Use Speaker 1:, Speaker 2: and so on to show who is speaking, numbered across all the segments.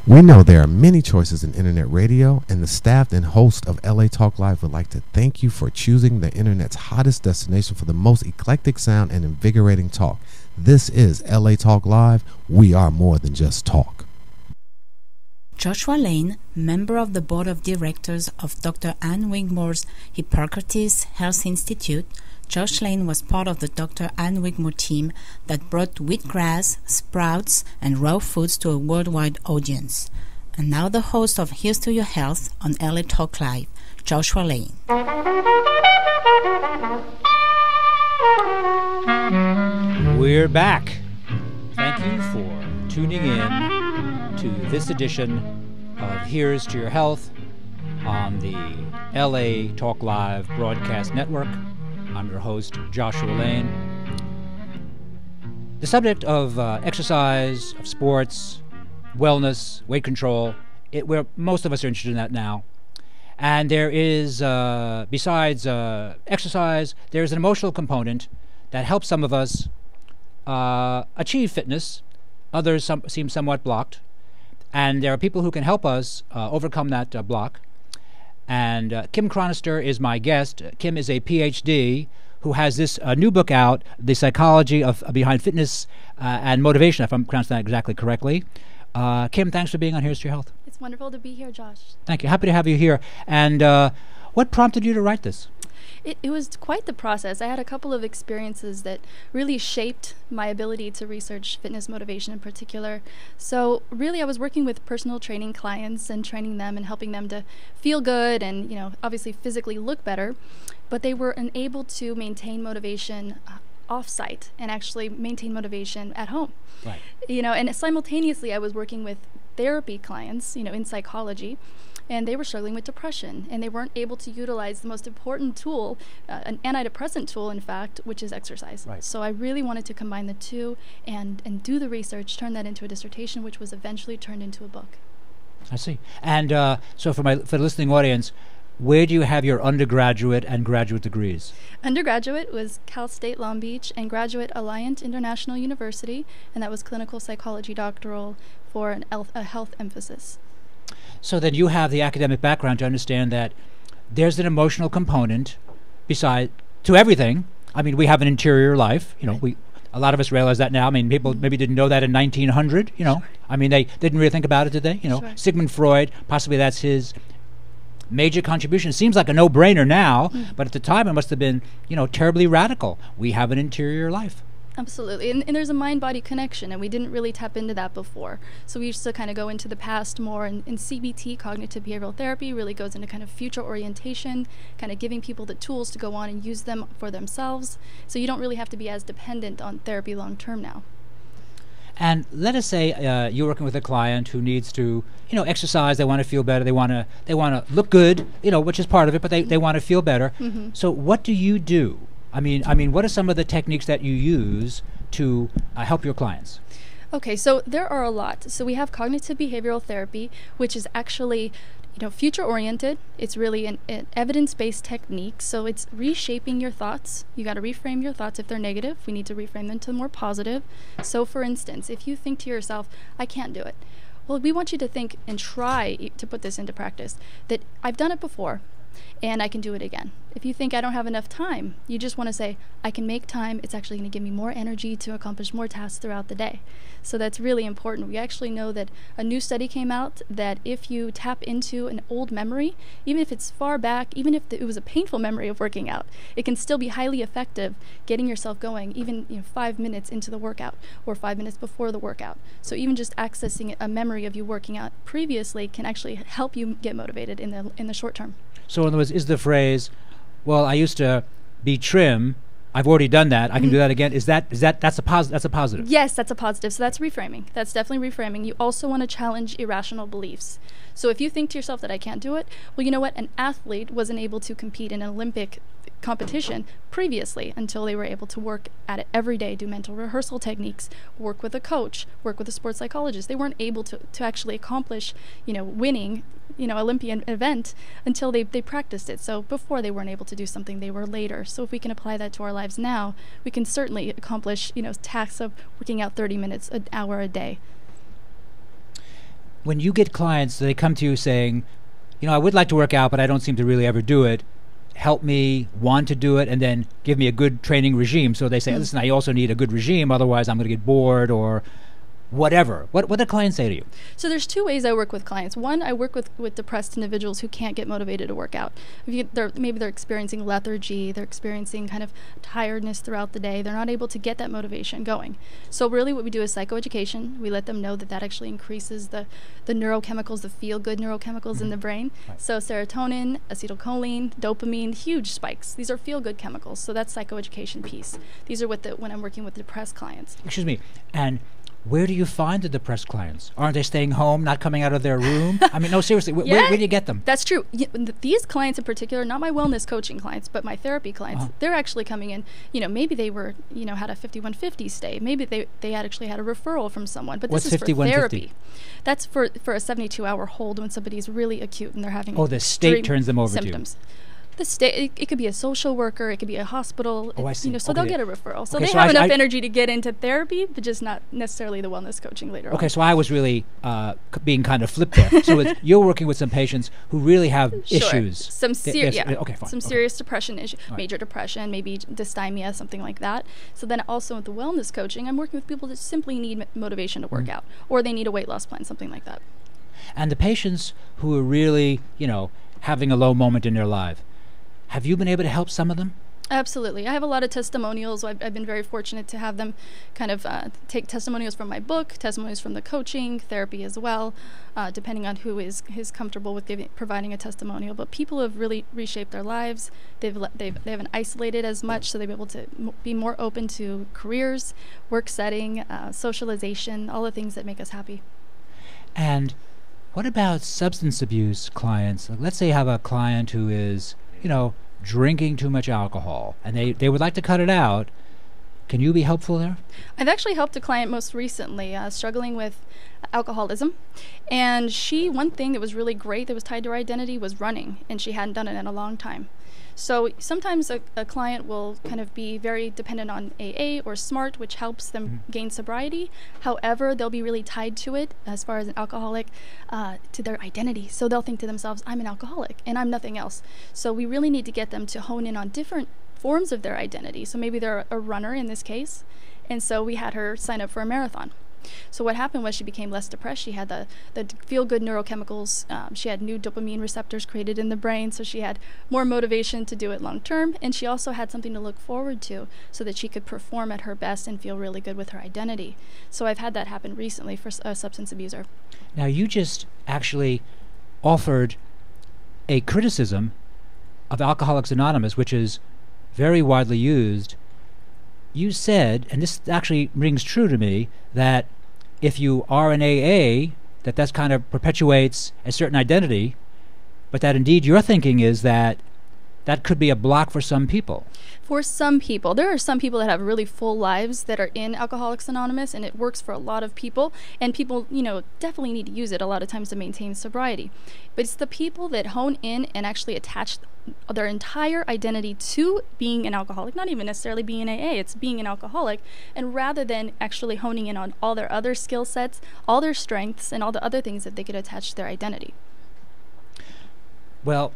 Speaker 1: We know there are many choices in internet radio, and the staff and host of LA Talk Live would like to thank you for choosing the internet's hottest destination for the most eclectic sound and invigorating talk. This is LA Talk Live. We are more than just talk.
Speaker 2: Joshua Lane, member of the board of directors of Dr. Ann Wigmore's Hippocrates Health Institute, Josh Lane was part of the Dr. Ann Wigmore team that brought wheatgrass, sprouts, and raw foods to a worldwide audience. And now the host of Here's to Your Health on LA Talk Live, Joshua Lane.
Speaker 3: We're back. Thank you for tuning in to this edition of Here's to Your Health on the LA Talk Live Broadcast Network. I'm your host, Joshua Lane. The subject of exercise, of sports, wellness, weight control, where most of us are interested in that now. And there is, besides exercise, there's an emotional component that helps some of us achieve fitness. Others seem somewhat blocked. And there are people who can help us overcome that block. And Kim Chronister is my guest. Kim is a PhD who has this new book out, The Psychology of Behind Fitness and Motivation, if I'm pronouncing that exactly correctly. Kim, thanks for being on Here's to Your Health.
Speaker 4: It's wonderful to be here, Josh.
Speaker 3: Thank you. Happy to have you here. And what prompted you to write this?
Speaker 4: It was quite the process. I had a couple of experiences that really shaped my ability to research fitness motivation in particular. So really I was working with personal training clients and training them and helping them to feel good and, obviously physically look better, but they were unable to maintain motivation off-site and actually maintain motivation at home.
Speaker 3: Right.
Speaker 4: And simultaneously I was working with therapy clients, in psychology, and they were struggling with depression, and they weren't able to utilize the most important tool, an antidepressant tool, in fact, which is exercise.
Speaker 3: Right.
Speaker 4: So I really wanted to combine the two and do the research, turn that into a dissertation, which was eventually turned into a book.
Speaker 3: I see. And so for the listening audience, where do you have your undergraduate and graduate degrees?
Speaker 4: Undergraduate was Cal State Long Beach, and graduate Alliant International University, and that was clinical psychology doctoral for a health emphasis.
Speaker 3: So then you have the academic background to understand that there's an emotional component to everything. I mean, we have an interior life. A lot of us realize that now. I mean, people maybe didn't know that in 1900.
Speaker 4: Sure.
Speaker 3: I mean, they didn't really think about it, did they?
Speaker 4: Sure.
Speaker 3: Sigmund Freud, possibly that's his major contribution. It seems like a no-brainer now, but at the time it must have been, terribly radical. We have an interior life.
Speaker 4: Absolutely. And there's a mind-body connection, and we didn't really tap into that before. So we used to kind of go into the past more, and CBT, cognitive behavioral therapy, really goes into kind of future orientation, kind of giving people the tools to go on and use them for themselves. So you don't really have to be as dependent on therapy long-term now.
Speaker 3: And let us say you're working with a client who needs to, exercise. They want to feel better. They want to look good, which is part of it, but they want to feel better.
Speaker 4: Mm-hmm.
Speaker 3: So what do you do? I mean, what are some of the techniques that you use to help your clients?
Speaker 4: Okay, so there are a lot. So we have cognitive behavioral therapy, which is actually, future-oriented. It's really an evidence-based technique. So it's reshaping your thoughts. You got to reframe your thoughts. If they're negative, we need to reframe them to more positive. So for instance, if you think to yourself, I can't do it. Well, we want you to think and try to put this into practice, that I've done it before and I can do it again. If you think I don't have enough time, you just want to say, I can make time. It's actually going to give me more energy to accomplish more tasks throughout the day. So that's really important. We actually know that a new study came out that if you tap into an old memory, even if it's far back, even if it was a painful memory of working out, it can still be highly effective getting yourself going, even 5 minutes into the workout or 5 minutes before the workout. So even just accessing a memory of you working out previously can actually help you get motivated in the short term.
Speaker 3: So in other words, is the phrase, well, I used to be trim, I've already done that, I can do that again, that's a positive?
Speaker 4: Yes, that's a positive. So that's reframing. That's definitely reframing. You also want to challenge irrational beliefs. So if you think to yourself that I can't do it, well, you know what? An athlete wasn't able to compete in an Olympic competition previously until they were able to work at it every day, do mental rehearsal techniques, work with a coach, work with a sports psychologist. They weren't able to actually accomplish, winning, Olympian event until they practiced it. So before they weren't able to do something, they were later. So if we can apply that to our lives now, we can certainly accomplish, tasks of working out 30 minutes, an hour a day.
Speaker 3: when you get clients, they come to you saying, I would like to work out, but I don't seem to really ever do it. Help me want to do it, and then give me a good training regime. So they say, listen, I also need a good regime, otherwise I'm going to get bored or whatever. What do clients say to you?
Speaker 4: So there's two ways I work with clients. One, I work with depressed individuals who can't get motivated to work out. Maybe they're experiencing lethargy, they're experiencing kind of tiredness throughout the day. They're not able to get that motivation going. So really what we do is psychoeducation. We let them know that actually increases the neurochemicals, the feel-good neurochemicals in the brain.
Speaker 3: Right.
Speaker 4: So serotonin, acetylcholine, dopamine, huge spikes. These are feel-good chemicals. So that's psychoeducation piece. These are when I'm working with depressed clients.
Speaker 3: Excuse me. And where do you find the depressed clients? Aren't they staying home, not coming out of their room? I mean, no, seriously, where do you get them?
Speaker 4: That's true. These clients in particular, not my wellness coaching clients, but my therapy clients, they're actually coming in, maybe they were, had a 5150 stay. Maybe they had actually had a referral from someone. But
Speaker 3: What's
Speaker 4: this is for
Speaker 3: 5150?
Speaker 4: therapy. That's for a 72-hour hold when somebody's really acute and they're having
Speaker 3: the state turns them over
Speaker 4: symptoms. The state, it could be a social worker, it could be a hospital.
Speaker 3: I see.
Speaker 4: So they'll get a referral. So
Speaker 3: Okay,
Speaker 4: they
Speaker 3: so
Speaker 4: have enough energy to get into therapy, but just not necessarily the wellness coaching later on.
Speaker 3: Okay, so I was really being kind of flipped there. So you're working with some patients who really have issues.
Speaker 4: Some serious depression issues,
Speaker 3: Right.
Speaker 4: major depression, maybe dysthymia, something like that. So then also with the wellness coaching, I'm working with people that simply need motivation to work out, or they need a weight loss plan, something like that.
Speaker 3: And the patients who are really, having a low moment in their life, have you been able to help some of them?
Speaker 4: Absolutely. I have a lot of testimonials. I've been very fortunate to have them kind of take testimonials from my book, testimonials from the coaching, therapy as well, depending on who is comfortable with providing a testimonial. But people have really reshaped their lives. They haven't isolated as much, so they've been able to be more open to careers, work setting, socialization, all the things that make us happy.
Speaker 3: And what about substance abuse clients? Let's say you have a client who is, drinking too much alcohol, and they would like to cut it out. Can you be helpful there?
Speaker 4: I've actually helped a client most recently struggling with alcoholism, and one thing that was really great that was tied to her identity was running, and she hadn't done it in a long time. So sometimes a client will kind of be very dependent on AA or SMART, which helps them gain sobriety. However, they'll be really tied to it as far as an alcoholic, to their identity. So they'll think to themselves, I'm an alcoholic and I'm nothing else. So we really need to get them to hone in on different forms of their identity. So maybe they're a runner in this case. And so we had her sign up for a marathon. So what happened was she became less depressed. She had the feel-good neurochemicals. She had new dopamine receptors created in the brain, so she had more motivation to do it long-term. And she also had something to look forward to so that she could perform at her best and feel really good with her identity. So I've had that happen recently for a substance abuser.
Speaker 3: Now, you just actually offered a criticism of Alcoholics Anonymous, which is very widely used. You said, and this actually rings true to me, that if you are an AA, that kind of perpetuates a certain identity, but that indeed your thinking is that could be a block for some people.
Speaker 4: For some people. There are some people that have really full lives that are in Alcoholics Anonymous, and it works for a lot of people, and people, definitely need to use it a lot of times to maintain sobriety. But it's the people that hone in and actually attach their entire identity to being an alcoholic, not even necessarily being an AA, it's being an alcoholic, and rather than actually honing in on all their other skill sets, all their strengths, and all the other things that they could attach to their identity.
Speaker 3: Well,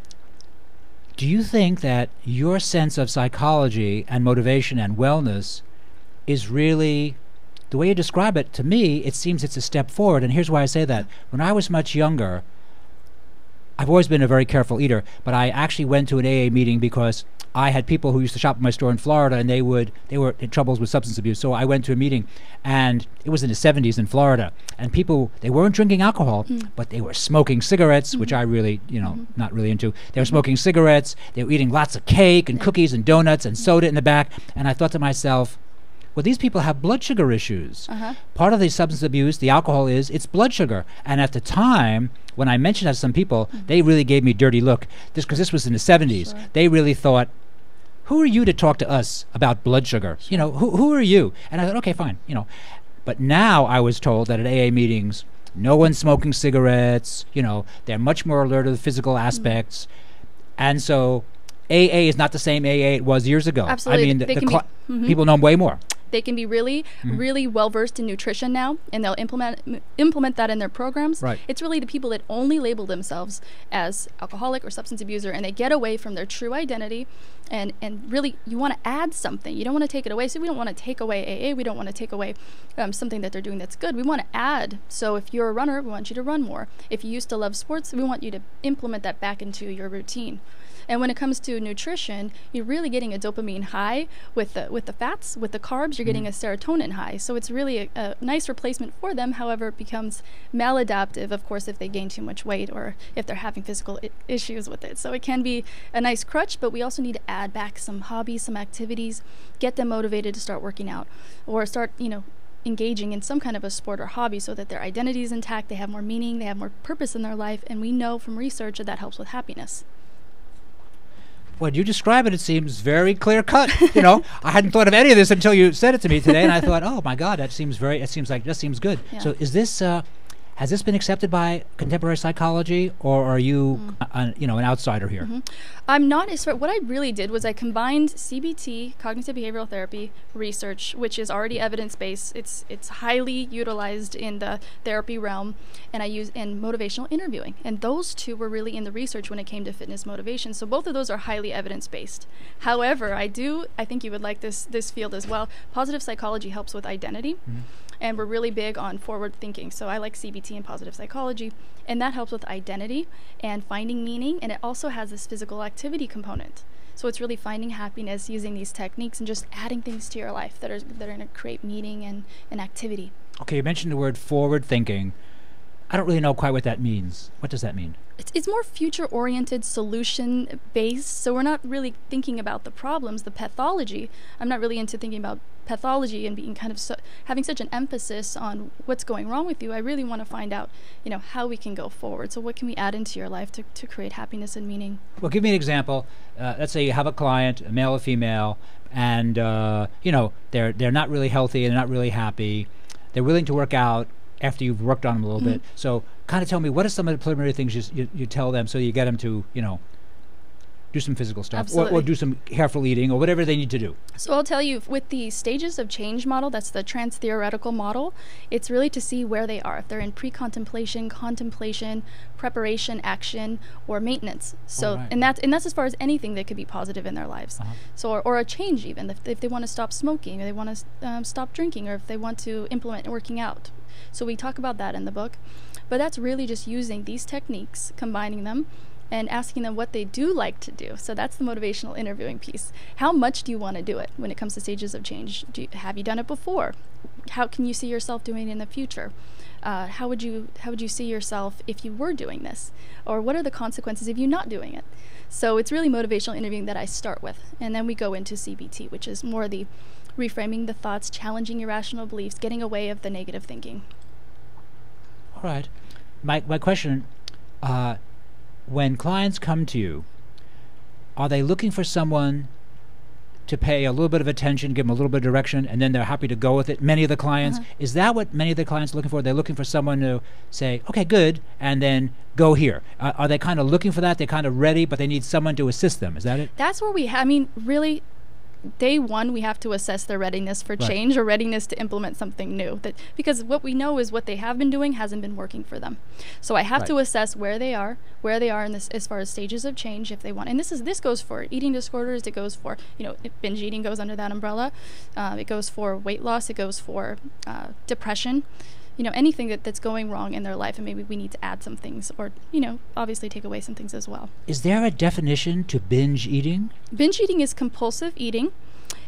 Speaker 3: do you think that your sense of psychology and motivation and wellness is really, the way you describe it, to me, it seems it's a step forward, and here's why I say that. When I was much younger, I've always been a very careful eater, but I actually went to an AA meeting because I had people who used to shop at my store in Florida, and they were in troubles with substance abuse. So I went to a meeting, and it was in the 70s in Florida, and people, they weren't drinking alcohol, but they were smoking cigarettes, which I really, not really into. They were smoking cigarettes, they were eating lots of cake and cookies and donuts and soda in the back, and I thought to myself, well, these people have blood sugar issues. Part of the substance abuse, the alcohol it's blood sugar. And at the time, when I mentioned that to some people, they really gave me a dirty look. Because this was in the 70s. Sure. They really thought, who are you to talk to us about blood sugar? Sure. Who are you? And I thought, okay, fine. But now I was told that at AA meetings, no one's smoking cigarettes. They're much more alert to the physical aspects. And so AA is not the same AA it was years ago.
Speaker 4: Absolutely.
Speaker 3: I mean, people know way more.
Speaker 4: They can be really, really well versed in nutrition now, and they'll implement that in their programs.
Speaker 3: Right.
Speaker 4: It's really the people that only label themselves as alcoholic or substance abuser, and they get away from their true identity. And really, you want to add something. You don't want to take it away. So we don't want to take away AA. We don't want to take away something that they're doing that's good. We want to add. So if you're a runner, we want you to run more. If you used to love sports, we want you to implement that back into your routine. And when it comes to nutrition, you're really getting a dopamine high with the fats, with the carbs. You're getting a serotonin high. So it's really a nice replacement for them. However, it becomes maladaptive, of course, if they gain too much weight or if they're having physical issues with it. So it can be a nice crutch, but we also need to add back some hobbies, some activities, get them motivated to start working out or start, engaging in some kind of a sport or hobby so that their identity is intact, they have more meaning, they have more purpose in their life, and we know from research that helps with happiness.
Speaker 3: When you describe it, it seems very clear cut. I hadn't thought of any of this until you said it to me today, and I thought, oh my God, that seems good.
Speaker 4: Yeah.
Speaker 3: So is this, has this been accepted by contemporary psychology, or are you, an outsider here?
Speaker 4: I'm not what I really did was I combined CBT, cognitive behavioral therapy, research, which is already evidence-based. It's highly utilized in the therapy realm, and I use in motivational interviewing. And those two were really in the research when it came to fitness motivation. So both of those are highly evidence-based. However, I think you would like this field as well. Positive psychology helps with identity. And we're really big on forward thinking. So I like CBT and positive psychology, and that helps with identity and finding meaning, and it also has this physical activity component. So it's really finding happiness using these techniques and just adding things to your life that are going to create meaning and activity.
Speaker 3: Okay, you mentioned the word forward thinking. I don't really know quite what that means. What does that mean?
Speaker 4: It's more future-oriented, solution-based, so we're not really thinking about the problems, the pathology. I'm not really into thinking about pathology and being kind of having such an emphasis on what's going wrong with you. I really want to find out, how we can go forward. So what can we add into your life to create happiness and meaning?
Speaker 3: Well, give me an example. Let's say you have a client, a male or female, and they're not really healthy and they're not really happy. They're willing to work out after you've worked on them a little bit. So kind of tell me, what are some of the preliminary things you tell them so you get them to, do some physical stuff or do some careful eating or whatever they need to do? So
Speaker 4: I'll tell you, with the stages of change model, that's the trans-theoretical model, it's really to see where they are, if they're in pre-contemplation, contemplation, preparation, action, or maintenance. So, and that's as far as anything that could be positive in their lives. So, or a change even, if they want to stop smoking, or they want to stop drinking, or if they want to implement working out. So we talk about that in the book. But that's really just using these techniques, combining them, and asking them what they do like to do. So that's the motivational interviewing piece. How much do you want to do it when it comes to stages of change? Have you done it before? How can you see yourself doing it in the future? How would you see yourself if you were doing this? Or what are the consequences of you not doing it? So it's really motivational interviewing that I start with. And then we go into CBT, which is more the reframing the thoughts, challenging irrational beliefs, getting away of the negative thinking.
Speaker 3: All right. My question, when clients come to you, are they looking for someone to pay a little bit of attention, give them a little bit of direction, and then they're happy to go with it? Many of the clients, is that what many of the clients are looking for? They're looking for someone to say, okay, good, and then go here. Are they kind of looking for that? They're kind of ready, but they need someone to assist them. Is that it?
Speaker 4: That's where really, day one, we have to assess their readiness for change or readiness to implement something new. Because what we know is what they have been doing hasn't been working for them. So I have to assess where they are in this as far as stages of change, if they want. And this goes for eating disorders. It goes for binge eating goes under that umbrella. It goes for weight loss. It goes for depression. Anything that's going wrong in their life, and maybe we need to add some things or, obviously take away some things as well.
Speaker 3: Is there a definition to binge eating?
Speaker 4: Binge eating is compulsive eating,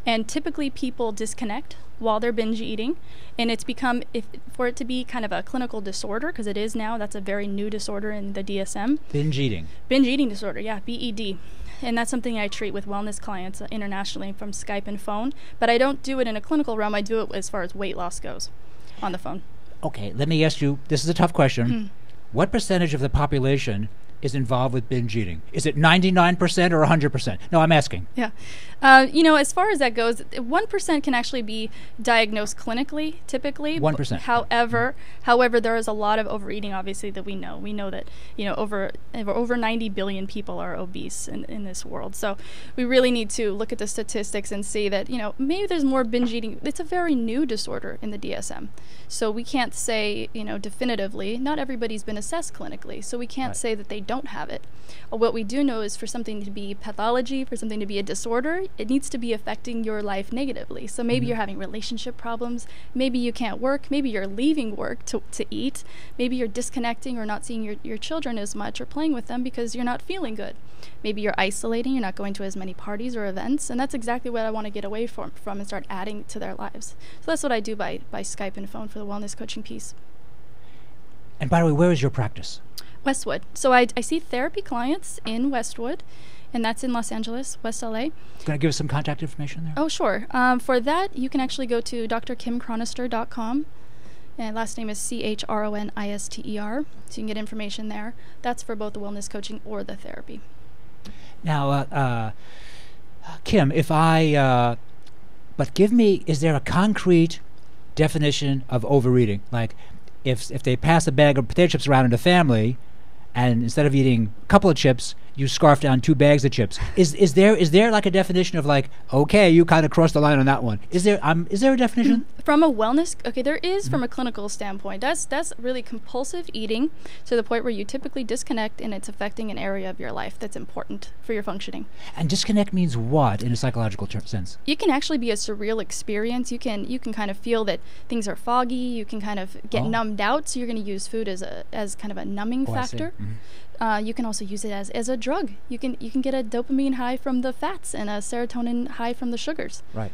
Speaker 4: and typically people disconnect while they're binge eating, and it's become, for it to be kind of a clinical disorder, because it is now, that's a very new disorder in the DSM.
Speaker 3: Binge eating.
Speaker 4: Binge eating disorder, yeah, BED. And that's something I treat with wellness clients internationally from Skype and phone, but I don't do it in a clinical realm. I do it as far as weight loss goes on the phone.
Speaker 3: Okay, let me ask you, this is a tough question. What percentage of the population is involved with binge eating? Is it 99% or 100%? No, I'm asking.
Speaker 4: Yeah. As far as that goes, 1% can actually be diagnosed clinically, typically.
Speaker 3: 1%.
Speaker 4: However, there is a lot of overeating, obviously, that we know. We know that, over 90 billion people are obese in this world. So we really need to look at the statistics and see that, maybe there's more binge eating. It's a very new disorder in the DSM. So we can't say, definitively, not everybody's been assessed clinically. So we can't say that they don't have it. What we do know is for something to be pathology, for something to be a disorder, it needs to be affecting your life negatively. So maybe you're having relationship problems, maybe you can't work, maybe you're leaving work to eat, maybe you're disconnecting or not seeing your children as much or playing with them because you're not feeling good. Maybe you're isolating, you're not going to as many parties or events, and that's exactly what I want to get away from and start adding to their lives. So that's what I do by Skype and phone for the wellness coaching piece.
Speaker 3: And by the way, where is your practice?
Speaker 4: Westwood. So I see therapy clients in Westwood, and that's in Los Angeles, West LA.
Speaker 3: Going to give us some contact information there?
Speaker 4: Oh, sure. For that, you can actually go to drkimchronister.com, and last name is CHRONISTER, so you can get information there. That's for both the wellness coaching or the therapy.
Speaker 3: Now, Kim, is there a concrete definition of overeating? Like, if they pass a bag of potato chips around in a family, and instead of eating a couple of chips, you scarf down 2 bags of chips. Is there like a definition of like, okay, you kind of crossed the line on that one? Is there a definition?
Speaker 4: From a wellness, there is from a clinical standpoint. That's really compulsive eating to the point where you typically disconnect and it's affecting an area of your life that's important for your functioning.
Speaker 3: And disconnect means what in a psychological sense?
Speaker 4: It can actually be a surreal experience. You can kind of feel that things are foggy. You can kind of get numbed out. So you're going to use food as kind of a numbing factor. You can also use it as a drug. You can get a dopamine high from the fats and a serotonin high from the sugars.
Speaker 3: Right.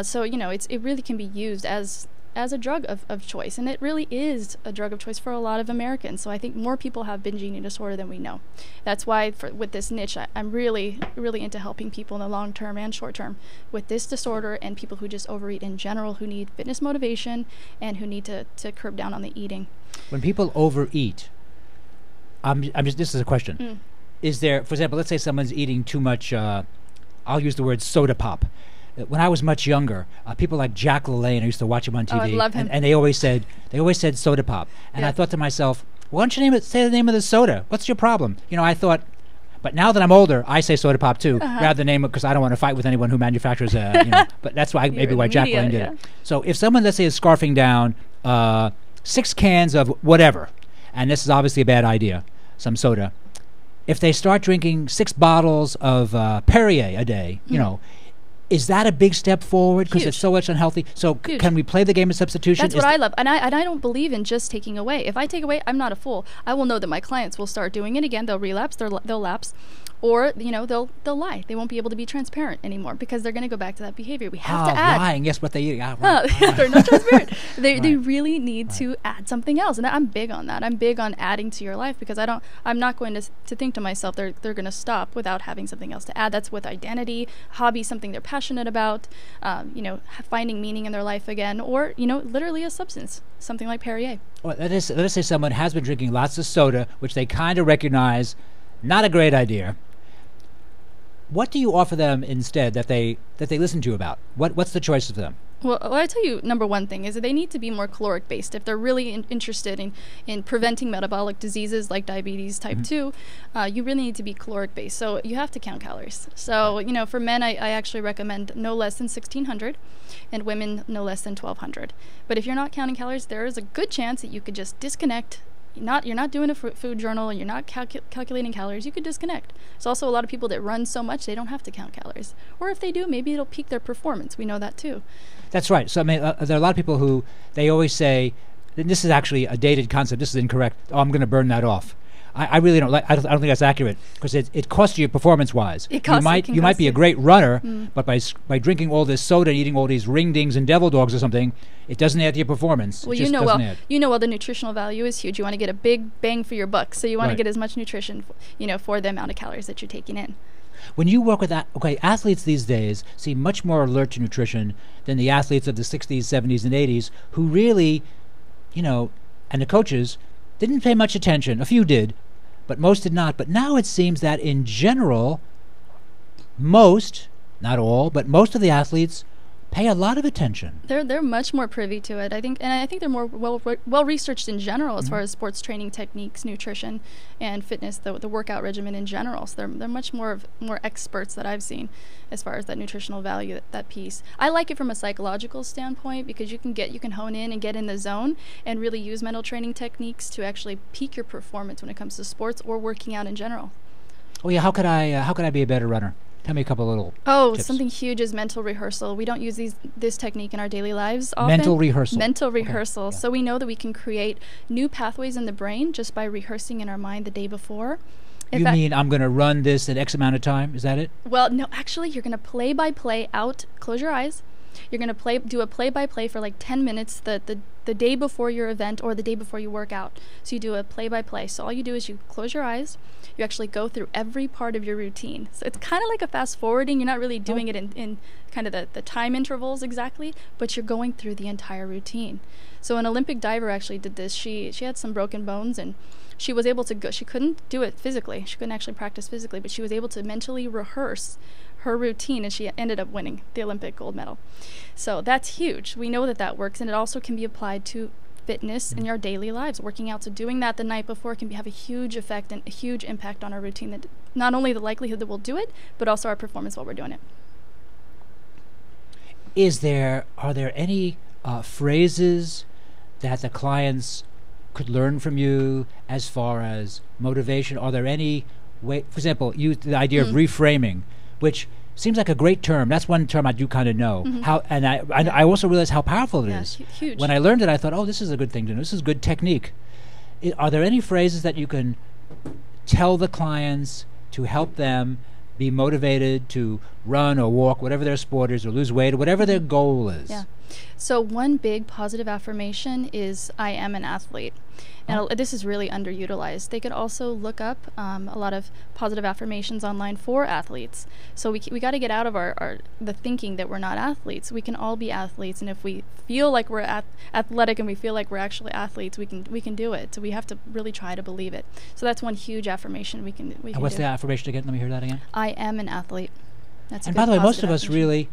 Speaker 4: So it really can be used as a drug of choice, and it really is a drug of choice for a lot of Americans. So I think more people have binge eating disorder than we know. That's why with this niche, I'm really, really into helping people in the long term and short term with this disorder and people who just overeat in general, who need fitness motivation and who need to curb down on the eating.
Speaker 3: When people overeat, this is a question. Is there, for example, let's say someone's eating too much, I'll use the word soda pop. When I was much younger, people like Jack LaLanne, I used to watch him on TV.
Speaker 4: Oh, I love him.
Speaker 3: And they always said soda pop. And I thought to myself, why don't you say the name of the soda? What's your problem? I thought, but now that I'm older, I say soda pop too, rather than name it, because I don't want to fight with anyone who manufactures but that's why why Jack LaLanne did it. So if someone, let's say, is scarfing down 6 cans of whatever, and this is obviously a bad idea, some soda, if they start drinking 6 bottles of Perrier a day, is that a big step forward because it's so much unhealthy? So can we play the game of substitution?
Speaker 4: That's what I love. And I don't believe in just taking away. If I take away, I'm not a fool. I will know that my clients will start doing it again. They'll relapse. They'll lapse. Or, they'll lie. They won't be able to be transparent anymore because they're going to go back to that behavior. We have to add.
Speaker 3: Lying, yes, what they eat.
Speaker 4: They're not transparent. They really need to add something else. And I'm big on that. I'm big on adding to your life because I'm not going to think to myself they're going to stop without having something else to add. That's with identity, hobby, something they're passionate about, finding meaning in their life again, or, literally a substance, something like Perrier.
Speaker 3: Well, let us say someone has been drinking lots of soda, which they kind of recognize, not a great idea. What do you offer them instead that they listen to you about? What's the choice of them?
Speaker 4: Well, I tell you, number one thing is that they need to be more caloric based. If they're really interested in preventing metabolic diseases like diabetes type 2, you really need to be caloric based. So you have to count calories. So, for men, I actually recommend no less than 1,600 and women no less than 1,200. But if you're not counting calories, there is a good chance that you could just disconnect. You're not doing a food journal, you're not calculating calories, you could disconnect. There's also a lot of people that run so much they don't have to count calories. Or if they do, maybe it'll peak their performance. We know that too. That's
Speaker 3: right. So there are a lot of people who, they always say, and this is actually a dated concept, this is incorrect, I'm going to burn that off. I really don't like. I don't think that's accurate because it costs you performance-wise. You might be a great runner, but by drinking all this soda and eating all these ring dings and devil dogs or something, it doesn't add to your performance.
Speaker 4: Well, the nutritional value is huge. You want to get a big bang for your buck, so you want to get as much nutrition, for the amount of calories that you're taking in.
Speaker 3: When you work with athletes these days seem much more alert to nutrition than the athletes of the 60s, 70s, and 80s who really, and the coaches didn't pay much attention. A few did, but most did not. But now it seems that in general, most, not all, but most of the athletes pay a lot of attention.
Speaker 4: They're much more privy to it. I think they're more well researched in general as far as sports training techniques, nutrition, and fitness, the workout regimen in general. So they're much more experts that I've seen as far as that nutritional value, that piece. I like it from a psychological standpoint because you can hone in and get in the zone and really use mental training techniques to actually peak your performance when it comes to sports or working out in general.
Speaker 3: Oh yeah, how could I be a better runner? Tell me a couple of little tips.
Speaker 4: Something huge is mental rehearsal. We don't use this technique in our daily lives often.
Speaker 3: Mental rehearsal.
Speaker 4: Mental rehearsal.
Speaker 3: Okay. Yeah.
Speaker 4: So we know that we can create new pathways in the brain just by rehearsing in our mind the day before.
Speaker 3: You mean I'm going to run this in X amount of time? Is that it?
Speaker 4: Well, no, actually, you're going to play by play out. Close your eyes. You're going to do a play-by-play for like 10 minutes the day before your event or the day before you work out. So you do a play-by-play. So all you do is you close your eyes. You actually go through every part of your routine. So it's kind of like a fast-forwarding. You're not really doing it in kind of the time intervals exactly, but you're going through the entire routine. So an Olympic diver actually did this. She had some broken bones and she was able to go. She couldn't do it physically. She couldn't actually practice physically, but she was able to mentally rehearse her routine, and she ended up winning the Olympic gold medal. So that's huge. We know that works, and it also can be applied to fitness in your daily lives, working out. So doing that the night before can have a huge effect and a huge impact on our routine, that not only the likelihood that we'll do it, but also our performance while we're doing it.
Speaker 3: Are there any phrases that the clients could learn from you as far as motivation? Are there any way, for example, the idea of reframing, which seems like a great term. That's one term I do kind of know. I also realize how powerful it is.
Speaker 4: Huge.
Speaker 3: When I learned it, I thought, oh, this is a good thing to know. This is good technique. Are there any phrases that you can tell the clients to help them be motivated to run or walk, whatever their sport is, or lose weight, or whatever their goal is?
Speaker 4: Yeah. So one big positive affirmation is, I am an athlete. And this is really underutilized. They could also look up a lot of positive affirmations online for athletes. So we got to get out of the thinking that we're not athletes. We can all be athletes, and if we feel like we're athletic and we feel like we're actually athletes, we can do it. So we have to really try to believe it. So that's one huge affirmation we can
Speaker 3: And what's
Speaker 4: do.
Speaker 3: the affirmation again? Let me hear that again.
Speaker 4: I am an athlete. That's
Speaker 3: and
Speaker 4: a good
Speaker 3: by the way, most of
Speaker 4: positive
Speaker 3: us
Speaker 4: affirmation.
Speaker 3: really,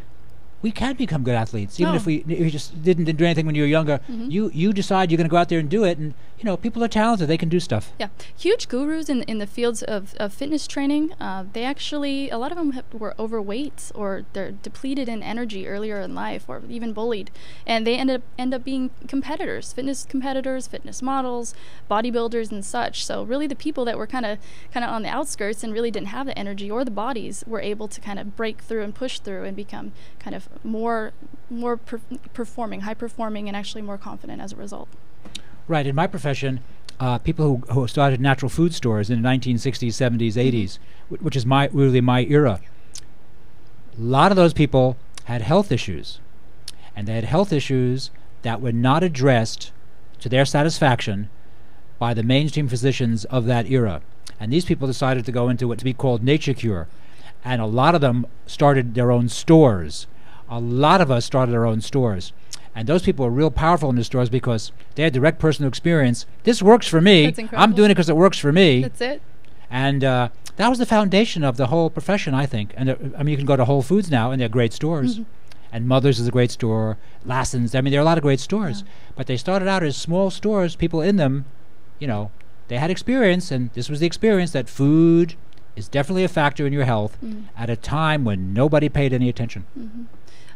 Speaker 3: we can become good athletes, even if you just didn't do anything when you were younger. You decide you're going to go out there and do it, and people are talented; they can do stuff.
Speaker 4: Yeah, huge gurus in the fields of fitness training. They actually, a lot of them were overweight or they're depleted in energy earlier in life, or even bullied, and they end up being competitors, fitness models, bodybuilders, and such. So really, the people that were kind of on the outskirts and really didn't have the energy or the bodies were able to kind of break through and push through and become kind of more performing, high performing, and actually more confident as a result.
Speaker 3: Right. In my profession, people who started natural food stores in the 1960s, 70s, 80s, which is really my era, a lot of those people had health issues. And they had health issues that were not addressed to their satisfaction by the mainstream physicians of that era. And these people decided to go into what to be called nature cure. And a lot of them started their own stores. A lot of us started our own stores. And those people are real powerful in the stores because they had direct personal experience. This works for me.
Speaker 4: That's incredible.
Speaker 3: I'm doing it because it works for me.
Speaker 4: That's it.
Speaker 3: And that was the foundation of the whole profession, I think. And you can go to Whole Foods now, and they're great stores. And Mother's is a great store. Lassen's. I mean, there are a lot of great stores. Yeah. But they started out as small stores. People in them, they had experience, and this was the experience that food is definitely a factor in your health at a time when nobody paid any attention.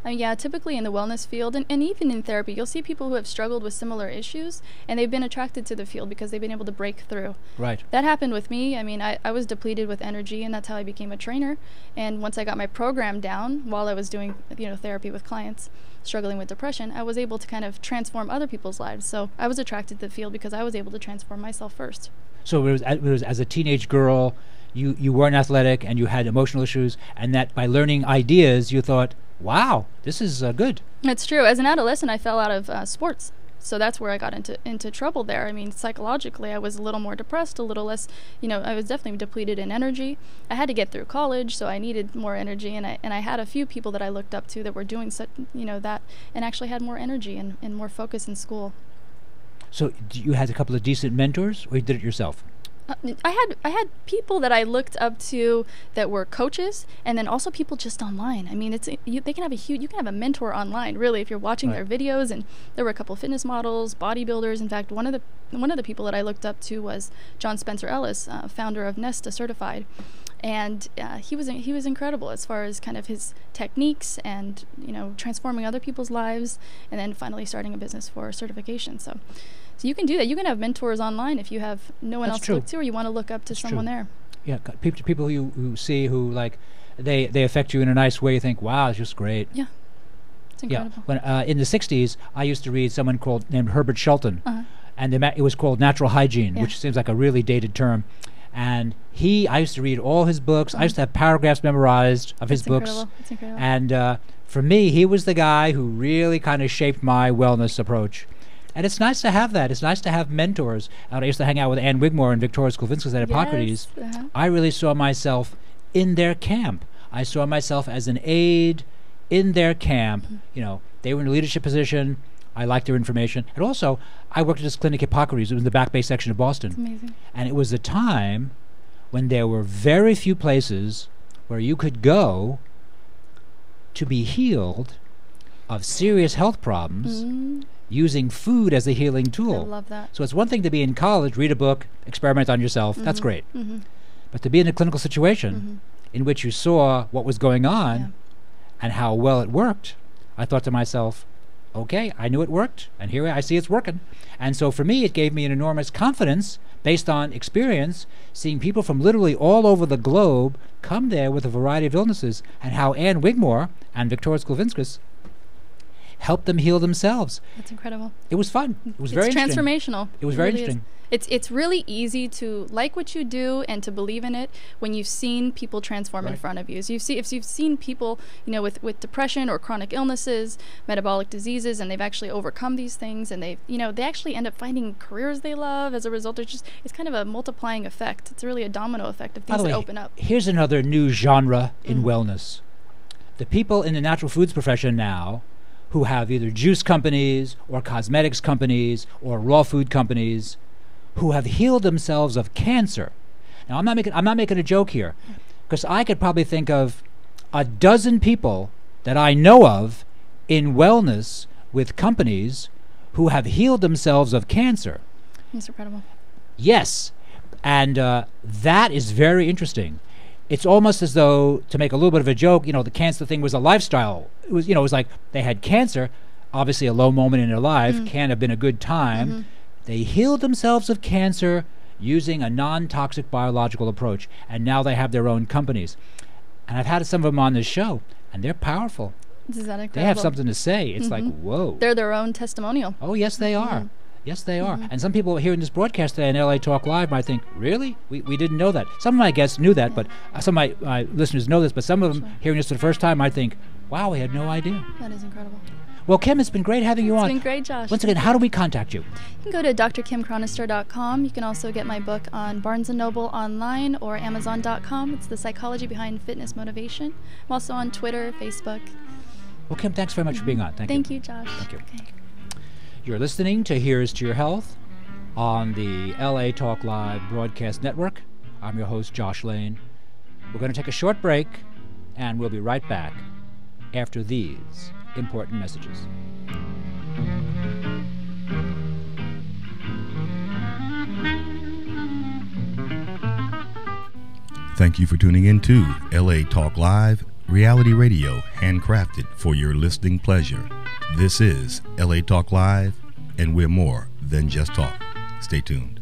Speaker 4: Yeah, typically in the wellness field and even in therapy, you'll see people who have struggled with similar issues, and they've been attracted to the field because they've been able to break through.
Speaker 3: Right.
Speaker 4: That happened with me. I mean, I was depleted with energy, and that's how I became a trainer. And once I got my program down while I was doing therapy with clients struggling with depression, I was able to kind of transform other people's lives. So I was attracted to the field because I was able to transform myself first.
Speaker 3: So it was as a teenage girl, you weren't athletic and you had emotional issues, and that by learning ideas, you thought, wow, this is good.
Speaker 4: It's true. As an adolescent, I fell out of sports. So that's where I got into trouble there. I mean, psychologically, I was a little more depressed, a little less, I was definitely depleted in energy. I had to get through college, so I needed more energy, and I had a few people that I looked up to that were doing such, that, and actually had more energy and more focus in school.
Speaker 3: So you had a couple of decent mentors, or you did it yourself?
Speaker 4: I had people that I looked up to that were coaches, and then also people just online. I mean, you can have a mentor online, really, if you're watching their videos. And there were a couple of fitness models, bodybuilders. In fact, one of the people that I looked up to was John Spencer Ellis, founder of Nesta Certified, and he was incredible as far as kind of his techniques and transforming other people's lives, and then finally starting a business for certification. So you can do that. You can have mentors online if you have no one else to look to, or you want to look up to someone there.
Speaker 3: Yeah, people who see who like they affect you in a nice way. You think, wow, it's just great.
Speaker 4: Yeah, it's incredible.
Speaker 3: Yeah. When in the '60s, I used to read someone named Herbert Shelton, and it was called Natural Hygiene, which seems like a really dated term. And I used to read all his books. I used to have paragraphs memorized of his books.
Speaker 4: That's incredible.
Speaker 3: And for me, he was the guy who really kind of shaped my wellness approach. And it's nice to have that. It's nice to have mentors. I used to hang out with Ann Wigmore and Victoria Skulvinskas at Hippocrates. I really saw myself in their camp. I saw myself as an aide in their camp. They were in a leadership position. I liked their information. And also, I worked at this clinic, Hippocrates. It was in the Back Bay section of Boston.
Speaker 4: That's amazing.
Speaker 3: And it was a time when there were very few places where you could go to be healed of serious health problems using food as a healing tool.
Speaker 4: I love that.
Speaker 3: So it's one thing to be in college, read a book, experiment on yourself. That's great. But to be in a clinical situation in which you saw what was going on and how well it worked, I thought to myself, okay, I knew it worked, and here I see it's working. And so for me, it gave me an enormous confidence based on experience, seeing people from literally all over the globe come there with a variety of illnesses, and how Ann Wigmore and Victoria Skulvinskas helped them heal themselves.
Speaker 4: That's incredible.
Speaker 3: It was fun. It was very interesting.
Speaker 4: It's transformational.
Speaker 3: It was very interesting.
Speaker 4: It's really easy to like what you do and to believe in it when you've seen people transform in front of you. So if you've seen people, with depression or chronic illnesses, metabolic diseases, and they've actually overcome these things, and they actually end up finding careers they love as a result. It's kind of a multiplying effect. It's really a domino effect of things that open up.
Speaker 3: Here's another new genre in wellness. The people in the natural foods profession now who have either juice companies or cosmetics companies or raw food companies who have healed themselves of cancer. Now, I'm not making a joke here, because I could probably think of a dozen people that I know of in wellness with companies who have healed themselves of cancer.
Speaker 4: That's incredible.
Speaker 3: Yes, and that is very interesting. It's almost as though, to make a little bit of a joke, the cancer thing was a lifestyle. It was like they had cancer, obviously a low moment in their life, can't have been a good time. They healed themselves of cancer using a non-toxic biological approach, and now they have their own companies. And I've had some of them on this show, and they're powerful.
Speaker 4: Is that incredible?
Speaker 3: They have something to say. It's like, whoa.
Speaker 4: They're their own testimonial.
Speaker 3: Oh, yes, they are. Yes, they are. And some people hearing this broadcast today on LA Talk Live might think, really? We didn't know that. Some of my guests knew that, but some of my listeners know this, but some of them hearing this for the first time might think, wow, we had no idea.
Speaker 4: That is incredible.
Speaker 3: Well, Kim, it's been great having you on.
Speaker 4: It's been great, Josh.
Speaker 3: Once again, how do we contact you?
Speaker 4: You can go to drkimchronister.com. You can also get my book on Barnes & Noble online or Amazon.com. It's The Psychology Behind Fitness Motivation. I'm also on Twitter, Facebook.
Speaker 3: Well, Kim, thanks very much for being on.
Speaker 4: Thank you, Josh.
Speaker 3: Thank you.
Speaker 4: Okay.
Speaker 3: You're listening to Here's to Your Health on the LA Talk Live Broadcast Network. I'm your host, Josh Lane. We're going to take a short break, and we'll be right back after these important messages.
Speaker 5: Thank you for tuning in to LA Talk Live, reality radio handcrafted for your listening pleasure. This is LA Talk Live, and we're more than just talk. Stay tuned.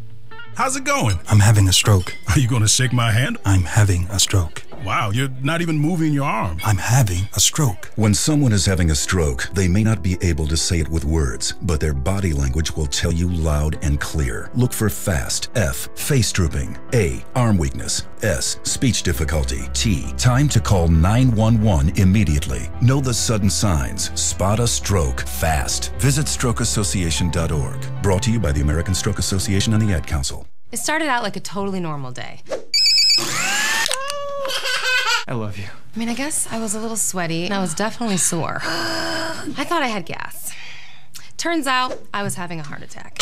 Speaker 6: How's it going?
Speaker 7: I'm having a stroke.
Speaker 6: Are you going to shake my hand?
Speaker 7: I'm having a stroke.
Speaker 6: Wow, you're not even moving your arm.
Speaker 7: I'm having a stroke.
Speaker 8: When someone is having a stroke, they may not be able to say it with words, but their body language will tell you loud and clear. Look for FAST. F, face drooping. A, arm weakness. S, speech difficulty. T, time to call 911 immediately. Know the sudden signs. Spot a stroke fast. Visit strokeassociation.org. Brought to you by the American Stroke Association and the Ad Council.
Speaker 9: It started out like a totally normal day.
Speaker 10: I love you.
Speaker 9: I mean, I guess I was a little sweaty and I was definitely sore. I thought I had gas. Turns out I was having a heart attack.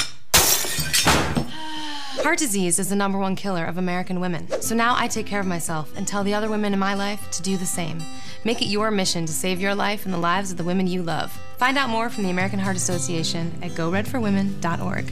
Speaker 9: Heart disease is the #1 killer of American women. So now I take care of myself and tell the other women in my life to do the same. Make it your mission to save your life and the lives of the women you love. Find out more from the American Heart Association at goredforwomen.org.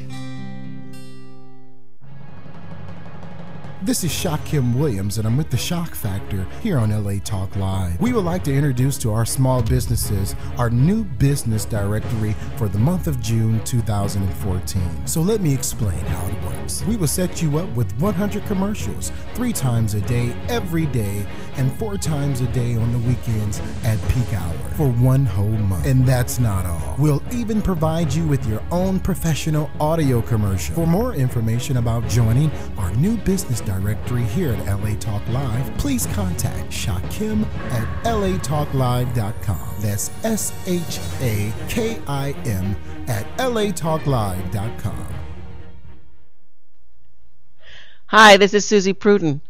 Speaker 10: This is Shaquem Williams, and I'm with The Shock Factor here on LA Talk Live. We would like to introduce to our small businesses our new business directory for the month of June 2014. So let me explain how it works. We will set you up with 100 commercials, 3 times a day, every day, and 4 times a day on the weekends at peak hour for 1 whole month. And that's not all. We'll even provide you with your own professional audio commercial. For more information about joining our new business directory here at LA Talk Live, please contact Shaquem at latalklive.com. That's SHAKIM at latalklive.com.
Speaker 11: Hi, this is Susie Pruden.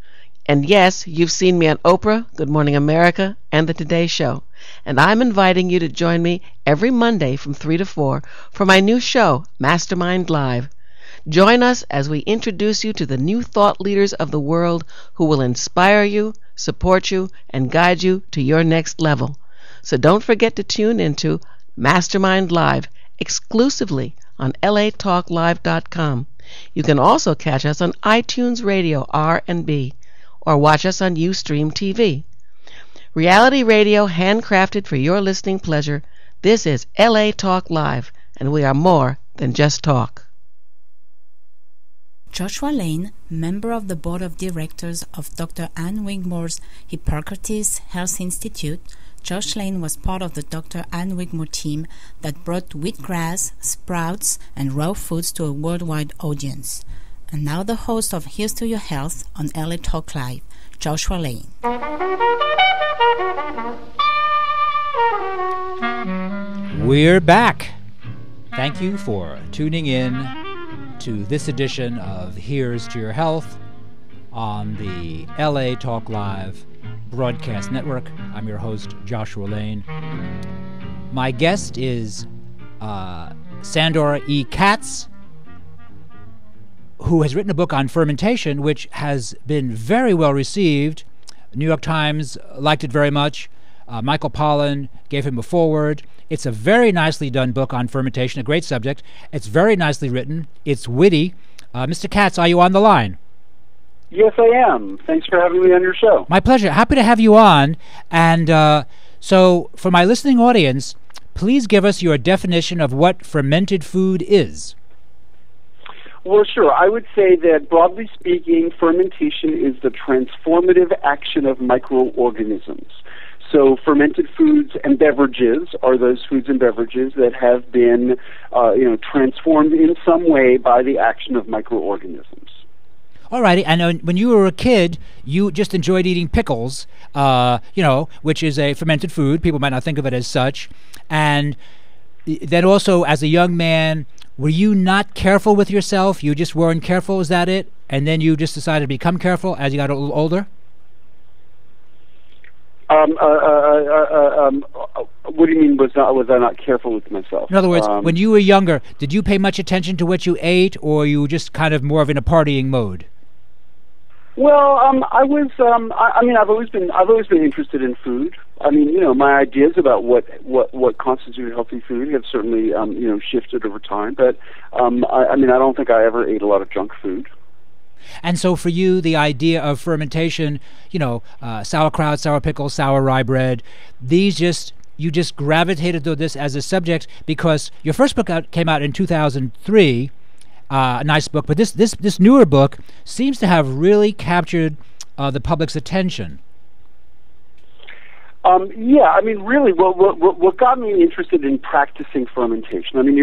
Speaker 11: And yes, you've seen me on Oprah, Good Morning America, and The Today Show. And I'm inviting you to join me every Monday from 3 to 4 for my new show, Mastermind Live. Join us as we introduce you to the new thought leaders of the world who will inspire you, support you, and guide you to your next level. So don't forget to tune into Mastermind Live exclusively on latalklive.com. You can also catch us on iTunes Radio R&B or watch us on Ustream TV. Reality radio handcrafted for your listening pleasure. This is LA Talk Live, and we are more than just talk.
Speaker 2: Joshua Lane, member of the board of directors of Dr. Ann Wigmore's Hippocrates Health Institute, Josh Lane was part of the Dr. Ann Wigmore team that brought wheatgrass, sprouts, and raw foods to a worldwide audience. And now the host of Here's to Your Health on LA Talk Live, Joshua Lane.
Speaker 3: We're back. Thank you for tuning in to this edition of Here's to Your Health on the LA Talk Live broadcast network. I'm your host, Joshua Lane. My guest is Sandora E. Katz, who has written a book on fermentation, which has been very well received. New York Times liked it very much. Michael Pollan gave him a foreword. It's a very nicely done book on fermentation, a great subject. It's very nicely written. It's witty. Mr. Katz, are you on the line?
Speaker 12: Yes, I am. Thanks for having me on your show.
Speaker 3: My pleasure. Happy to have you on. And so for my listening audience, please give us your definition of what fermented food is.
Speaker 12: Well, sure. I would say that, broadly speaking, fermentation is the transformative action of microorganisms. So fermented foods and beverages are those foods and beverages that have been, transformed in some way by the action of microorganisms.
Speaker 3: All righty. And when you were a kid, you just enjoyed eating pickles, which is a fermented food. People might not think of it as such. And then also, as a young man, were you not careful with yourself? You just weren't careful, is that it? And then you just decided to become careful as you got a little older?
Speaker 12: What do you mean was I not careful with myself?
Speaker 3: In other words, when you were younger, did you pay much attention to what you ate, or you were just kind of more of in a partying mode?
Speaker 12: Well, I was. I've always been interested in food. I mean, my ideas about what constitutes healthy food have certainly shifted over time. But I don't think I ever ate a lot of junk food.
Speaker 3: And so for you, the idea of fermentation, sauerkraut, sour pickles, sour rye bread, you just gravitated to this as a subject because your first book came out in 2003, a nice book, but this newer book seems to have really captured the public's attention.
Speaker 12: Really, what got me interested in practicing fermentation? I mean,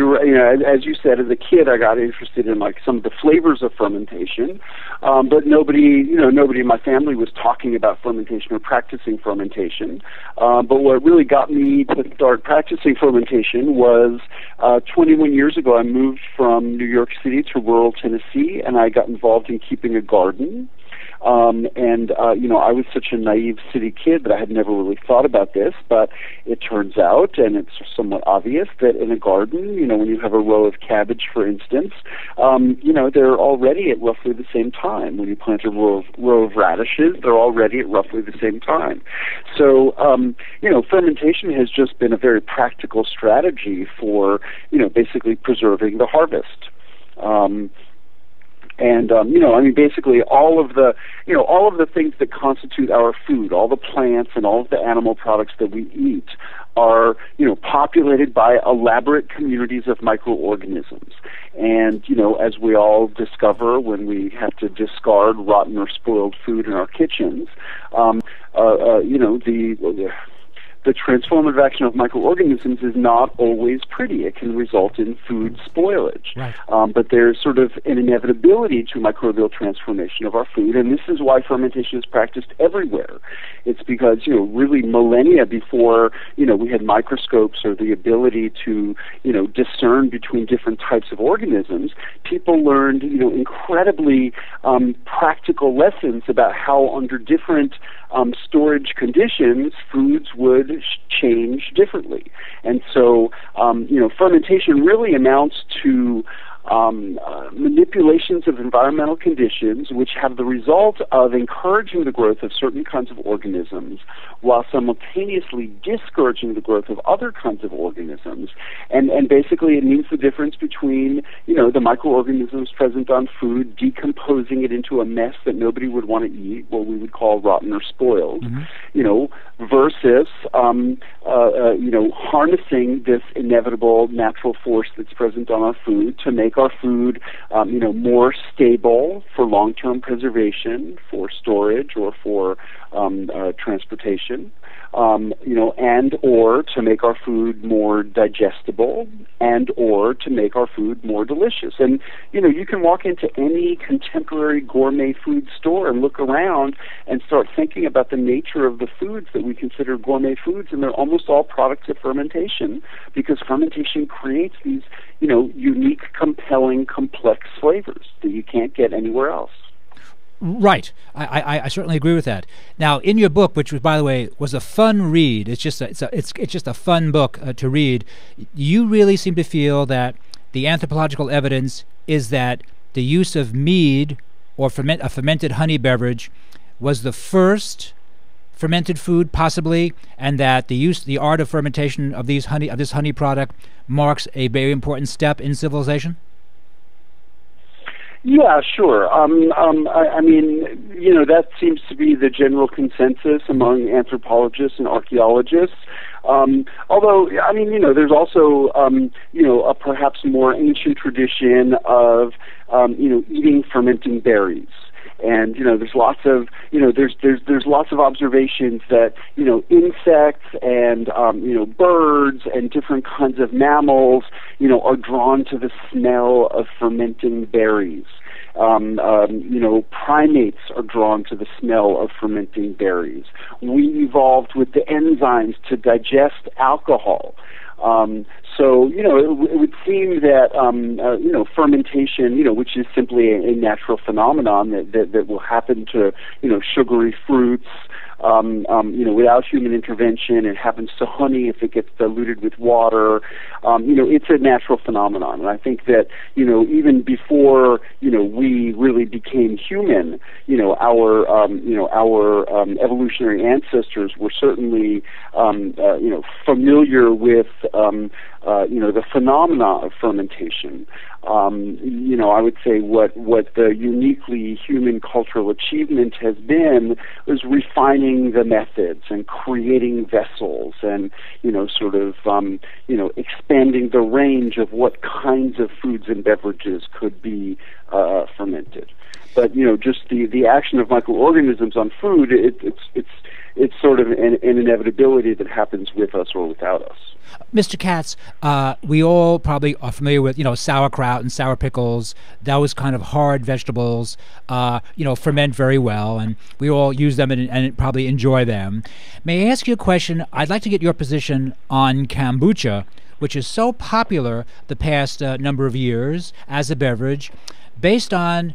Speaker 12: as you said, as a kid, I got interested in some of the flavors of fermentation, but nobody in my family was talking about fermentation or practicing fermentation. But what really got me to start practicing fermentation was 21 years ago. I moved from New York City to rural Tennessee, and I got involved in keeping a garden. I was such a naive city kid that I had never really thought about this, but it turns out, and it's somewhat obvious, that in a garden, when you have a row of cabbage, for instance, they're already at roughly the same time. When you plant a row of radishes, they're already at roughly the same time. So, fermentation has just been a very practical strategy for, basically preserving the harvest. Basically all of the things that constitute our food, all the plants and all of the animal products that we eat are, populated by elaborate communities of microorganisms. And, as we all discover when we have to discard rotten or spoiled food in our kitchens, the transformative action of microorganisms is not always pretty. It can result in food spoilage.
Speaker 3: Right.
Speaker 12: But there's sort of an inevitability to microbial transformation of our food, and this is why fermentation is practiced everywhere. It's because, really millennia before, we had microscopes or the ability to, discern between different types of organisms, people learned, incredibly practical lessons about how under different storage conditions foods would change differently. And so, fermentation really amounts to manipulations of environmental conditions which have the result of encouraging the growth of certain kinds of organisms while simultaneously discouraging the growth of other kinds of organisms. And basically it means the difference between, the microorganisms present on food, decomposing it into a mess that nobody would want to eat, what we would call rotten or spoiled, versus, harnessing this inevitable natural force that's present on our food to make our food, more stable for long-term preservation, for storage or for transportation, and or to make our food more digestible, and or to make our food more delicious. And you can walk into any contemporary gourmet food store and look around and start thinking about the nature of the foods that we consider gourmet foods, and they're almost all products of fermentation, because fermentation creates these unique, compelling, complex flavors that you can't get anywhere else.
Speaker 3: Right. I certainly agree with that. Now, in your book, which was, by the way, was a fun read, it's just a fun book to read, you really seem to feel that the anthropological evidence is that the use of mead or a fermented honey beverage was the first fermented food, possibly, and that the art of fermentation of this honey product marks a very important step in civilization?
Speaker 12: Yeah, sure. That seems to be the general consensus among anthropologists and archaeologists. Although, there's also, a perhaps more ancient tradition of, eating fermenting berries. And there's lots of there's lots of observations that insects and birds and different kinds of mammals are drawn to the smell of fermenting berries. Primates are drawn to the smell of fermenting berries. We evolved with the enzymes to digest alcohol. So, it would seem that, fermentation, which is simply a natural phenomenon that will happen to, sugary fruits, without human intervention. It happens to honey if it gets diluted with water. It's a natural phenomenon. And I think that, even before, we really became human, our evolutionary ancestors were certainly, familiar with, the phenomena of fermentation. I would say what the uniquely human cultural achievement has been is refining the methods and creating vessels and, expanding the range of what kinds of foods and beverages could be fermented. But, just the action of microorganisms on food, it's sort of an inevitability that happens with us or without us.
Speaker 3: Mr. Katz, we all probably are familiar with, sauerkraut and sour pickles. Those kind of hard vegetables, ferment very well, and we all use them and probably enjoy them. May I ask you a question? I'd like to get your position on kombucha, which is so popular the past number of years as a beverage, based on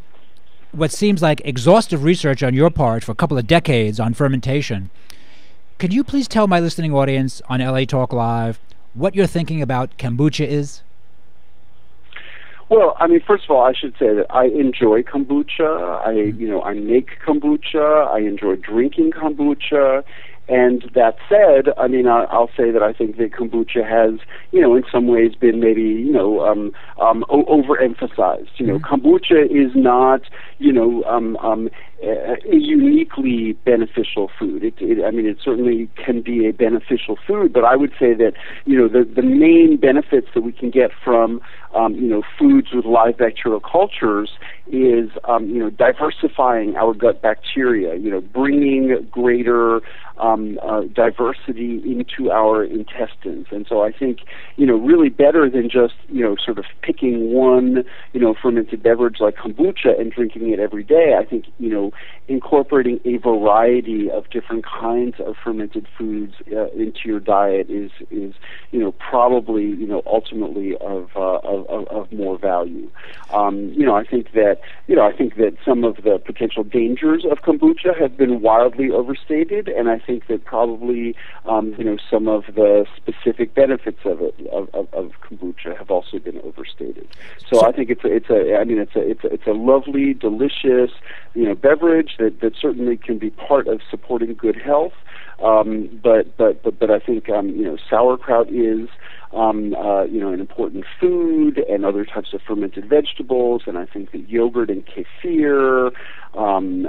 Speaker 3: what seems like exhaustive research on your part for a couple of decades on fermentation. Could you please tell my listening audience on LA Talk Live what you're thinking about kombucha is?
Speaker 12: Well, I mean, first of all, I should say that I enjoy kombucha. I make kombucha. I enjoy drinking kombucha. And that said, I mean, I'll say that I think that kombucha has, in some ways been maybe, overemphasized. Kombucha is not, a uniquely beneficial food. It certainly can be a beneficial food, but I would say that, the main benefits that we can get from, foods with live bacterial cultures is, diversifying our gut bacteria, bringing greater diversity into our intestines. And so I think, really better than just, sort of picking one, fermented beverage like kombucha and drinking it every day. I think, incorporating a variety of different kinds of fermented foods into your diet is probably, ultimately of more value. I think that some of the potential dangers of kombucha have been wildly overstated, and I think that probably some of the specific benefits of kombucha have also been overstated. So I think it's a lovely, delicious beverage that certainly can be part of supporting good health. But I think sauerkraut is an important food, and other types of fermented vegetables, and I think that yogurt and kefir and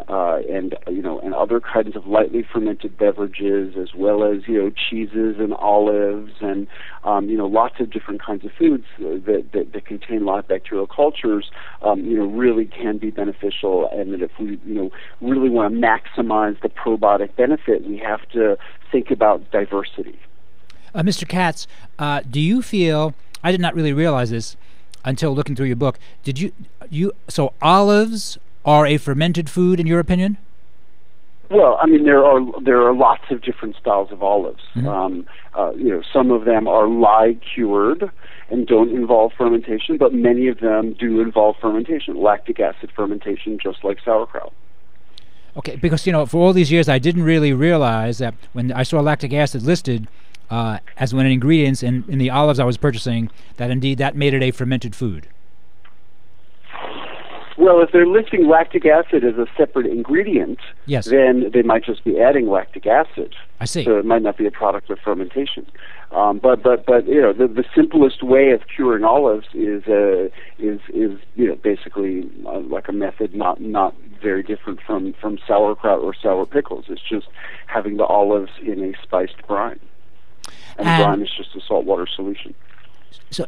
Speaker 12: other kinds of lightly fermented beverages, as well as cheeses and olives and lots of different kinds of foods that contain live bacterial cultures really can be beneficial, and that if we really want to maximize the probiotic benefit, we have to think about diversity.
Speaker 3: Mr. Katz, do you feel, I did not really realize this until looking through your book, so olives are a fermented food in your opinion?
Speaker 12: Well, I mean, there are lots of different styles of olives. Mm-hmm. Some of them are lye cured and don't involve fermentation, but many of them do involve fermentation, lactic acid fermentation, just like sauerkraut.
Speaker 3: Okay, because for all these years I didn't really realize that when I saw lactic acid listed as one of the ingredients in the olives I was purchasing, that indeed that made it a fermented food.
Speaker 12: Well, if they're listing lactic acid as a separate ingredient,
Speaker 3: yes,
Speaker 12: then they might just be adding lactic acid.
Speaker 3: I see.
Speaker 12: So it might not be a product of fermentation. But the simplest way of curing olives is basically like a method not very different from sauerkraut or sour pickles. It's just having the olives in a spiced brine, and the brine is just a saltwater solution.
Speaker 3: So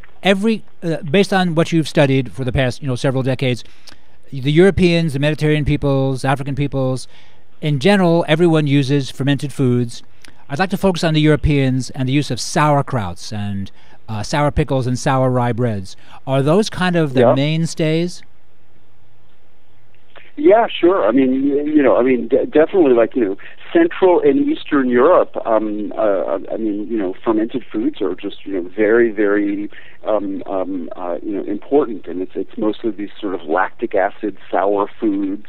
Speaker 3: based on what you've studied for the past several decades, the Europeans, the Mediterranean peoples, African peoples, in general, everyone uses fermented foods. I'd like to focus on the Europeans and the use of sauerkrauts and sour pickles and sour rye breads. Are those kind of the mainstays?
Speaker 12: Yeah, sure. I mean, definitely, like, Central and Eastern Europe. Fermented foods are just very, very important, and it's mostly these sort of lactic acid sour foods.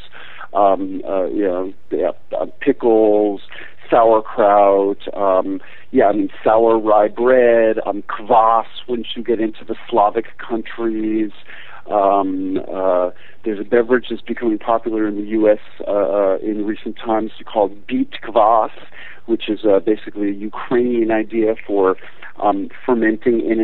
Speaker 12: Pickles, sauerkraut. Sour rye bread. Kvass. Once you get into the Slavic countries. There's a beverage that's becoming popular in the U.S. In recent times called beet kvass, which is basically a Ukrainian idea for fermenting an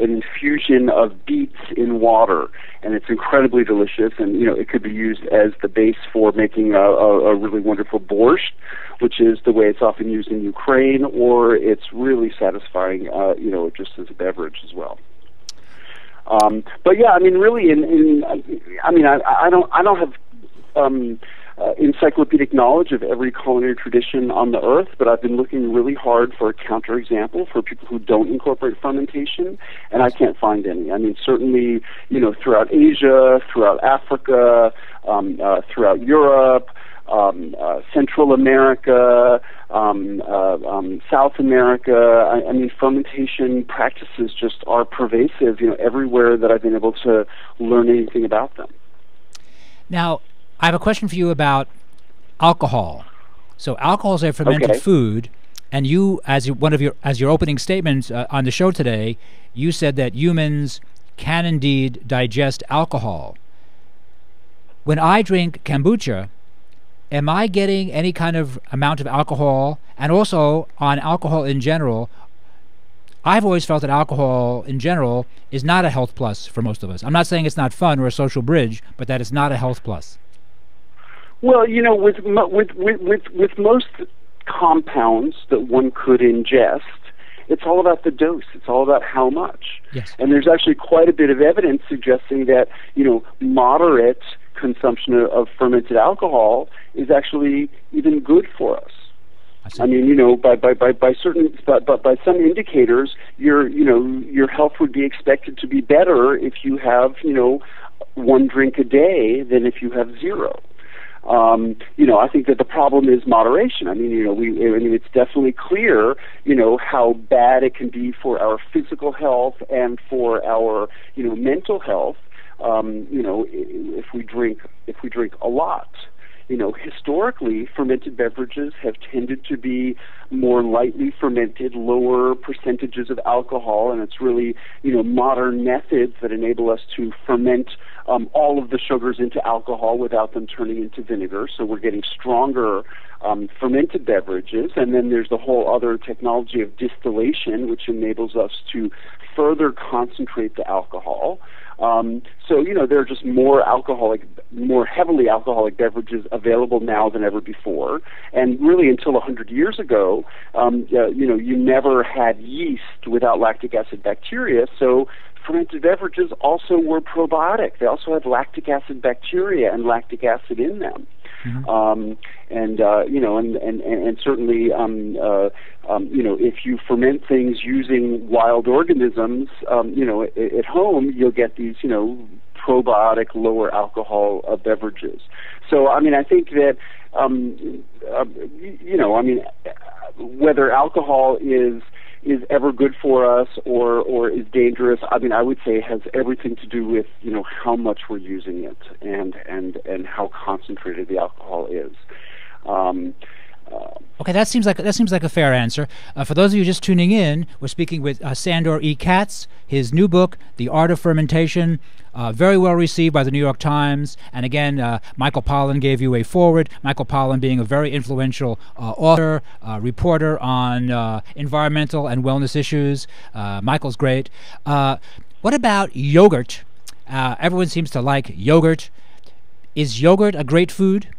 Speaker 12: infusion of beets in water, and it's incredibly delicious. And it could be used as the base for making a really wonderful borscht, which is the way it's often used in Ukraine, or it's really satisfying, just as a beverage as well. But yeah, I mean, really, I don't have encyclopedic knowledge of every culinary tradition on the earth, but I've been looking really hard for a counterexample for people who don't incorporate fermentation, and I can't find any. I mean, certainly, throughout Asia, throughout Africa, throughout Europe, Central America, South America. I mean, fermentation practices just are pervasive, everywhere that I've been able to learn anything about them.
Speaker 3: Now, I have a question for you about alcohol. So alcohol is a fermented food, and you, as your opening statements on the show today, you said that humans can indeed digest alcohol. When I drink kombucha, am I getting any kind of amount of alcohol? And also on alcohol in general, I've always felt that alcohol in general is not a health plus for most of us. I'm not saying it's not fun or a social bridge, but that it's not a health plus.
Speaker 12: Well, you know, with most compounds that one could ingest, it's all about the dose. It's all about how much.
Speaker 3: Yes.
Speaker 12: And there's actually quite a bit of evidence suggesting that, you know, moderate consumption of fermented alcohol is actually even good for us. I mean, you know, by some indicators, your health would be expected to be better if you have, you know, 1 drink a day than if you have 0. You know, I think that the problem is moderation. I mean, you know, it's definitely clear, you know, how bad it can be for our physical health and for our, you know, mental health. You know, if we drink a lot. You know, historically, fermented beverages have tended to be more lightly fermented, lower percentages of alcohol, and it's really, you know, modern methods that enable us to ferment all of the sugars into alcohol without them turning into vinegar. So we're getting stronger fermented beverages, and then there's the whole other technology of distillation, which enables us to further concentrate the alcohol. So, you know, there are just more heavily alcoholic beverages available now than ever before. And really until 100 years ago, you know, you never had yeast without lactic acid bacteria. So fermented beverages also were probiotic. They also had lactic acid bacteria and lactic acid in them. Mm-hmm. You know, and certainly, you know, if you ferment things using wild organisms, you know, at home, you'll get these, you know, probiotic, lower alcohol beverages. So, I mean, I think that, you know, I mean, whether alcohol is ever good for us or is dangerous, I mean, I would say it has everything to do with, you know, how much we're using it and how concentrated the alcohol is.
Speaker 3: Okay, that seems like a fair answer. For those of you just tuning in, we're speaking with Sandor E. Katz. His new book, The Art of Fermentation, very well received by the New York Times. And again, Michael Pollan gave you a foreword. Michael Pollan being a very influential author, reporter on environmental and wellness issues. Michael's great. What about yogurt? Everyone seems to like yogurt. Is yogurt a great food?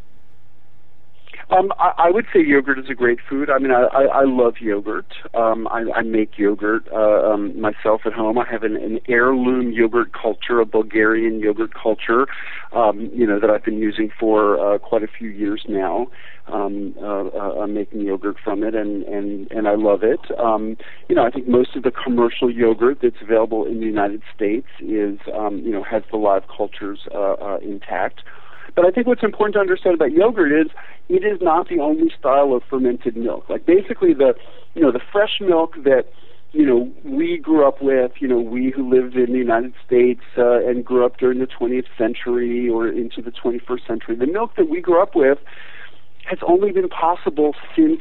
Speaker 12: I would say yogurt is a great food. I mean, I love yogurt. I make yogurt myself at home. I have an heirloom yogurt culture, a Bulgarian yogurt culture, you know, that I've been using for quite a few years now. I'm making yogurt from it, and I love it. You know, I think most of the commercial yogurt that's available in the United States is, you know, has the live cultures intact. But I think what's important to understand about yogurt is it is not the only style of fermented milk. Like basically the fresh milk that, you know, we grew up with, you know, we who lived in the United States and grew up during the 20th century or into the 21st century, the milk that we grew up with has only been possible since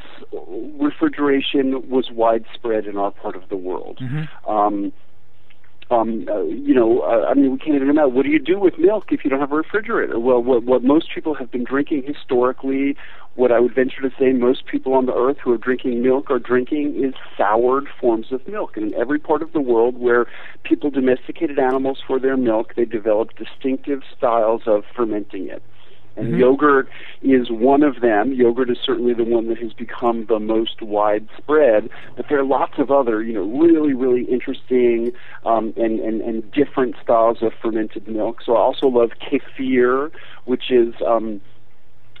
Speaker 12: refrigeration was widespread in our part of the world. Mm-hmm. You know, I mean, we can't even imagine, what do you do with milk if you don't have a refrigerator? Well, what most people have been drinking historically, what I would venture to say most people on the earth who are drinking milk are drinking is soured forms of milk. And in every part of the world where people domesticated animals for their milk, they developed distinctive styles of fermenting it. And mm-hmm. Yogurt is one of them. Yogurt is certainly the one that has become the most widespread, but there are lots of other, you know, really, really interesting and different styles of fermented milk. So I also love kefir, which is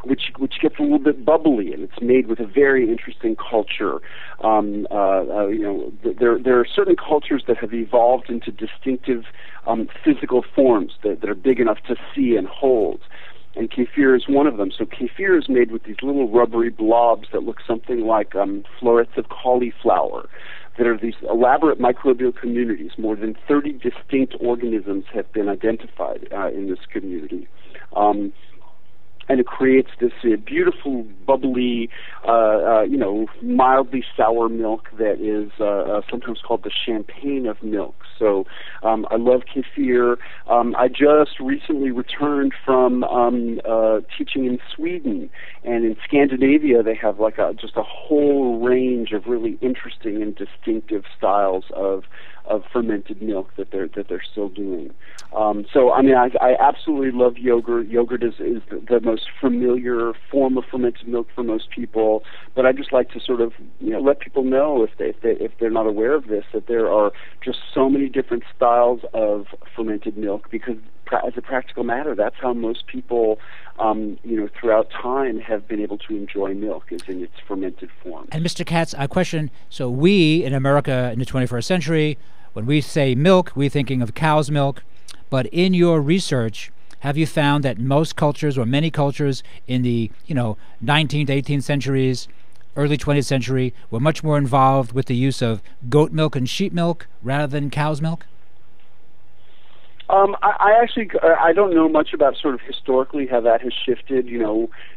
Speaker 12: which gets a little bit bubbly, and it's made with a very interesting culture. You know, there are certain cultures that have evolved into distinctive physical forms that are big enough to see and hold. And kefir is one of them. So kefir is made with these little rubbery blobs that look something like florets of cauliflower. that are these elaborate microbial communities. More than 30 distinct organisms have been identified in this community. And it creates this beautiful, bubbly, mildly sour milk that is sometimes called the champagne of milk. So I love kefir. I just recently returned from teaching in Sweden, and in Scandinavia they have like just a whole range of really interesting and distinctive styles of fermented milk that they're still doing. So I mean, I absolutely love yogurt. Yogurt is the most familiar form of fermented milk for most people. But I just like to sort of let people know if they're not aware of this, that there are just so many different styles of fermented milk, because as a practical matter, that's how most people throughout time have been able to enjoy milk, is in its fermented form.
Speaker 3: And Mr. Katz, I question, so we in America in the 21st century, when we say milk, we're thinking of cow's milk. But in your research, have you found that most cultures, or many cultures in the 19th, 18th centuries, early 20th century, were much more involved with the use of goat milk and sheep milk rather than cow's milk?
Speaker 12: I don't know much about sort of historically how that has shifted,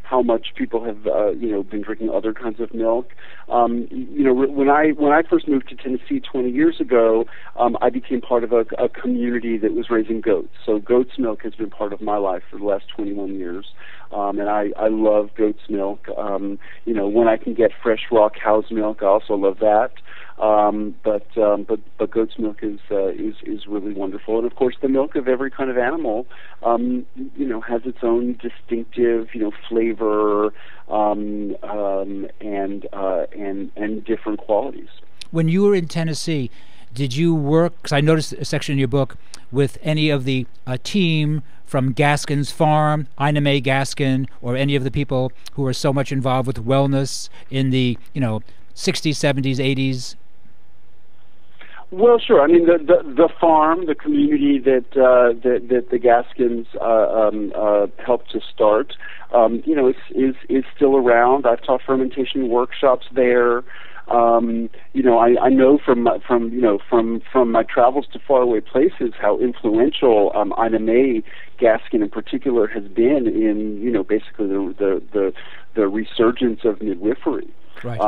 Speaker 12: how much people have, been drinking other kinds of milk. When I first moved to Tennessee 20 years ago, I became part of a community that was raising goats. So goat's milk has been part of my life for the last 21 years. And I love goat's milk. When I can get fresh raw cow's milk, I also love that. But goat's milk is really wonderful, and of course the milk of every kind of animal, has its own distinctive, flavor, and different qualities.
Speaker 3: When you were in Tennessee, did you work? Because I noticed a section in your book with any of the team from Gaskin's farm, Ina May Gaskin, or any of the people who are so much involved with wellness in the 60s, 70s, 80s.
Speaker 12: Well, sure. I mean, the farm, the community that the Gaskins helped to start, is still around. I've taught fermentation workshops there. I know from my travels to faraway places how influential Ina May Gaskin in particular has been in basically the resurgence of midwifery.
Speaker 3: Right.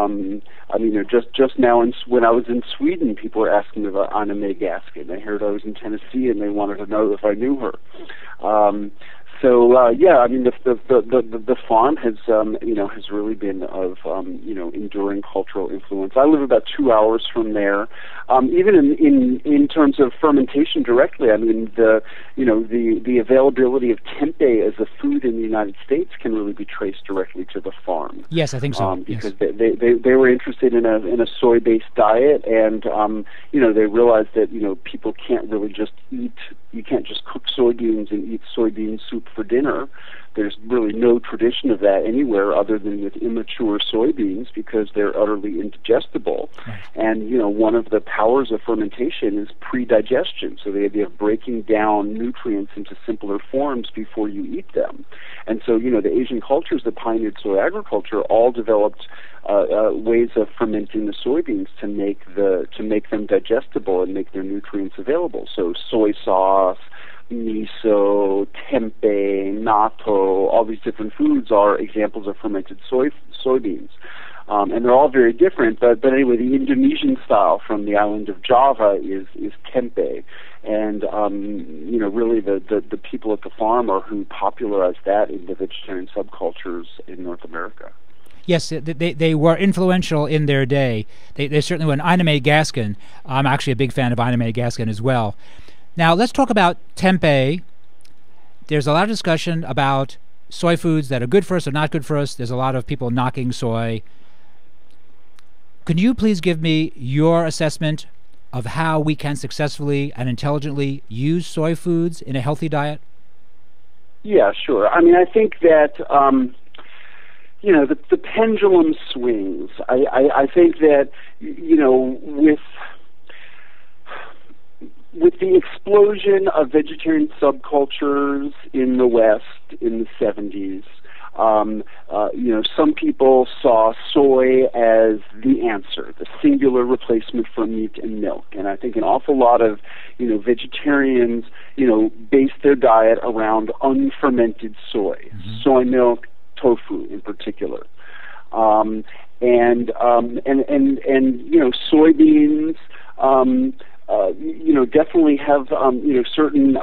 Speaker 12: Just now when I was in Sweden, people were asking me about Ina May Gaskin. They heard I was in Tennessee and they wanted to know if I knew her. The farm has really been of enduring cultural influence. I live about 2 hours from there. Even in terms of fermentation directly, I mean the availability of tempeh as a food in the United States can really be traced directly to the farm.
Speaker 3: Yes, I think so.
Speaker 12: Because they were interested in a soy-based diet, and they realized that people can't really just eat. You can't just cook soybeans and eat soybean soup for dinner. There's really no tradition of that anywhere other than with immature soybeans, because they're utterly indigestible.
Speaker 3: Right.
Speaker 12: And, one of the powers of fermentation is pre-digestion, so the idea of breaking down nutrients into simpler forms before you eat them. And so, the Asian cultures that pioneered soy agriculture all developed ways of fermenting the soybeans to make them digestible and make their nutrients available. So soy sauce, miso, tempeh, natto, all these different foods are examples of fermented soybeans. And they're all very different, but anyway, the Indonesian style from the island of Java is tempeh. And, really the people at the farm are who popularized that in the vegetarian subcultures in North America.
Speaker 3: Yes, they were influential in their day. They certainly were. Ina May Gaskin, I'm actually a big fan of Ina May Gaskin as well. Now, let's talk about tempeh. There's a lot of discussion about soy foods that are good for us or not good for us. There's a lot of people knocking soy. Can you please give me your assessment of how we can successfully and intelligently use soy foods in a healthy diet?
Speaker 12: Yeah, sure. I mean, I think that the pendulum swings. I think that with the explosion of vegetarian subcultures in the West in the 70s, Some people saw soy as the answer, the singular replacement for meat and milk. And I think an awful lot of, vegetarians, base their diet around unfermented soy, soy milk, tofu in particular. Soybeans, definitely have, certain,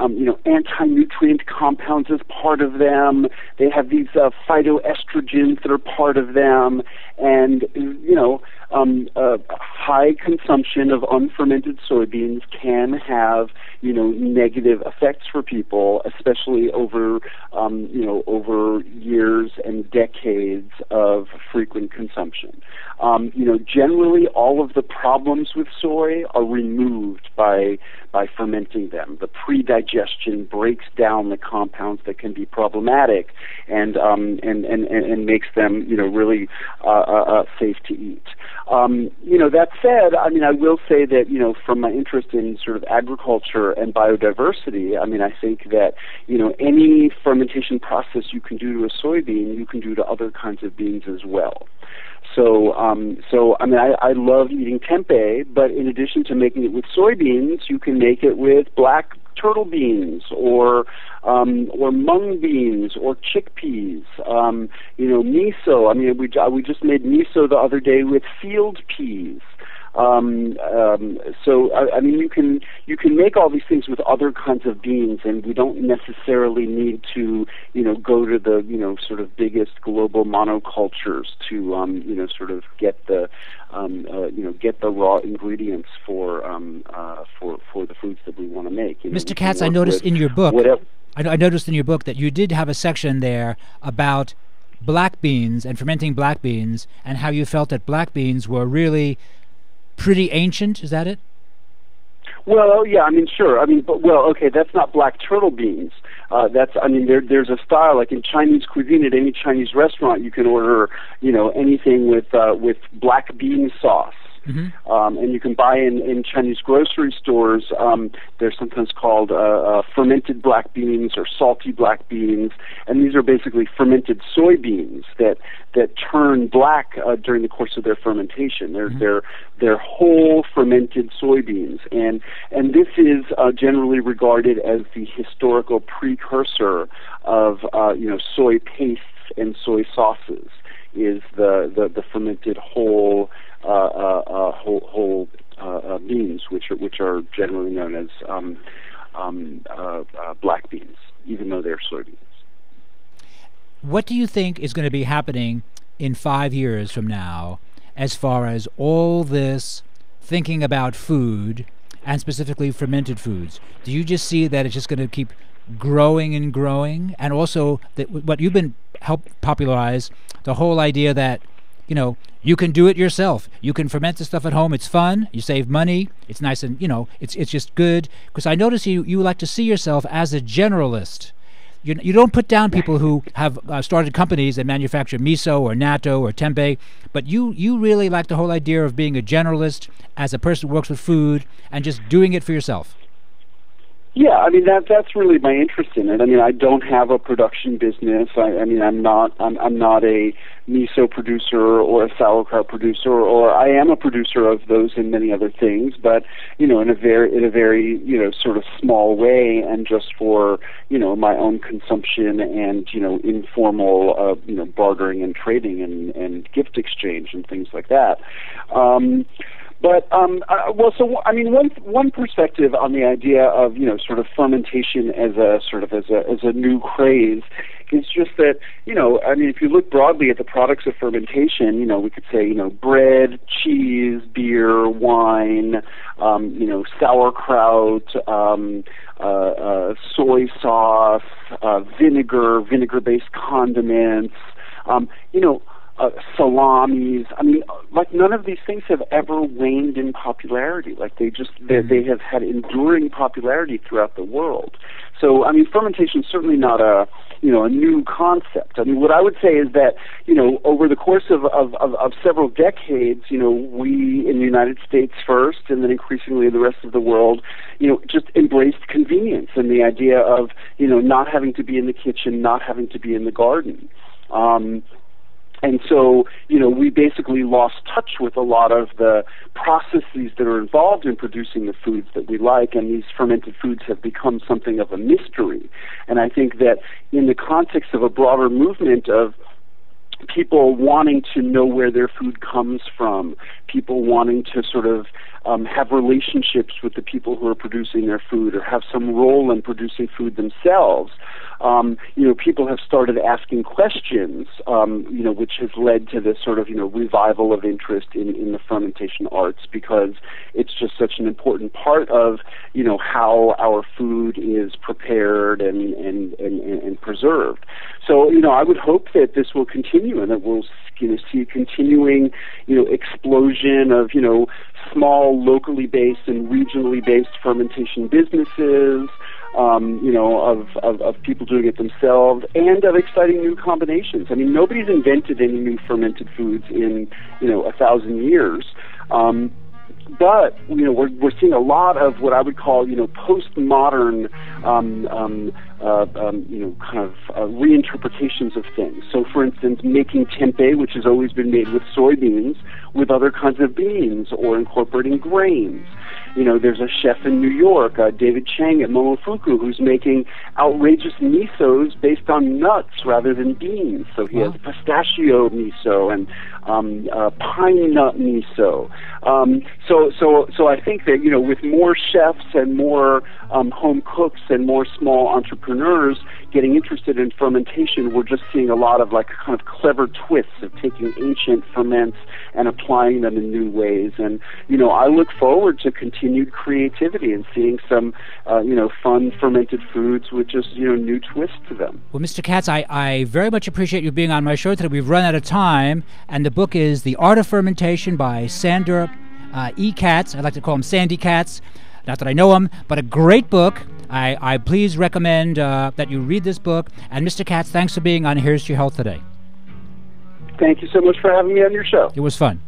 Speaker 12: anti-nutrient compounds as part of them. They have these phytoestrogens that are part of them. And, high consumption of unfermented soybeans can have, negative effects for people, especially over, over years and decades of frequent consumption. Generally all of the problems with soy are removed by fermenting them. The pre-digestion breaks down the compounds that can be problematic and makes them, really safe to eat. That said, I will say that, from my interest in sort of agriculture and biodiversity, I think that, any fermentation process you can do to a soybean, you can do to other kinds of beans as well. So I love eating tempeh, but in addition to making it with soybeans, you can make it with black turtle beans or mung beans or chickpeas. Miso. We just made miso the other day with field peas. You can make all these things with other kinds of beans, and we don't necessarily need to, go to the, sort of biggest global monocultures to, sort of get the, get the raw ingredients for the foods that we want to make.
Speaker 3: Mr. Katz, I noticed in your book, I noticed in your book that you did have a section there about black beans and fermenting black beans, and how you felt that black beans were really pretty ancient. Is that it?
Speaker 12: Well, yeah, sure. That's not black turtle beans. There's a style, like in Chinese cuisine, at any Chinese restaurant, you can order, anything with black bean sauce. And you can buy in Chinese grocery stores, they're sometimes called fermented black beans or salty black beans, and these are basically fermented soybeans that turn black during the course of their fermentation. They're whole fermented soybeans, and this is generally regarded as the historical precursor of soy pastes and soy sauces. Is the fermented whole beans, which are generally known as black beans, even though they're soybeans.
Speaker 3: What do you think is going to be happening in 5 years from now, as far as all this thinking about food, and specifically fermented foods? Do you just see that it's just going to keep growing and growing, and also that what you've been helped popularize, the whole idea that you can do it yourself. You can ferment the stuff at home. It's fun. You save money. It's nice, and it's just good. Because I notice you like to see yourself as a generalist. You don't put down people who have started companies that manufacture miso or natto or tempeh, but you really like the whole idea of being a generalist as a person who works with food and just doing it for yourself.
Speaker 12: Yeah, that's really my interest in it. I don't have a production business. I'm not a miso producer or a sauerkraut producer, or I am a producer of those and many other things, but in a very sort of small way, and just for my own consumption and informal bartering and trading and gift exchange and things like that. One perspective on the idea of sort of fermentation as a new craze is just that if you look broadly at the products of fermentation, we could say bread, cheese, beer, wine, sauerkraut, soy sauce, vinegar-based condiments, salamis. None of these things have ever waned in popularity. They have had enduring popularity throughout the world. So, fermentation is certainly not a new concept. What I would say is that, over the course of several decades, we in the United States first, and then increasingly in the rest of the world, just embraced convenience and the idea of, not having to be in the kitchen, not having to be in the garden. And so, we basically lost touch with a lot of the processes that are involved in producing the foods that we like, and these fermented foods have become something of a mystery. And I think that in the context of a broader movement of people wanting to know where their food comes from, people wanting to sort of have relationships with the people who are producing their food or have some role in producing food themselves, people have started asking questions, which has led to this sort of, revival of interest in the fermentation arts, because it's just such an important part of, how our food is prepared and preserved. So, I would hope that this will continue and that we'll see a continuing, explosion of, small, locally based and regionally based fermentation businesses, of people doing it themselves, and of exciting new combinations. I mean, nobody's invented any new fermented foods in, 1,000 years. But we're seeing a lot of what I would call postmodern reinterpretations of things. So, for instance, making tempeh, which has always been made with soybeans, with other kinds of beans, or incorporating grains. There's a chef in New York, David Chang at Momofuku, who's making outrageous misos based on nuts rather than beans. So he has pistachio miso and pine nut miso. So I think that with more chefs and more home cooks and more small entrepreneurs getting interested in fermentation, we're just seeing a lot of kind of clever twists of taking ancient ferments and applying them in new ways. And I look forward to continued creativity and seeing some fun fermented foods with just new twists to them.
Speaker 3: Well, Mr. Katz, I very much appreciate you being on my show today. We've run out of time, and the book is The Art of Fermentation by Sandor E. Katz. I like to call him Sandy Katz. Not that I know him, but a great book. I please recommend that you read this book. And Mr. Katz, thanks for being on Here's to Your Health today.
Speaker 12: Thank you so much for having me on your show.
Speaker 3: It was fun.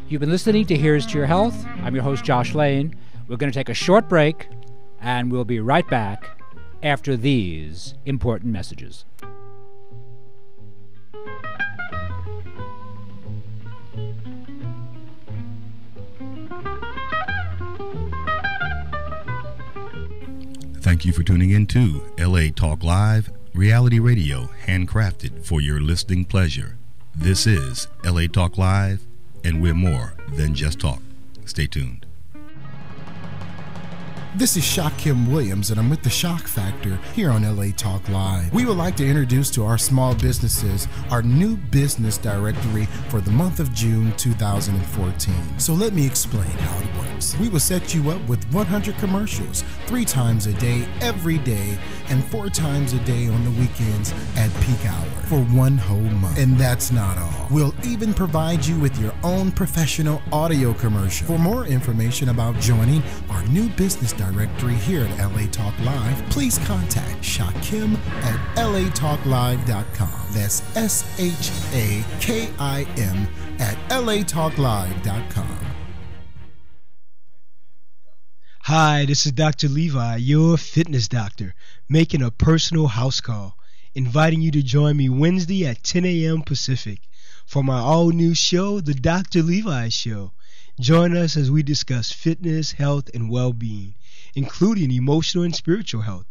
Speaker 3: You've been listening to Here's to Your Health. I'm your host, Josh Lane. We're going to take a short break, and we'll be right back after these important messages.
Speaker 5: Thank you for tuning in to LA Talk Live, reality radio handcrafted for your listening pleasure. This is LA Talk Live, and we're more than just talk. Stay tuned.
Speaker 10: This is Shaquem Williams, and I'm with the Shock Factor here on LA Talk Live. We would like to introduce to our small businesses our new business directory for the month of June 2014. So let me explain how it works. We will set you up with 100 commercials, 3 times a day, every day, and 4 times a day on the weekends at peak hour for 1 whole month. And that's not all. We'll even provide you with your own professional audio commercial. For more information about joining our new business directory here at LA Talk Live, please contact Shaquem at latalklive.com. That's SHAKIM at latalklive.com.
Speaker 13: Hi, this is Dr. Levi, your fitness doctor, making a personal house call, inviting you to join me Wednesday at 10 a.m. Pacific for my all-new show, The Dr. Levi Show. Join us as we discuss fitness, health, and well-being, including emotional and spiritual health.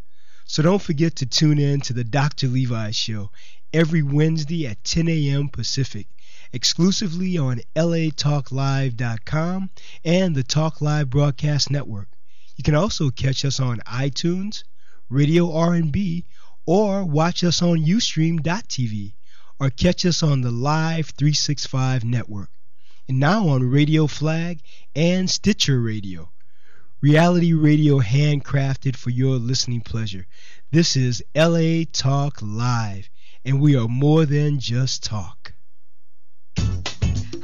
Speaker 13: So don't forget to tune in to The Dr. Levi Show every Wednesday at 10 a.m. Pacific, exclusively on latalklive.com and the Talk Live Broadcast Network. You can also catch us on iTunes, Radio R&B, or watch us on Ustream.tv, or catch us on the Live 365 network, and now on Radio Flag and Stitcher Radio. Reality radio handcrafted for your listening pleasure. This is LA Talk Live, and we are more than just talk.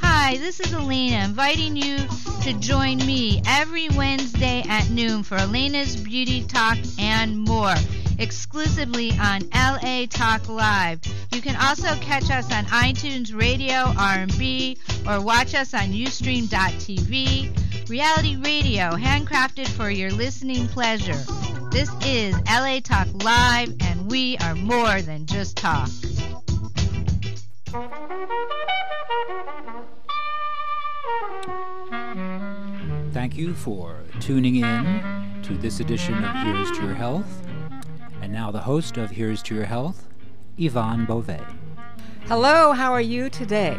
Speaker 14: Hi, this is Elena, inviting you to join me every Wednesday at noon for Elena's Beauty Talk and more, exclusively on LA Talk Live. You can also catch us on iTunes Radio, R&B, or watch us on Ustream.tv. Reality radio, handcrafted for your listening pleasure. This is LA Talk Live, and we are more than just talk.
Speaker 3: Thank you for tuning in to this edition of Here's to Your Health. And now the host of Here's to Your Health, Yvonne Beauvais.
Speaker 15: Hello, how are you today?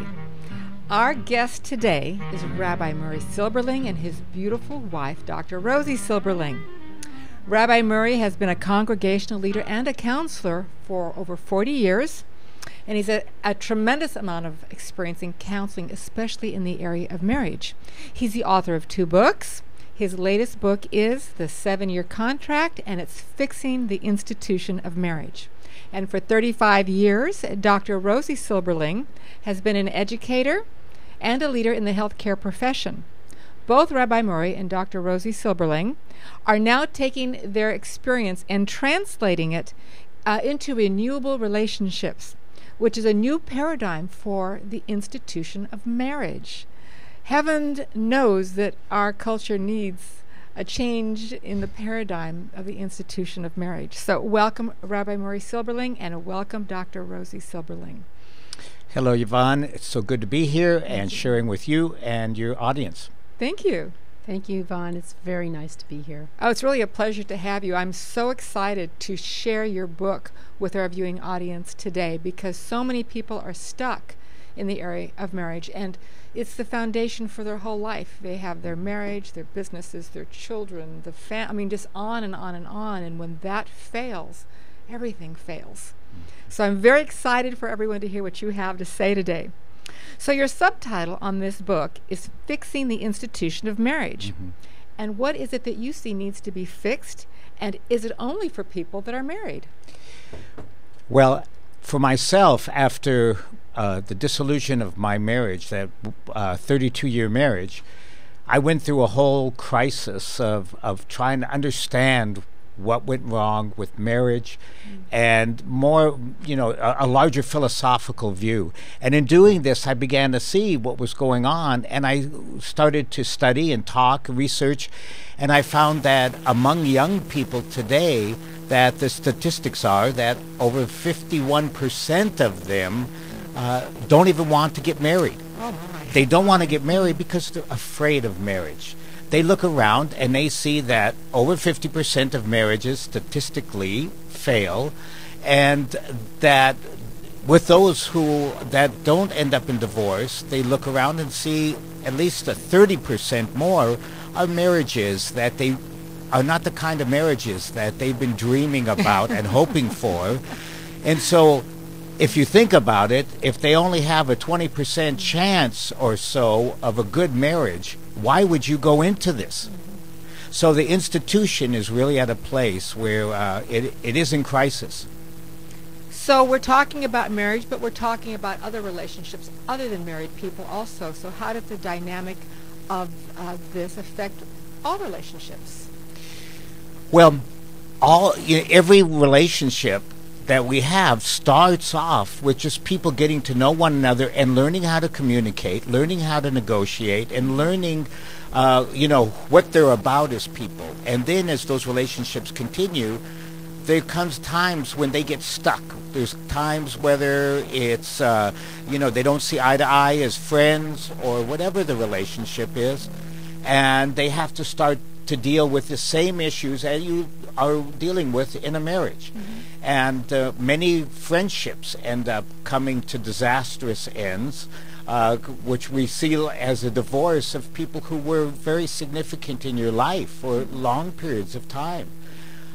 Speaker 15: Our guest today is Rabbi Murray Silberling and his beautiful wife, Dr. Rosie Silberling. Rabbi Murray has been a congregational leader and a counselor for over 40 years, and he's a tremendous amount of experience in counseling, especially in the area of marriage. He's the author of 2 books. His latest book is The 7-Year Contract, and it's Fixing the Institution of Marriage. And for 35 years, Dr. Rosie Silberling has been an educator and a leader in the healthcare profession. Both Rabbi Murray and Dr. Rosie Silberling are now taking their experience and translating it into renewable relationships, which is a new paradigm for the institution of marriage. Heaven knows that our culture needs a change in the paradigm of the institution of marriage. So welcome, Rabbi Murray Silberling, and welcome, Dr. Rosie Silberling.
Speaker 16: Hello, Yvonne. It's so good to be here and sharing with you and your audience.
Speaker 15: Thank you.
Speaker 17: Thank you, Yvonne. It's very nice to be here.
Speaker 15: Oh, it's really a pleasure to have you. I'm so excited to share your book with our viewing audience today because so many people are stuck in the area of marriage, and it's the foundation for their whole life. They have their marriage, their businesses, their children, just on and on and on, and when that fails, everything fails. So I'm very excited for everyone to hear what you have to say today. So your subtitle on this book is Fixing the Institution of Marriage.
Speaker 16: Mm-hmm.
Speaker 15: And what is it that you see needs to be fixed, and is it only for people that are married?
Speaker 16: Well, for myself, after the dissolution of my marriage, that 32-year marriage, I went through a whole crisis of trying to understand what went wrong with marriage and more, a larger philosophical view. And in doing this, I began to see what was going on, and I started to study and talk, research, and I found that among young people today, that the statistics are that over 51% of them don't even want to get married.
Speaker 15: Oh my.
Speaker 16: They don't want to get married because they're afraid of marriage. They look around and they see that over 50% of marriages statistically fail, and that with those that don't end up in divorce, they look around and see at least 30% more are marriages that they are not the kind of marriages that they've been dreaming about and hoping for. And so if you think about it, if they only have a 20% chance or so of a good marriage, why would you go into this? So the institution is really at a place where it is in crisis.
Speaker 15: So we're talking about marriage, but we're talking about other relationships other than married people also. So how did the dynamic of this affect all relationships?
Speaker 16: Well, every relationship that we have starts off with just people getting to know one another and learning how to communicate, learning how to negotiate, and learning, what they're about as people. And then as those relationships continue, there comes times when they get stuck. There's times whether it's, they don't see eye to eye as friends or whatever the relationship is, and they have to start to deal with the same issues that you are dealing with in a marriage. Mm-hmm. And many friendships end up coming to disastrous ends, which we see as a divorce of people who were very significant in your life for long periods of time.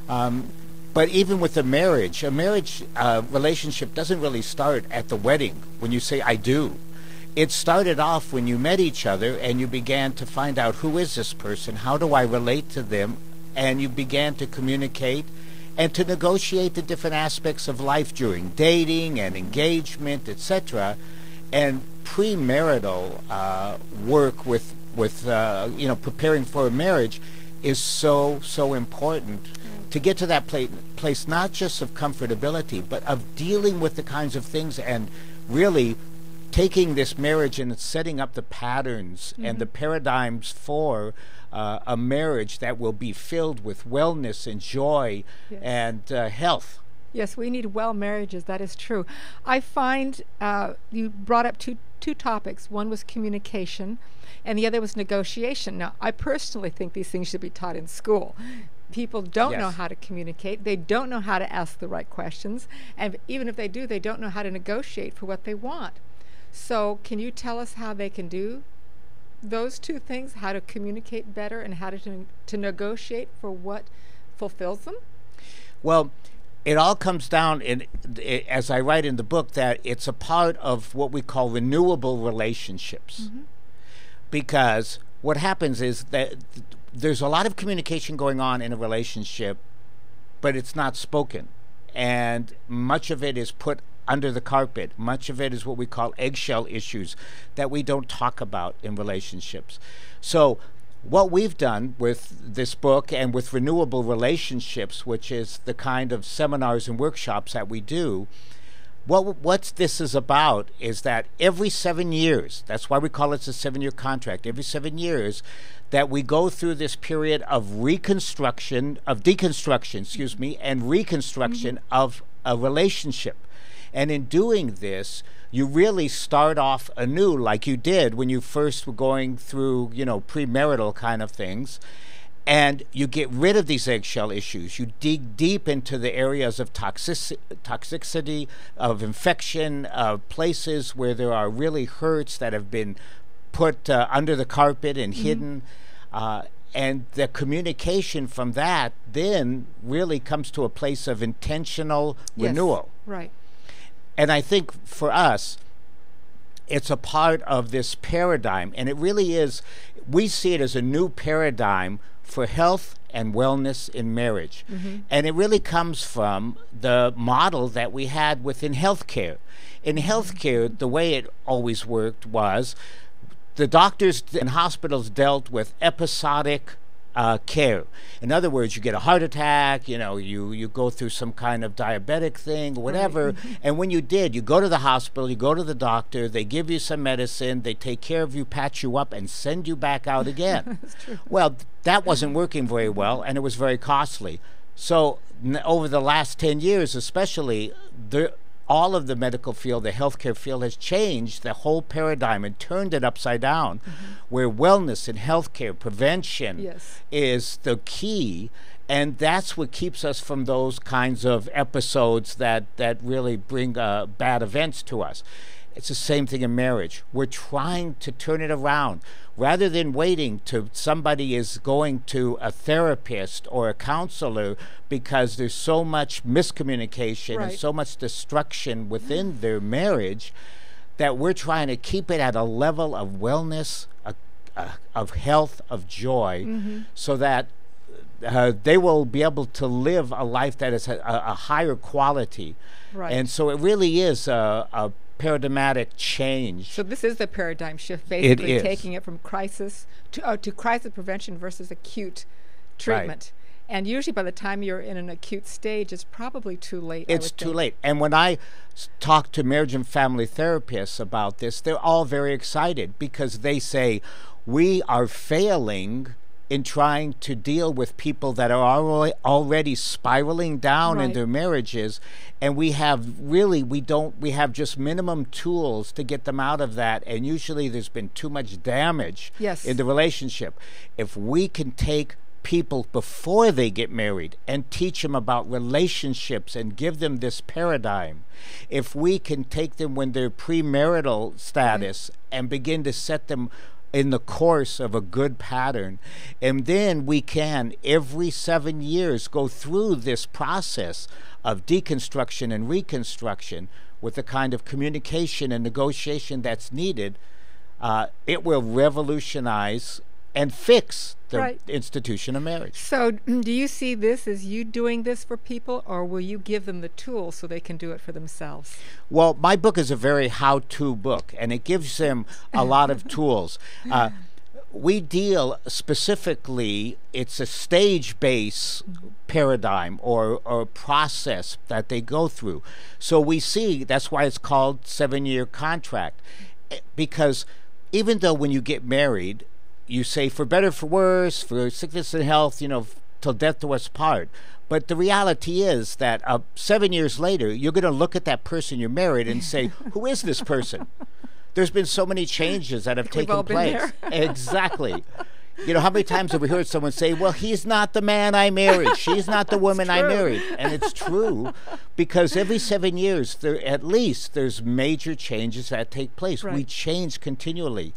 Speaker 16: But even with a marriage relationship doesn't really start at the wedding when you say, I do. It started off when you met each other and you began to find out, who is this person? How do I relate to them? And you began to communicate and to negotiate the different aspects of life during dating and engagement, etc. And premarital work with preparing for a marriage is so important to get to that place not just of comfortability, but of dealing with the kinds of things and really taking this marriage and setting up the patterns and the paradigms for a marriage that will be filled with wellness and joy and health.
Speaker 15: Yes, we need well marriages. That is true. I find you brought up two topics. One was communication, and the other was negotiation. Now, I personally think these things should be taught in school. People don't know how to communicate. They don't know how to ask the right questions. And even if they do, they don't know how to negotiate for what they want. So can you tell us how they can do those two things, how to communicate better and how to negotiate for what fulfills them?
Speaker 16: Well, it all comes down, as I write in the book, that it's a part of what we call renewable relationships. Mm-hmm. Because what happens is that there's a lot of communication going on in a relationship, but it's not spoken. And much of it is put under the carpet. Much of it is what we call eggshell issues that we don't talk about in relationships. So what we've done with this book and with Renewable Relationships, which is the kind of seminars and workshops that we do, what this is about is that every 7 years, that's why we call it a 7-year contract, every 7 years, that we go through this period of deconstruction, and reconstruction of a relationship. And in doing this, you really start off anew, like you did when you first were going through, premarital kind of things. And you get rid of these eggshell issues. You dig deep into the areas of toxicity, of infection, of places where there are really hurts that have been put under the carpet and hidden. And the communication from that then really comes to a place of intentional renewal.
Speaker 15: Right.
Speaker 16: And I think for us, it's a part of this paradigm. And it really is, we see it as a new paradigm for health and wellness in marriage. Mm-hmm. And it really comes from the model that we had within healthcare. In healthcare, the way it always worked was the doctors and hospitals dealt with episodic care. In other words, you get a heart attack, you go through some kind of diabetic thing, whatever, right. And when you did, you go to the hospital, you go to the doctor, they give you some medicine, they take care of you, patch you up, and send you back out again.
Speaker 15: That's true.
Speaker 16: Well, that wasn't working very well, and it was very costly. So over the last 10 years especially, all of the medical field, the healthcare field, has changed the whole paradigm and turned it upside down, where wellness and healthcare prevention is the key, and that's what keeps us from those kinds of episodes that really bring bad events to us. It's the same thing in marriage. We're trying to turn it around. Rather than waiting till somebody is going to a therapist or a counselor because there's so much miscommunication and so much destruction within their marriage, that we're trying to keep it at a level of wellness, of health, of joy, so that they will be able to live a life that is a higher quality.
Speaker 15: Right.
Speaker 16: And so it really is a paradigmatic change.
Speaker 15: So this is the paradigm shift, basically taking it from crisis to crisis prevention versus acute treatment. Right. And usually by the time you're in an acute stage, it's probably too late.
Speaker 16: It's too late. And when I talk to marriage and family therapists about this, they're all very excited because they say, we are failing in trying to deal with people that are already spiraling down in their marriages, and we have just minimum tools to get them out of that, and usually there's been too much damage in the relationship. If we can take people before they get married and teach them about relationships and give them this paradigm, if we can take them when they're premarital status and begin to set them in the course of a good pattern, and then we can every 7 years go through this process of deconstruction and reconstruction with the kind of communication and negotiation that's needed, it will revolutionize and fix the institution of marriage.
Speaker 15: So do you see this as you doing this for people, or will you give them the tools so they can do it for themselves?
Speaker 16: Well, my book is a very how-to book, and it gives them a lot of tools. We deal specifically, it's a stage-based paradigm or process that they go through. So we see, that's why it's called 7-year contract, because even though when you get married, you say for better, for worse, for sickness and health, till death do us part. But the reality is that 7 years later, you're going to look at that person you married and say, who is this person? There's been so many changes that have taken place. Exactly. You know, how many times have we heard someone say, well, he's not the man I married. She's not the woman I married. And it's true, because every 7 years, at least there's major changes that take place.
Speaker 15: Right.
Speaker 16: We change continually.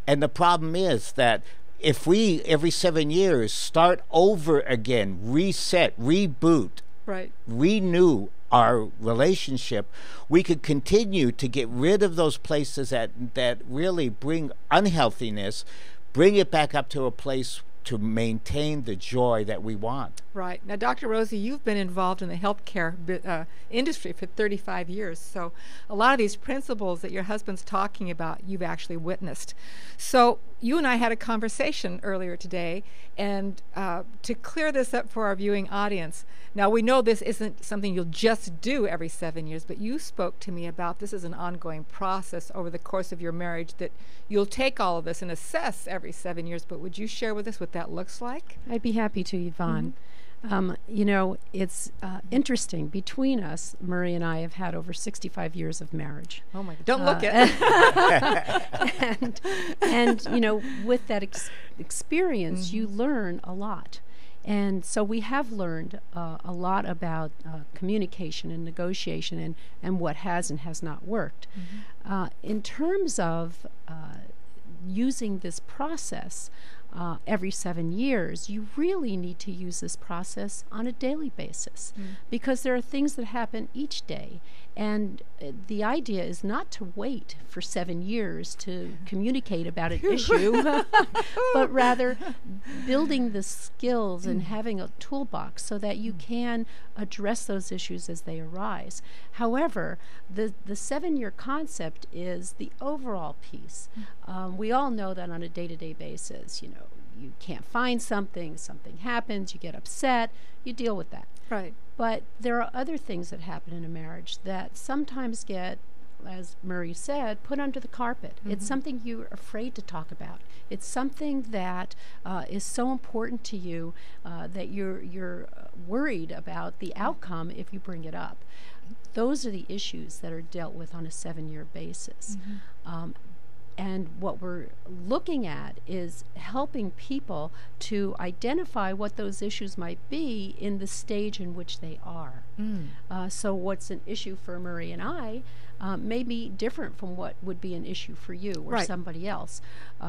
Speaker 16: And the problem is that if we, every 7 years, start over again, reset, reboot,
Speaker 15: right,
Speaker 16: renew our relationship, we could continue to get rid of those places that really bring unhealthiness, bring it back up to a place to maintain the joy that we want.
Speaker 15: Right. Now, Dr. Rosie, you've been involved in the healthcare industry for 35 years, so a lot of these principles that your husband's talking about, you've actually witnessed. So you and I had a conversation earlier today, and to clear this up for our viewing audience, now we know this isn't something you'll just do every 7 years, but you spoke to me about this as an ongoing process over the course of your marriage, that you'll take all of this and assess every 7 years. But would you share with us what that looks like?
Speaker 17: I'd be happy to, Yvonne. You know, it's interesting. Between us, Murray and I have had over 65 years of marriage.
Speaker 15: Oh my God. Don't look at
Speaker 17: it. and, you know, with that experience, you learn a lot. And so we have learned a lot about communication and negotiation and what has and has not worked. In terms of using this process every 7 years, you really need to use this process on a daily basis, because there are things that happen each day. And the idea is not to wait for 7 years to communicate about an issue, but rather building the skills and having a toolbox so that you can address those issues as they arise. However, the 7-year concept is the overall piece. We all know that on a day-to-day basis, you know, you can't find something happens, you get upset, you deal with that.
Speaker 15: Right.
Speaker 17: But there are other things that happen in a marriage that sometimes get, as Murray said, put under the carpet. It's something you're afraid to talk about. It's something that is so important to you that you're worried about the outcome if you bring it up. Those are the issues that are dealt with on a 7-year basis. And what we're looking at is helping people to identify what those issues might be in the stage in which they are. So what's an issue for Murray and I may be different from what would be an issue for you or somebody else.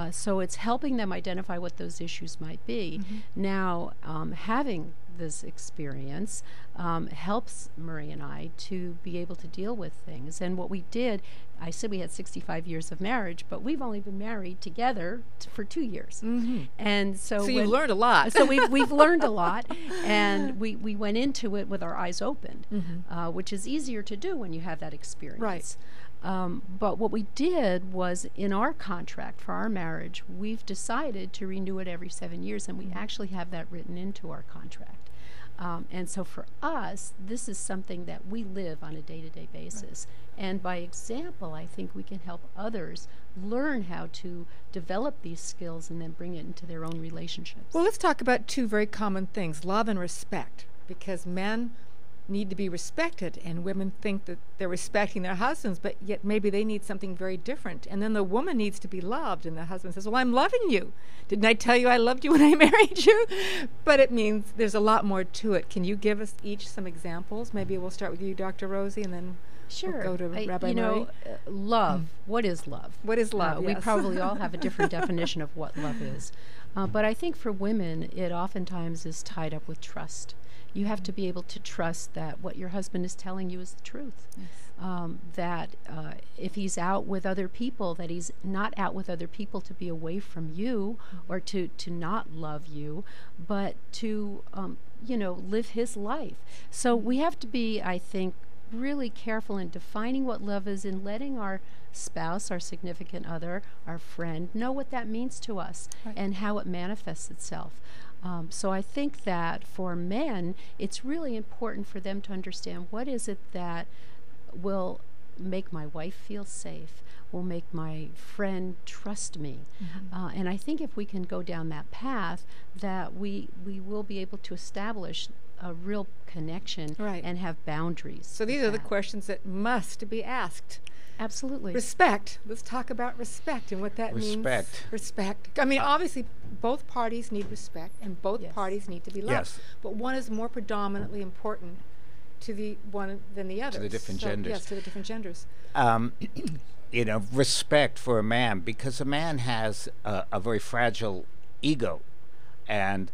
Speaker 17: So it's helping them identify what those issues might be. Now, having this experience helps Murray and I to be able to deal with things. And what we did, I said we had 65 years of marriage, but we've only been married together for 2 years. And so
Speaker 15: you learned a lot.
Speaker 17: So we've learned a lot, and we went into it with our eyes open, which is easier to do when you have that experience.
Speaker 15: Right.
Speaker 17: But what we did was, in our contract for our marriage, we've decided to renew it every 7 years, and we actually have that written into our contract. And so for us, this is something that we live on a day-to-day basis. And by example, I think we can help others learn how to develop these skills and then bring it into their own relationships.
Speaker 15: Well, let's talk about two very common things, love and respect, because men need to be respected, and women think that they're respecting their husbands, but yet maybe they need something very different. And then the woman needs to be loved, and the husband says, well, I'm loving you. Didn't I tell you I loved you when I married you? But it means there's a lot more to it. Can you give us each some examples? Maybe we'll start with you, Dr. Rosie, and then we'll go to Rabbi Murray.
Speaker 17: Love. What is love?
Speaker 15: What is love?
Speaker 17: We probably all have a different definition of what love is. But I think for women, it oftentimes is tied up with trust. You have to be able to trust that what your husband is telling you is the truth. That if he's out with other people, that he's not out with other people to be away from you or to not love you, but to, live his life. So we have to be, I think, really careful in defining what love is and letting our spouse, our significant other, our friend, know what that means to us and how it manifests itself. So I think that for men, it's really important for them to understand what is it that will make my wife feel safe, will make my friend trust me. And I think if we can go down that path, that we will be able to establish a real connection and have boundaries.
Speaker 15: So these are the questions that must be asked.
Speaker 17: Absolutely.
Speaker 15: Respect. Let's talk about respect and what that means. Respect. I mean, obviously, both parties need respect, and both parties need to be loved.
Speaker 16: Yes.
Speaker 15: But one is more predominantly important to the one than the other.
Speaker 16: To the different genders.
Speaker 15: Yes, to the different genders.
Speaker 16: You know, respect for a man, because a man has a very fragile ego, and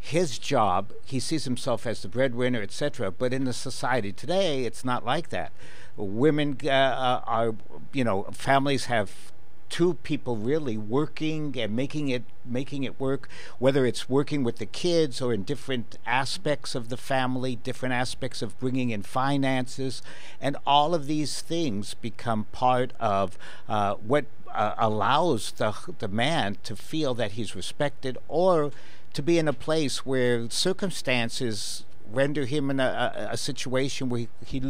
Speaker 16: his job, he sees himself as the breadwinner, etc. But in the society today, it's not like that. Women are, you know, families have two people really working and making it work, whether it's working with the kids or in different aspects of the family, different aspects of bringing in finances, and all of these things become part of what allows the man to feel that he's respected, or to be in a place where circumstances render him in a situation where he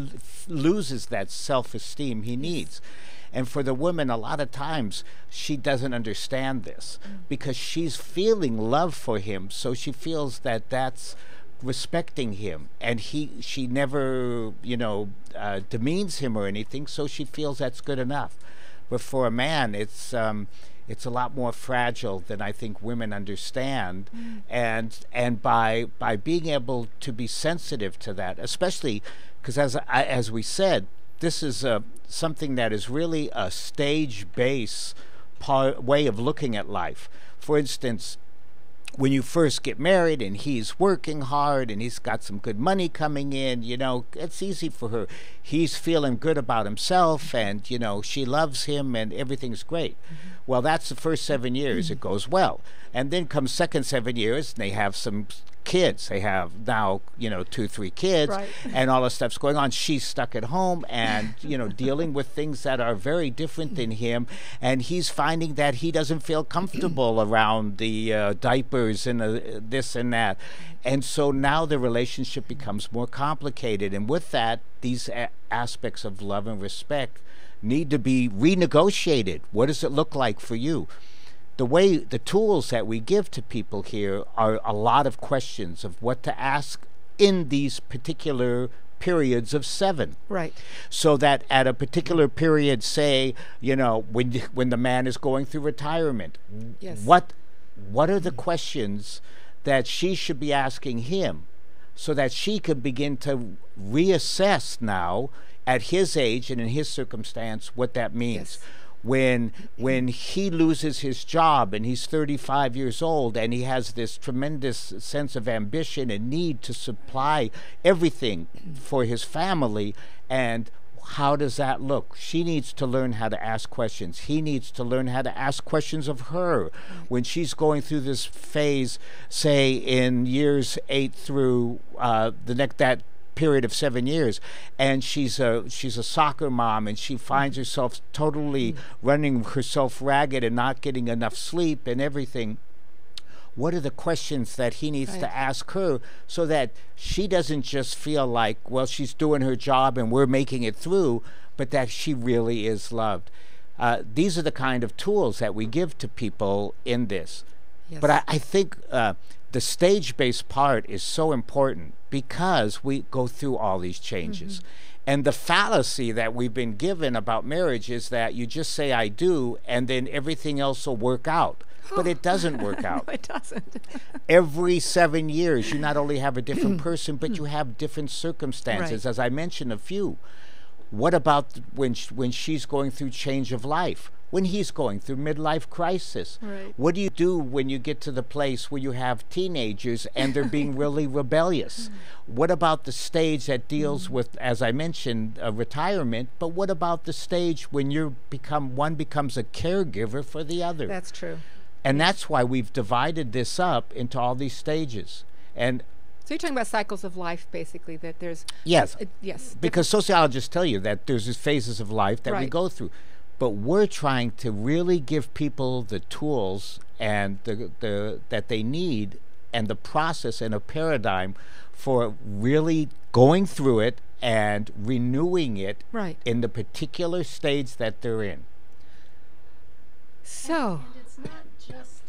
Speaker 16: loses that self-esteem he needs. And for the woman, a lot of times, she doesn't understand this because she's feeling love for him, so she feels that that's respecting him, and she never, you know, demeans him or anything, so she feels that's good enough. But for a man, it's a lot more fragile than I think women understand, and by being able to be sensitive to that, especially because as we said, this is something that is really a stage-based way of looking at life. For instance, when you first get married and he's working hard and he's got some good money coming in, you know, it's easy for her. He's feeling good about himself, and, you know, she loves him and everything's great. Well, that's the first 7 years. It goes well. And then comes second 7 years, and they have some kids. They have now, you know, 2, 3 kids, and all this stuff's going on. She's stuck at home and, you know, dealing with things that are very different than him, and he's finding that he doesn't feel comfortable around the diapers and this and that. And so now the relationship becomes more complicated, and with that, these aspects of love and respect need to be renegotiated. What does it look like for you? The tools that we give to people here are a lot of questions of what to ask in these particular periods of 7.
Speaker 15: Right.
Speaker 16: So that at a particular period, say, you know, when the man is going through retirement, what are the questions that she should be asking him, so that she could begin to reassess now at his age and in his circumstance what that means. When he loses his job and he's 35 years old and he has this tremendous sense of ambition and need to supply everything for his family, and how does that look? She needs to learn how to ask questions. He needs to learn how to ask questions of her when she's going through this phase, say in years 8 through that period of 7 years, and she's a soccer mom, and she finds herself totally running herself ragged and not getting enough sleep and everything. What are the questions that he needs to ask her, so that she doesn't just feel like, well, she's doing her job and we're making it through, but that she really is loved? These are the kind of tools that we give to people in this. But I think the stage-based part is so important, because we go through all these changes. And the fallacy that we've been given about marriage is that you just say I do, and then everything else will work out. But it doesn't work out.
Speaker 15: No, it doesn't.
Speaker 16: Every 7 years, you not only have a different person, but you have different circumstances. As I mentioned a few. What about when she's going through change of life? When he's going through midlife crisis? What do you do when you get to the place where you have teenagers and they're being really rebellious? What about the stage that deals with, as I mentioned, retirement? But what about the stage when one becomes a caregiver for the other?
Speaker 15: That's true.
Speaker 16: And that's why we've divided this up into all these stages. And
Speaker 15: so you're talking about cycles of life, basically, that there's...
Speaker 16: Yes.
Speaker 15: Yes.
Speaker 16: Because sociologists tell you that there's these phases of life that we go through. But we're trying to really give people the tools and that they need and the process and a paradigm for really going through it and renewing it in the particular stage that they're in.
Speaker 15: So.
Speaker 17: And it's not just,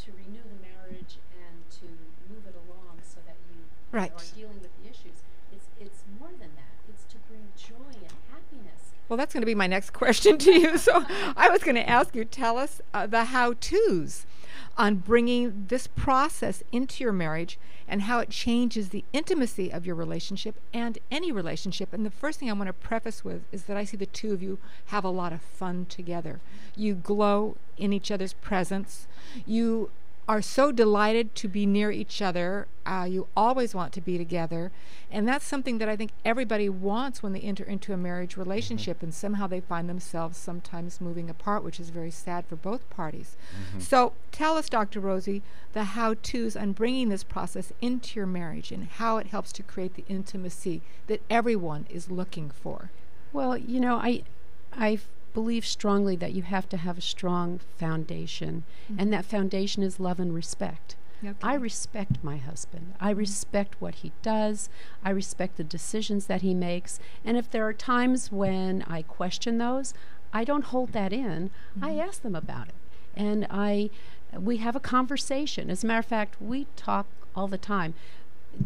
Speaker 17: to renew the marriage and to move it along so that you are dealing with the issues. It's more than that. It's to bring joy and happiness.
Speaker 15: Well, that's going to be my next question to you. So I was going to ask you, tell us the how-tos on bringing this process into your marriage and how it changes the intimacy of your relationship and any relationship. And the first thing I want to preface with is that I see the two of you have a lot of fun together. You glow in each other's presence. You are so delighted to be near each other. You always want to be together. And that's something that I think everybody wants when they enter into a marriage relationship, and somehow they find themselves sometimes moving apart, which is very sad for both parties. So tell us, Dr. Rosie, the how-tos on bringing this process into your marriage and how it helps to create the intimacy that everyone is looking for.
Speaker 17: Well, I believe strongly that you have to have a strong foundation, and that foundation is love and respect. Okay. I respect my husband. I respect what he does. I respect the decisions that he makes. And if there are times when I question those, I don't hold that in. I ask them about it. And we have a conversation. As a matter of fact, we talk all the time.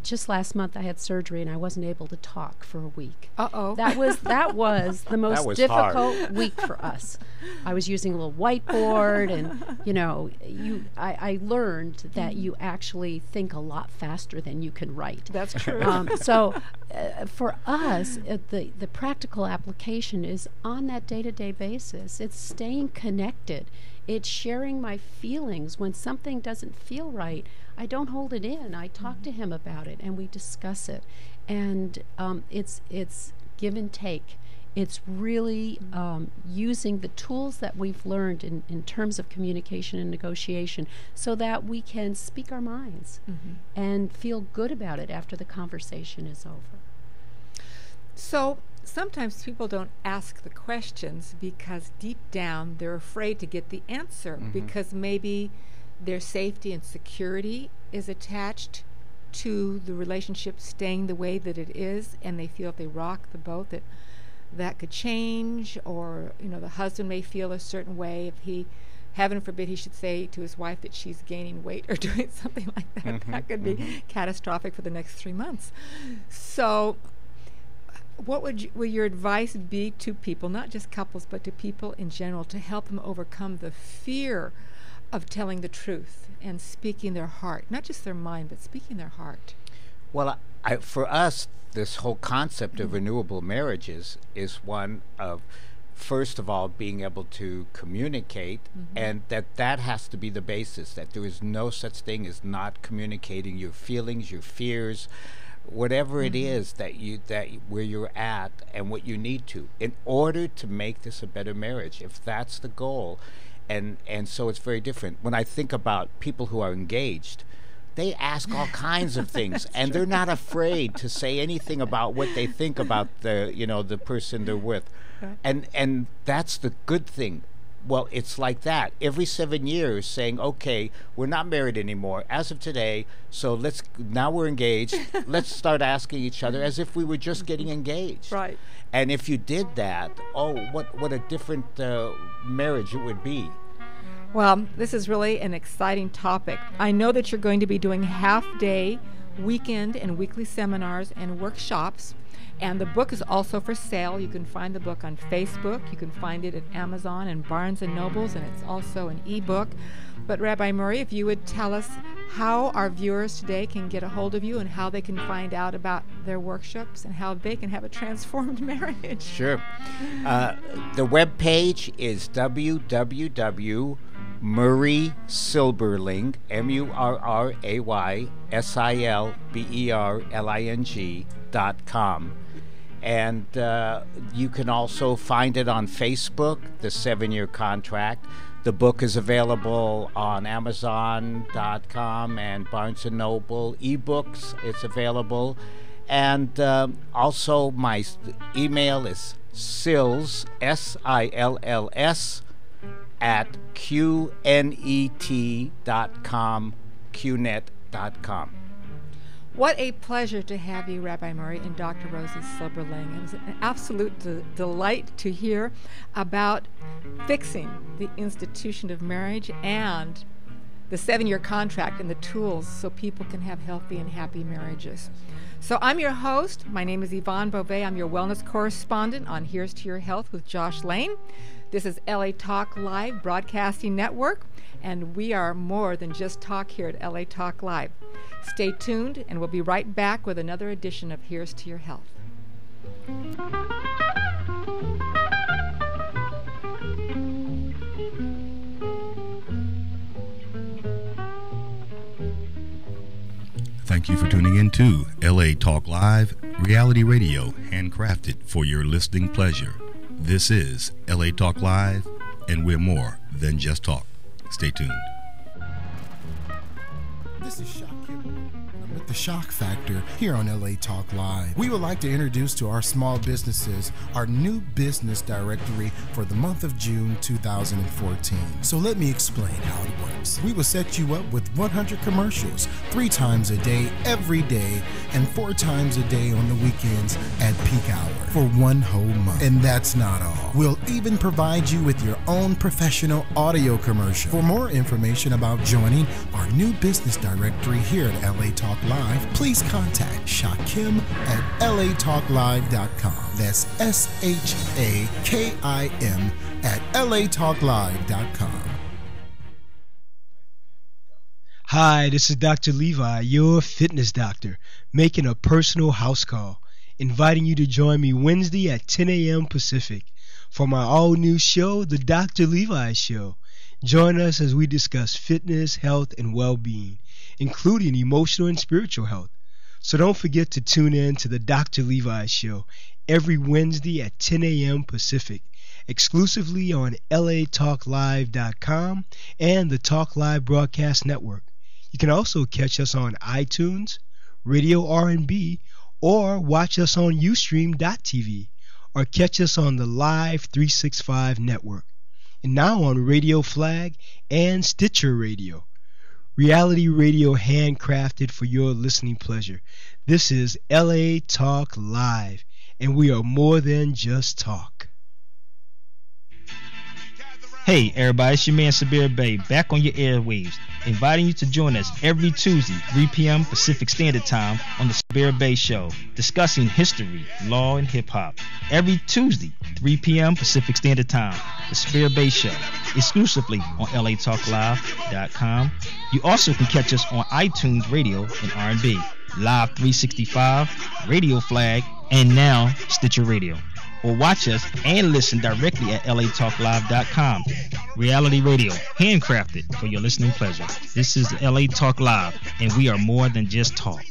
Speaker 17: Just last month I had surgery and I wasn't able to talk for a week.
Speaker 15: Uh-oh.
Speaker 17: That was the most difficult week for us. I was using a little whiteboard, and I learned that you actually think a lot faster than you can write.
Speaker 15: That's true.
Speaker 17: So for us, the practical application is on that day-to-day basis. It's staying connected. It's sharing my feelings. When something doesn't feel right, I don't hold it in. I talk to him about it, and we discuss it. And it's give and take. It's really using the tools that we've learned in terms of communication and negotiation so that we can speak our minds and feel good about it after the conversation is over.
Speaker 15: So sometimes people don't ask the questions because deep down they're afraid to get the answer because maybe their safety and security is attached to the relationship staying the way that it is, and they feel if they rock the boat that could change, or the husband may feel a certain way if he, heaven forbid, he should say to his wife that she's gaining weight or doing something like that. That could be catastrophic for the next 3 months. So what would your advice be to people, not just couples, but to people in general, to help them overcome the fear of telling the truth and speaking their heart, not just their mind, but speaking their heart?
Speaker 16: Well, for us, this whole concept of renewable marriages is one of, first of all, being able to communicate, and that has to be the basis, that there is no such thing as not communicating your feelings, your fears, whatever it is that where you're at and what you need to, in order to make this a better marriage, if that's the goal. And so it's very different. When I think about people who are engaged, they ask all kinds of things, and they're not afraid to say anything about what they think about the person they're with. And that's the good thing. Well, it's like that. Every 7 years saying, okay, we're not married anymore as of today, so now we're engaged. Let's start asking each other as if we were just getting engaged.
Speaker 15: Right.
Speaker 16: And if you did that, what a different marriage it would be.
Speaker 15: Well, this is really an exciting topic. I know that you're going to be doing half-day, weekend, and weekly seminars and workshops. And the book is also for sale. You can find the book on Facebook. You can find it at Amazon and Barnes & Nobles, and it's also an e-book. But Rabbi Murray, if you would tell us how our viewers today can get a hold of you and how they can find out about their workshops and how they can have a transformed marriage.
Speaker 16: Sure. The web page is www.murraysilberling, MurraySilberling.com. And you can also find it on Facebook, The 7-Year Contract. The book is available on Amazon.com and Barnes & Noble. eBooks, it's available. And also my email is sills, SILLS, at QNET.com, QNET, LaLaughLife.com.
Speaker 15: What a pleasure to have you, Rabbi Murray and Dr. Rosie Silberling. It was an absolute delight to hear about fixing the institution of marriage and the 7-year contract and the tools so people can have healthy and happy marriages. So I'm your host. My name is Yvonne Beauvais. I'm your wellness correspondent on Here's to Your Health with Josh Lane. This is LA Talk Live Broadcasting Network, and we are more than just talk here at LA Talk Live. Stay tuned, and we'll be right back with another edition of Here's to Your Health.
Speaker 5: Thank you for tuning in to LA Talk Live, reality radio handcrafted for your listening pleasure. This is LA Talk Live, and we're more than just talk. Stay tuned.
Speaker 10: This is Shock Kim. I'm with the Shock Factor here on LA Talk Live. We would like to introduce to our small businesses our new business directory for the month of June 2014. So let me explain how it works. We will set you up with 100 commercials 3 times a day, every day, and 4 times a day on the weekends at peak hour for 1 whole month. And that's not all. We'll even provide you with your own professional audio commercial. For more information about joining our new business directory here at LA Talk Live, please contact Shakim at latalklive.com. That's SHAKIM at latalklive.com.
Speaker 13: Hi, this is Dr. Levi, your fitness doctor, making a personal house call, inviting you to join me Wednesday at 10 a.m. Pacific for my all-new show, The Dr. Levi Show. Join us as we discuss fitness, health, and well-being, including emotional and spiritual health. So don't forget to tune in to The Dr. Levi Show every Wednesday at 10 a.m. Pacific, exclusively on latalklive.com and the Talk Live Broadcast Network. You can also catch us on iTunes, Radio R&B, or watch us on Ustream.tv, or catch us on the Live 365 network, and now on Radio Flag and Stitcher Radio. Reality radio handcrafted for your listening pleasure. This is LA Talk Live, and we are more than just talk.
Speaker 18: Hey everybody, it's your man Sabir Bey, back on your airwaves, inviting you to join us every Tuesday, 3 p.m. Pacific Standard Time on the Sabir Bey Show, discussing history, law, and hip-hop. Every Tuesday, 3 p.m. Pacific Standard Time, the Sabir Bey Show, exclusively on latalklive.com. You also can catch us on iTunes Radio and R&B, Live 365, Radio Flag, and now Stitcher Radio. Or watch us and listen directly at latalklive.com. Reality radio, handcrafted for your listening pleasure. This is LA Talk Live, and we are more than just talk.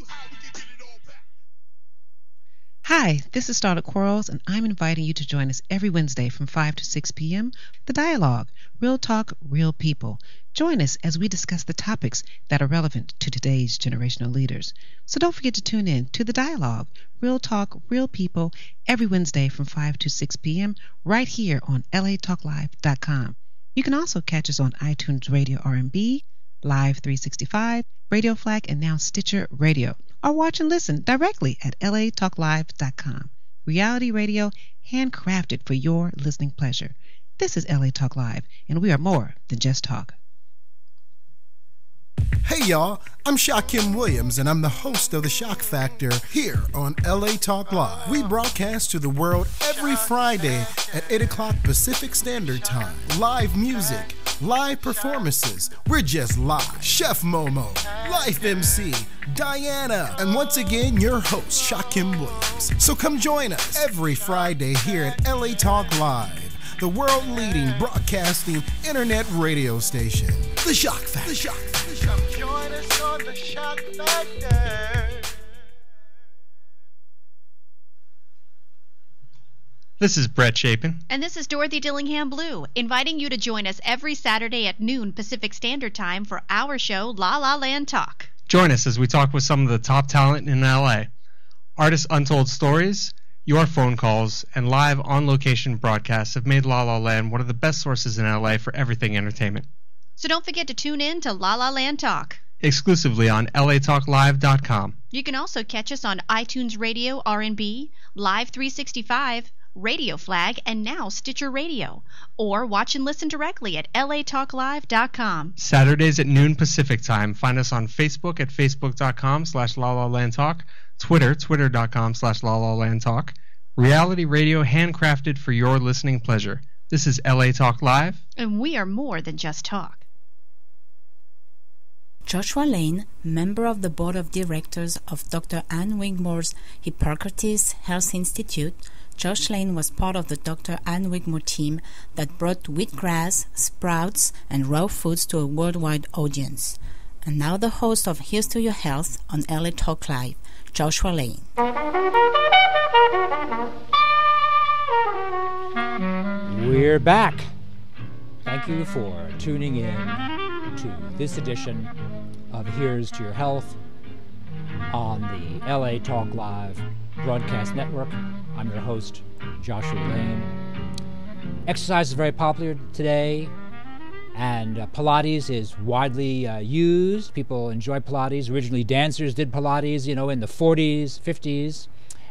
Speaker 19: Hi, this is Starlet Quarles, and I'm inviting you to join us every Wednesday from 5 to 6 p.m. The Dialogue, Real Talk, Real People. Join us as we discuss the topics that are relevant to today's generational leaders. So don't forget to tune in to The Dialogue, Real Talk, Real People, every Wednesday from 5 to 6 p.m. right here on latalklive.com. You can also catch us on iTunes Radio R&B, Live 365, Radio Flag, and now Stitcher Radio. Or watch and listen directly at latalklive.com. Reality radio handcrafted for your listening pleasure. This is LA Talk Live, and we are more than just talk.
Speaker 10: Hey y'all, I'm Shakim Williams, and I'm the host of The Shock Factor here on LA Talk Live. We broadcast to the world every Friday at 8 o'clock Pacific Standard Time. Live music, live performances, we're just live. Chef Momo, Life MC, Diana, and once again, your host, Shakim Williams. So come join us every Friday here at LA Talk Live, the world-leading broadcasting internet radio station. The Shock Factor. The Shock Factor. Come join us on The Shock Factor.
Speaker 20: This is Brett Chapin.
Speaker 21: And this is Dorothy Dillingham Blue, inviting you to join us every Saturday at noon Pacific Standard Time for our show, La La Land Talk.
Speaker 20: Join us as we talk with some of the top talent in LA. Artists' untold stories, your phone calls, and live on-location broadcasts have made La La Land one of the best sources in LA for everything entertainment.
Speaker 21: So don't forget to tune in to La La Land Talk.
Speaker 20: exclusively on latalklive.com.
Speaker 21: You can also catch us on iTunes Radio R&B, Live 365, Radio Flag, and now Stitcher Radio. Or watch and listen directly at latalklive.com.
Speaker 20: Saturdays at noon Pacific Time. Find us on Facebook at facebook.com/LaLaLandTalk, Twitter, twitter.com/LaLaLandTalk. Reality radio handcrafted for your listening pleasure. This is LA Talk Live.
Speaker 21: And we are more than just talk.
Speaker 2: Joshua Lane, member of the board of directors of Dr. Ann Wigmore's Hippocrates Health Institute, Josh Lane was part of the Dr. Ann Wigmore team that brought wheatgrass, sprouts, and raw foods to a worldwide audience. And now the host of Here's to Your Health on LA Talk Live, Joshua Lane.
Speaker 3: We're back. Thank you for tuning in to this edition of Here's to Your Health on the LA Talk Live broadcast network. I'm your host, Joshua Lane. Exercise is very popular today, and Pilates is widely used. People enjoy Pilates. Originally, dancers did Pilates, in the 40s, 50s,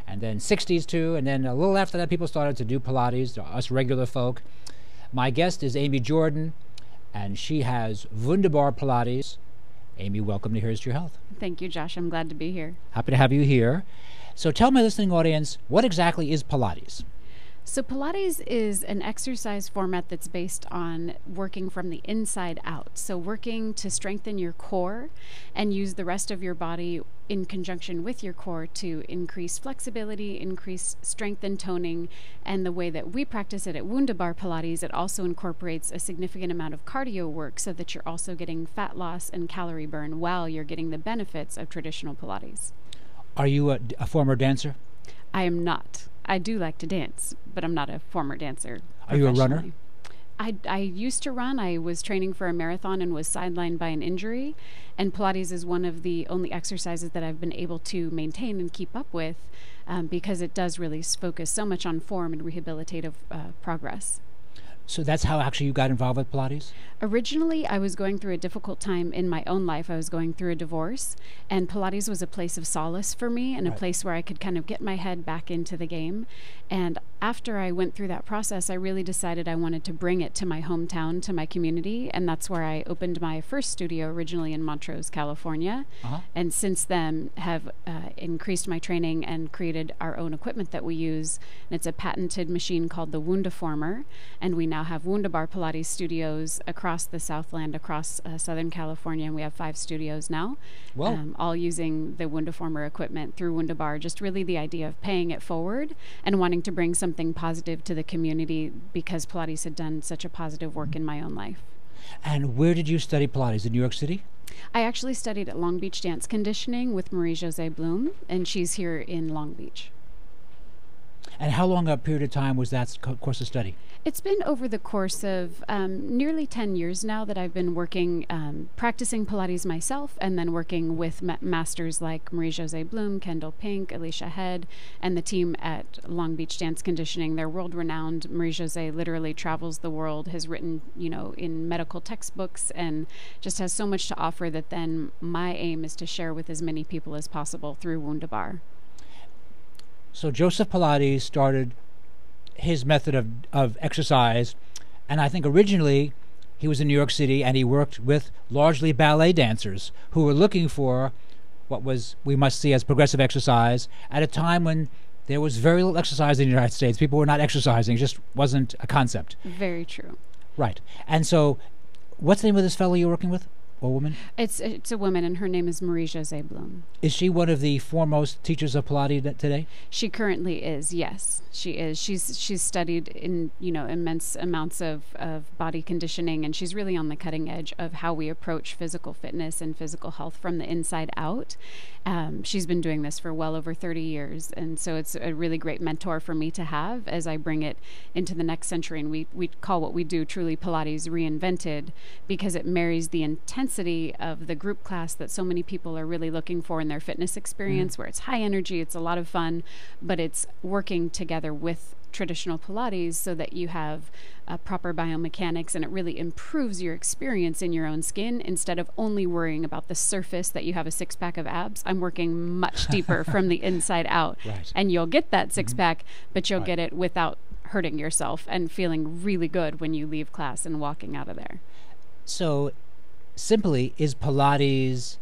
Speaker 3: and then 60s too. And then a little after that, people started to do Pilates, us regular folk. My guest is Amy Jordan, and she has Wunderbar Pilates. Amy, welcome to Here's to Your Health.
Speaker 1: Thank you, Josh. I'm glad to be here.
Speaker 3: Happy to have you here. So tell my listening audience, what exactly is Pilates?
Speaker 1: So Pilates is an exercise format that's based on working from the inside out. So working to strengthen your core and use the rest of your body in conjunction with your core to increase flexibility, increase strength and toning. And the way that we practice it at Wunderbar Pilates, it also incorporates a significant amount of cardio work so that you're also getting fat loss and calorie burn while you're getting the benefits of traditional Pilates.
Speaker 3: Are you a former dancer?
Speaker 1: I am not. I do like to dance, but I'm not a former dancer.
Speaker 3: Are you a runner?
Speaker 1: I used to run. I was training for a marathon and was sidelined by an injury. And Pilates is one of the only exercises that I've been able to maintain and keep up with because it does really focus so much on form and rehabilitative progress.
Speaker 3: So that's how actually you got involved with Pilates?
Speaker 1: Originally, I was going through a difficult time in my own life. I was going through a divorce, and Pilates was a place of solace for me and a place where I could kind of get my head back into the game. And after I went through that process, I really decided I wanted to bring it to my hometown, to my community, and that's where I opened my first studio, originally in Montrose, California. And since then have increased my training and created our own equipment that we use. And it's a patented machine called the Wunderformer, and we now have Wunderbar Pilates studios across the Southland, across Southern California, and we have 5 studios now, all using the Wunderformer equipment through Wunderbar. Just really the idea of paying it forward and wanting to bring something positive to the community because Pilates had done such a positive work in my own life.
Speaker 3: And where did you study Pilates? In New York City?
Speaker 1: I actually studied at Long Beach Dance Conditioning with Marie-Josée Bloom, and she's here in Long Beach.
Speaker 3: And how long a period of time was that course of study?
Speaker 1: It's been over the course of nearly 10 years now that I've been working, practicing Pilates myself, and then working with masters like Marie-Josée Bloom, Kendall Pink, Alicia Head, and the team at Long Beach Dance Conditioning. They're world-renowned. Marie-Josée literally travels the world, has written, in medical textbooks, and just has so much to offer that then my aim is to share with as many people as possible through Wunderbar.
Speaker 3: So Joseph Pilates started his method of exercise, and I think originally he was in New York City and he worked with largely ballet dancers who were looking for what we must see as progressive exercise at a time when there was very little exercise in the United States. People were not exercising, it just wasn't a concept.
Speaker 1: Very true.
Speaker 3: Right. And so what's the name of this fellow you're working with? Or woman?
Speaker 1: It's a woman, and her name is Marie-Josée Bloom.
Speaker 3: Is she one of the foremost teachers of Pilates today?
Speaker 1: She currently is, yes. She is. She's studied in, immense amounts of body conditioning, and she's really on the cutting edge of how we approach physical fitness and physical health from the inside out. She's been doing this for well over 30 years, and so it's a really great mentor for me to have as I bring it into the next century. And we call what we do truly Pilates Reinvented, because it marries the intensity of the group class that so many people are really looking for in their fitness experience, where it's high energy, it's a lot of fun, but it's working together with traditional Pilates so that you have proper biomechanics, and it really improves your experience in your own skin instead of only worrying about the surface that you have a six-pack of abs. I'm working much deeper from the inside out.
Speaker 3: Right.
Speaker 1: And you'll get that six-pack, but you'll get it without hurting yourself and feeling really good when you leave class and walking out of there.
Speaker 3: So, simply, is Pilates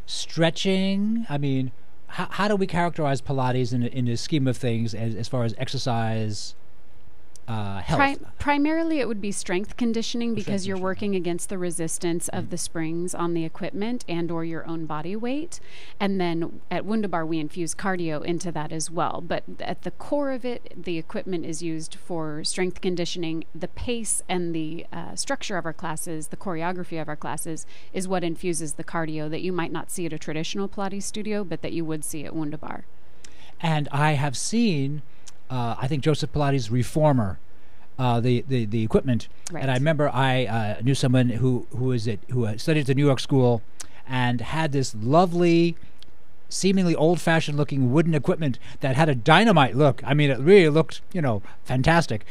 Speaker 3: stretching? I mean, how do we characterize Pilates in the scheme of things as far as exercise health?
Speaker 1: Primarily, it would be strength conditioning because you're working against the resistance of the springs on the equipment and or your own body weight. And then at Wunderbar, we infuse cardio into that as well. But at the core of it, the equipment is used for strength conditioning. The pace and the structure of our classes, the choreography of our classes, is what infuses the cardio that you might not see at a traditional Pilates studio, but that you would see at Wunderbar.
Speaker 3: And I have seen, I think, Joseph Pilates' Reformer, the equipment.
Speaker 1: Right.
Speaker 3: And I remember I knew someone who studied at the New York School and had this lovely, seemingly old-fashioned looking wooden equipment that had a dynamite look. I mean, it really looked, fantastic.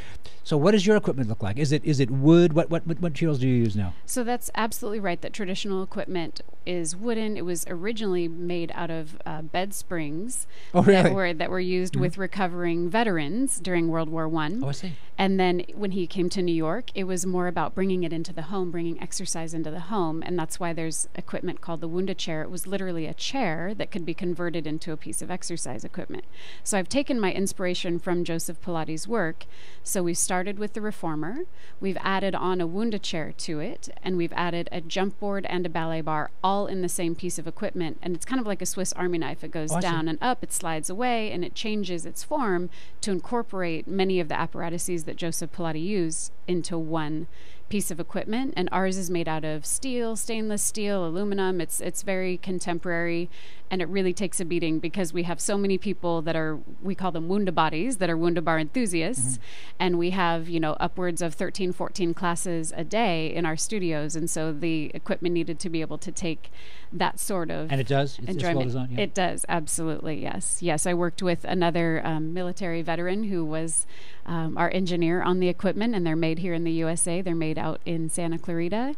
Speaker 3: So what does your equipment look like? Is it wood? What materials do you use now?
Speaker 1: So that's absolutely right, that traditional equipment is wooden. It was originally made out of bed springs that were used with recovering veterans during World War I.
Speaker 3: Oh, I see.
Speaker 1: And then when he came to New York, it was more about bringing it into the home, bringing exercise into the home. And that's why there's equipment called the Wunda chair. It was literally a chair that could be converted into a piece of exercise equipment. So I've taken my inspiration from Joseph Pilates' work. So we started with the Reformer. We've added on a Wunda chair to it, and we've added a jump board and a ballet bar all in the same piece of equipment. And it's kind of like a Swiss Army knife. It goes down and up, it slides away, and it changes its form to incorporate many of the apparatuses that Joseph Pilates used into one piece of equipment. And ours is made out of steel, stainless steel, aluminum. It's very contemporary, and it really takes a beating because we have so many people that are, we call them Wunda bodies, that are Wunderbar enthusiasts, and we have upwards of 13, 14 classes a day in our studios, and so the equipment needed to be able to take that sort of
Speaker 3: and it does
Speaker 1: enjoyment.
Speaker 3: It's well designed, yeah.
Speaker 1: It does, absolutely, yes. I worked with another military veteran who was our engineer on the equipment, and they're made here in the USA. They're made out in Santa Clarita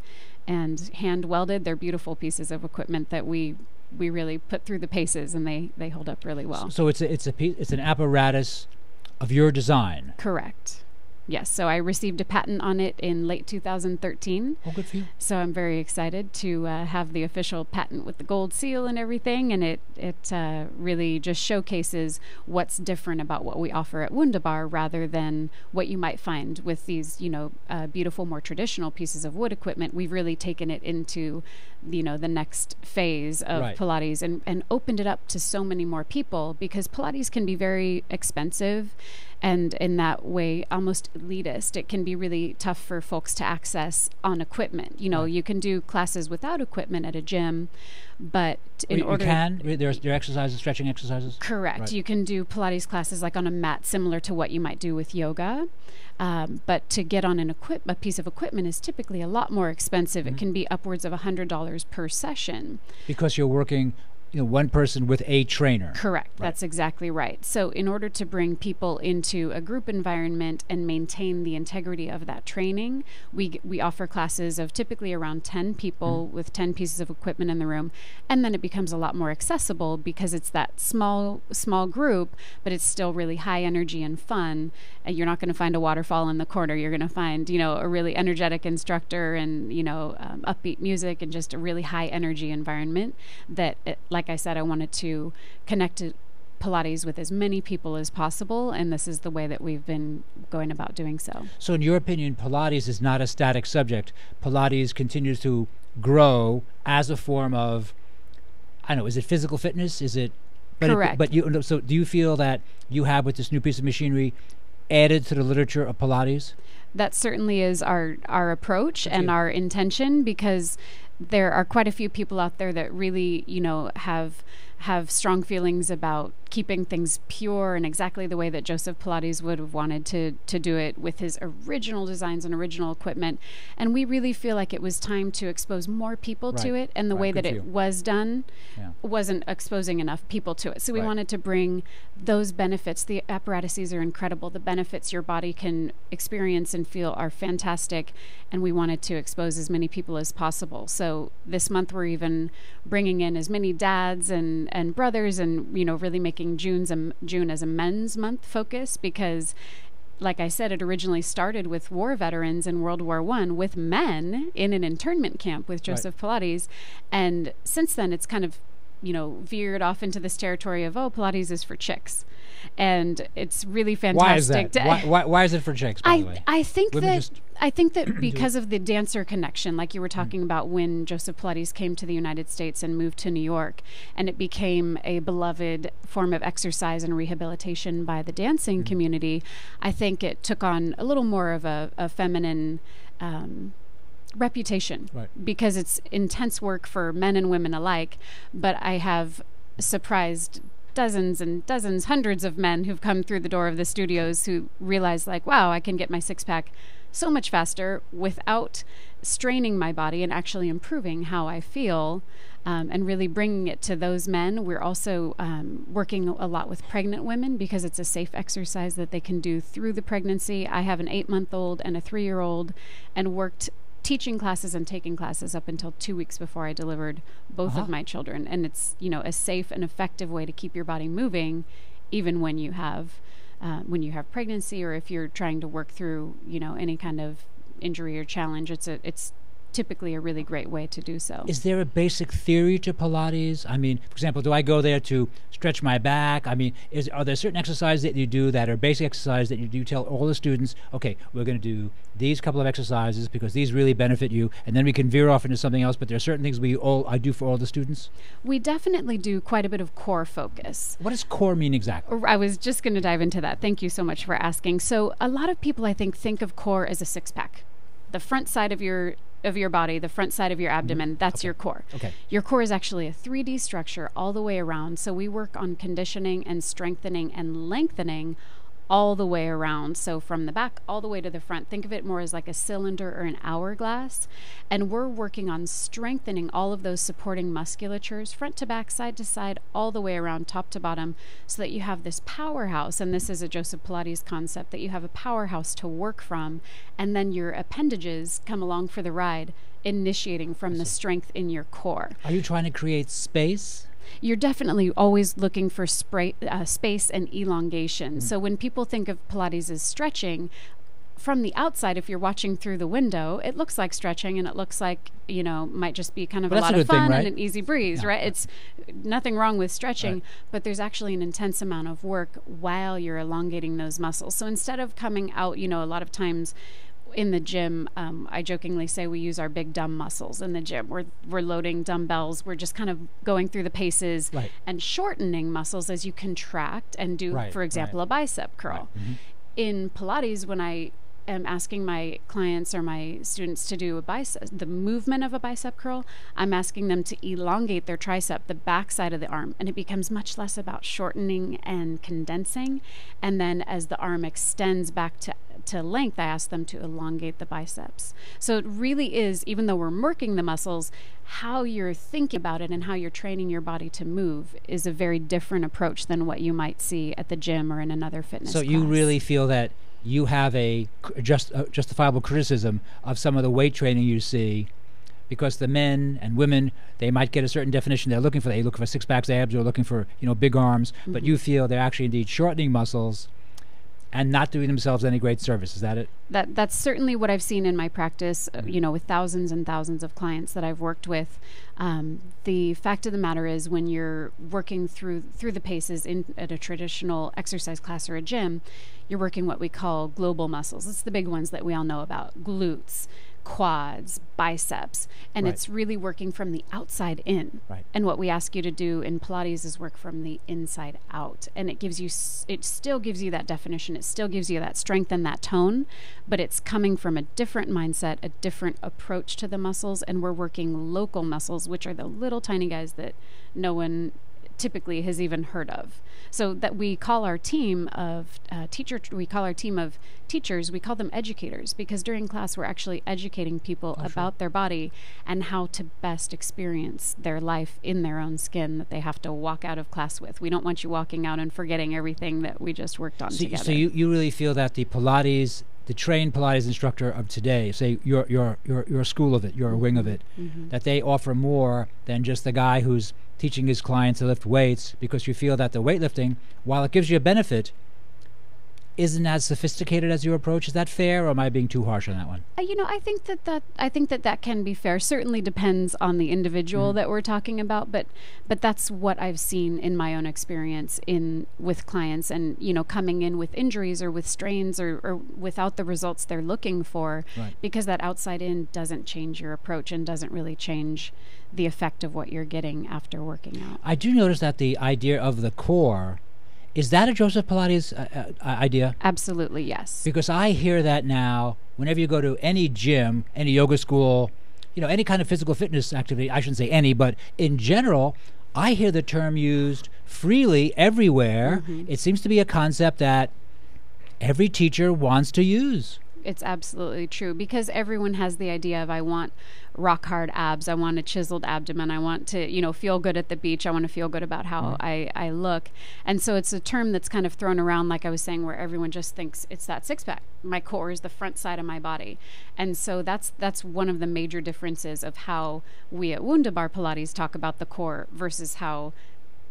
Speaker 1: and hand welded. They're beautiful pieces of equipment that we really put through the paces, and they hold up really well.
Speaker 3: So it's an apparatus of your design.
Speaker 1: Correct. Yes, so I received a patent on it in late 2013.
Speaker 3: Oh, good for you.
Speaker 1: So I'm very excited to have the official patent with the gold seal and everything, and it really just showcases what's different about what we offer at Wunderbar rather than what you might find with these, beautiful, more traditional pieces of wood equipment. We've really taken it into, the next phase of Pilates and opened it up to so many more people, because Pilates can be very expensive and in that way almost elitist. It can be really tough for folks to access on equipment. You can do classes without equipment at a gym, but there are exercises, stretching exercises. Correct. Right. You can do Pilates classes like on a mat, similar to what you might do with yoga. But to get on a piece of equipment is typically a lot more expensive. It can be upwards of $100 per session.
Speaker 3: Because you're working one person with a trainer.
Speaker 1: Correct. Right. That's exactly right. So in order to bring people into a group environment and maintain the integrity of that training, we offer classes of typically around 10 people with 10 pieces of equipment in the room. And then it becomes a lot more accessible because it's that small group, but it's still really high energy and fun. And you're not going to find a waterfall in the corner. You're going to find, a really energetic instructor and, upbeat music and just a really high energy environment that, like I said, I wanted to connect Pilates with as many people as possible, and this is the way that we've been going about doing so.
Speaker 3: So in your opinion, Pilates is not a static subject. Pilates continues to grow as a form of, is it physical fitness? Is it?
Speaker 1: Correct.
Speaker 3: So do you feel that you have, with this new piece of machinery, added to the literature of Pilates?
Speaker 1: That certainly is our approach and our intention, because there are quite a few people out there that really, have have strong feelings about keeping things pure and exactly the way that Joseph Pilates would have wanted to do it with his original designs and original equipment. And we really feel like it was time to expose more people to it, and the way that it was done wasn't exposing enough people to it. So we wanted to bring those benefits. The apparatuses are incredible. The benefits your body can experience and feel are fantastic, and we wanted to expose as many people as possible. So this month we're even bringing in as many dads and brothers, and really making June as a men's month focus, because like I said, it originally started with war veterans in World War I with men in an internment camp with Joseph Pilates, and since then it's kind of veered off into this territory of, Pilates is for chicks. And it's really fantastic.
Speaker 3: Why is that? Why is it for chicks, by the way?
Speaker 1: I think that because of the dancer connection, like you were talking about when Joseph Pilates came to the United States and moved to New York, and it became a beloved form of exercise and rehabilitation by the dancing community, I think it took on a little more of a feminine reputation, because it's intense work for men and women alike. But I have surprised dozens and dozens, hundreds of men who've come through the door of the studios who realize, like, wow, I can get my six-pack so much faster without straining my body and actually improving how I feel, and really bringing it to those men. We're also working a lot with pregnant women, because it's a safe exercise that they can do through the pregnancy. I have an 8-month-old and a 3-year-old, and worked teaching classes and taking classes up until 2 weeks before I delivered both of my children. And it's, a safe and effective way to keep your body moving, even when you have pregnancy, or if you're trying to work through, any kind of injury or challenge. It's typically a really great way to do so.
Speaker 3: Is there a basic theory to Pilates? I mean, for example, do I go there to stretch my back? I mean, are there certain exercises that you do that are basic exercises that you do tell all the students, okay, we're going to do these couple of exercises because these really benefit you, and then we can veer off into something else, but there are certain things I do for all the students?
Speaker 1: We definitely do quite a bit of core focus.
Speaker 3: What does core mean exactly?
Speaker 1: I was just going to dive into that. Thank you so much for asking. So a lot of people, I think of core as a six-pack. The front side of your body, the front side of your abdomen, that's your core.
Speaker 3: Okay.
Speaker 1: Your core is actually a 3D structure all the way around. So we work on conditioning and strengthening and lengthening all the way around. So from the back all the way to the front. Think of it more as like a cylinder or an hourglass. And we're working on strengthening all of those supporting musculatures, front to back, side to side, all the way around, top to bottom, so that you have this powerhouse. And this is a Joseph Pilates concept, that you have a powerhouse to work from, and then your appendages come along for the ride, initiating from the strength in your core.
Speaker 3: Are you trying to create space?
Speaker 1: You're definitely always looking for space and elongation. So when people think of Pilates as stretching, from the outside, if you're watching through the window, it looks like stretching, and it looks like, might just be kind of a lot of fun and an easy breeze, right? It's nothing wrong with stretching, but there's actually an intense amount of work while you're elongating those muscles. So instead of coming out, a lot of times in the gym, I jokingly say we use our big dumb muscles in the gym. We're loading dumbbells. We're just kind of going through the paces and shortening muscles as you contract and do, for example, a bicep curl. In Pilates, when I am asking my clients or my students to do the movement of a bicep curl, I'm asking them to elongate their tricep, the back side of the arm, and it becomes much less about shortening and condensing. And then as the arm extends back to length, I ask them to elongate the biceps. So it really is, even though we're working the muscles, how you're thinking about it and how you're training your body to move is a very different approach than what you might see at the gym or in another fitness class.
Speaker 3: You really feel that you have a justifiable criticism of some of the weight training you see, because the men and women, they might get a certain definition they're looking for. They look for six-packs, abs, or looking for big arms, but you feel they're actually indeed shortening muscles and not doing themselves any great service. Is that it?
Speaker 1: That's certainly what I've seen in my practice, with thousands and thousands of clients that I've worked with. The fact of the matter is, when you're working through the paces at a traditional exercise class or a gym, you're working what we call global muscles. It's the big ones that we all know about: glutes, quads, biceps, and it's really working from the outside in. And what we ask you to do in Pilates is work from the inside out, and it still gives you that definition. It still gives you that strength and that tone, but it's coming from a different mindset, a different approach to the muscles, and we're working local muscles, which are the little tiny guys that no one typically has even heard of. So that we call our team of teachers, we call them educators, because during class we're actually educating people about their body and how to best experience their life in their own skin that they have to walk out of class with. We don't want you walking out and forgetting everything that we just worked on together.
Speaker 3: So you really feel that the trained Pilates instructor of today, say your school of it, your wing of it, that they offer more than just the guy who's teaching his clients to lift weights, because you feel that the weightlifting, while it gives you a benefit, isn't as sophisticated as your approach. Is that fair, or am I being too harsh on that one?
Speaker 1: I think that can be fair. Certainly depends on the individual that we're talking about, but that's what I've seen in my own experience with clients, and coming in with injuries or with strains or without the results they're looking for, because that outside in doesn't change your approach and doesn't really change the effect of what you're getting after working out.
Speaker 3: I do notice that the idea of the core, is that a Joseph Pilates idea?
Speaker 1: Absolutely, yes.
Speaker 3: Because I hear that now whenever you go to any gym, any yoga school, any kind of physical fitness activity. I shouldn't say any, but in general, I hear the term used freely everywhere. It seems to be a concept that every teacher wants to use.
Speaker 1: It's absolutely true, because everyone has the idea of, I want rock hard abs, I want a chiseled abdomen, I want to feel good at the beach, I want to feel good about how I look. And so it's a term that's kind of thrown around, like I was saying, where everyone just thinks it's that six-pack. My core is the front side of my body. And so that's one of the major differences of how we at Wunderbar Pilates talk about the core versus how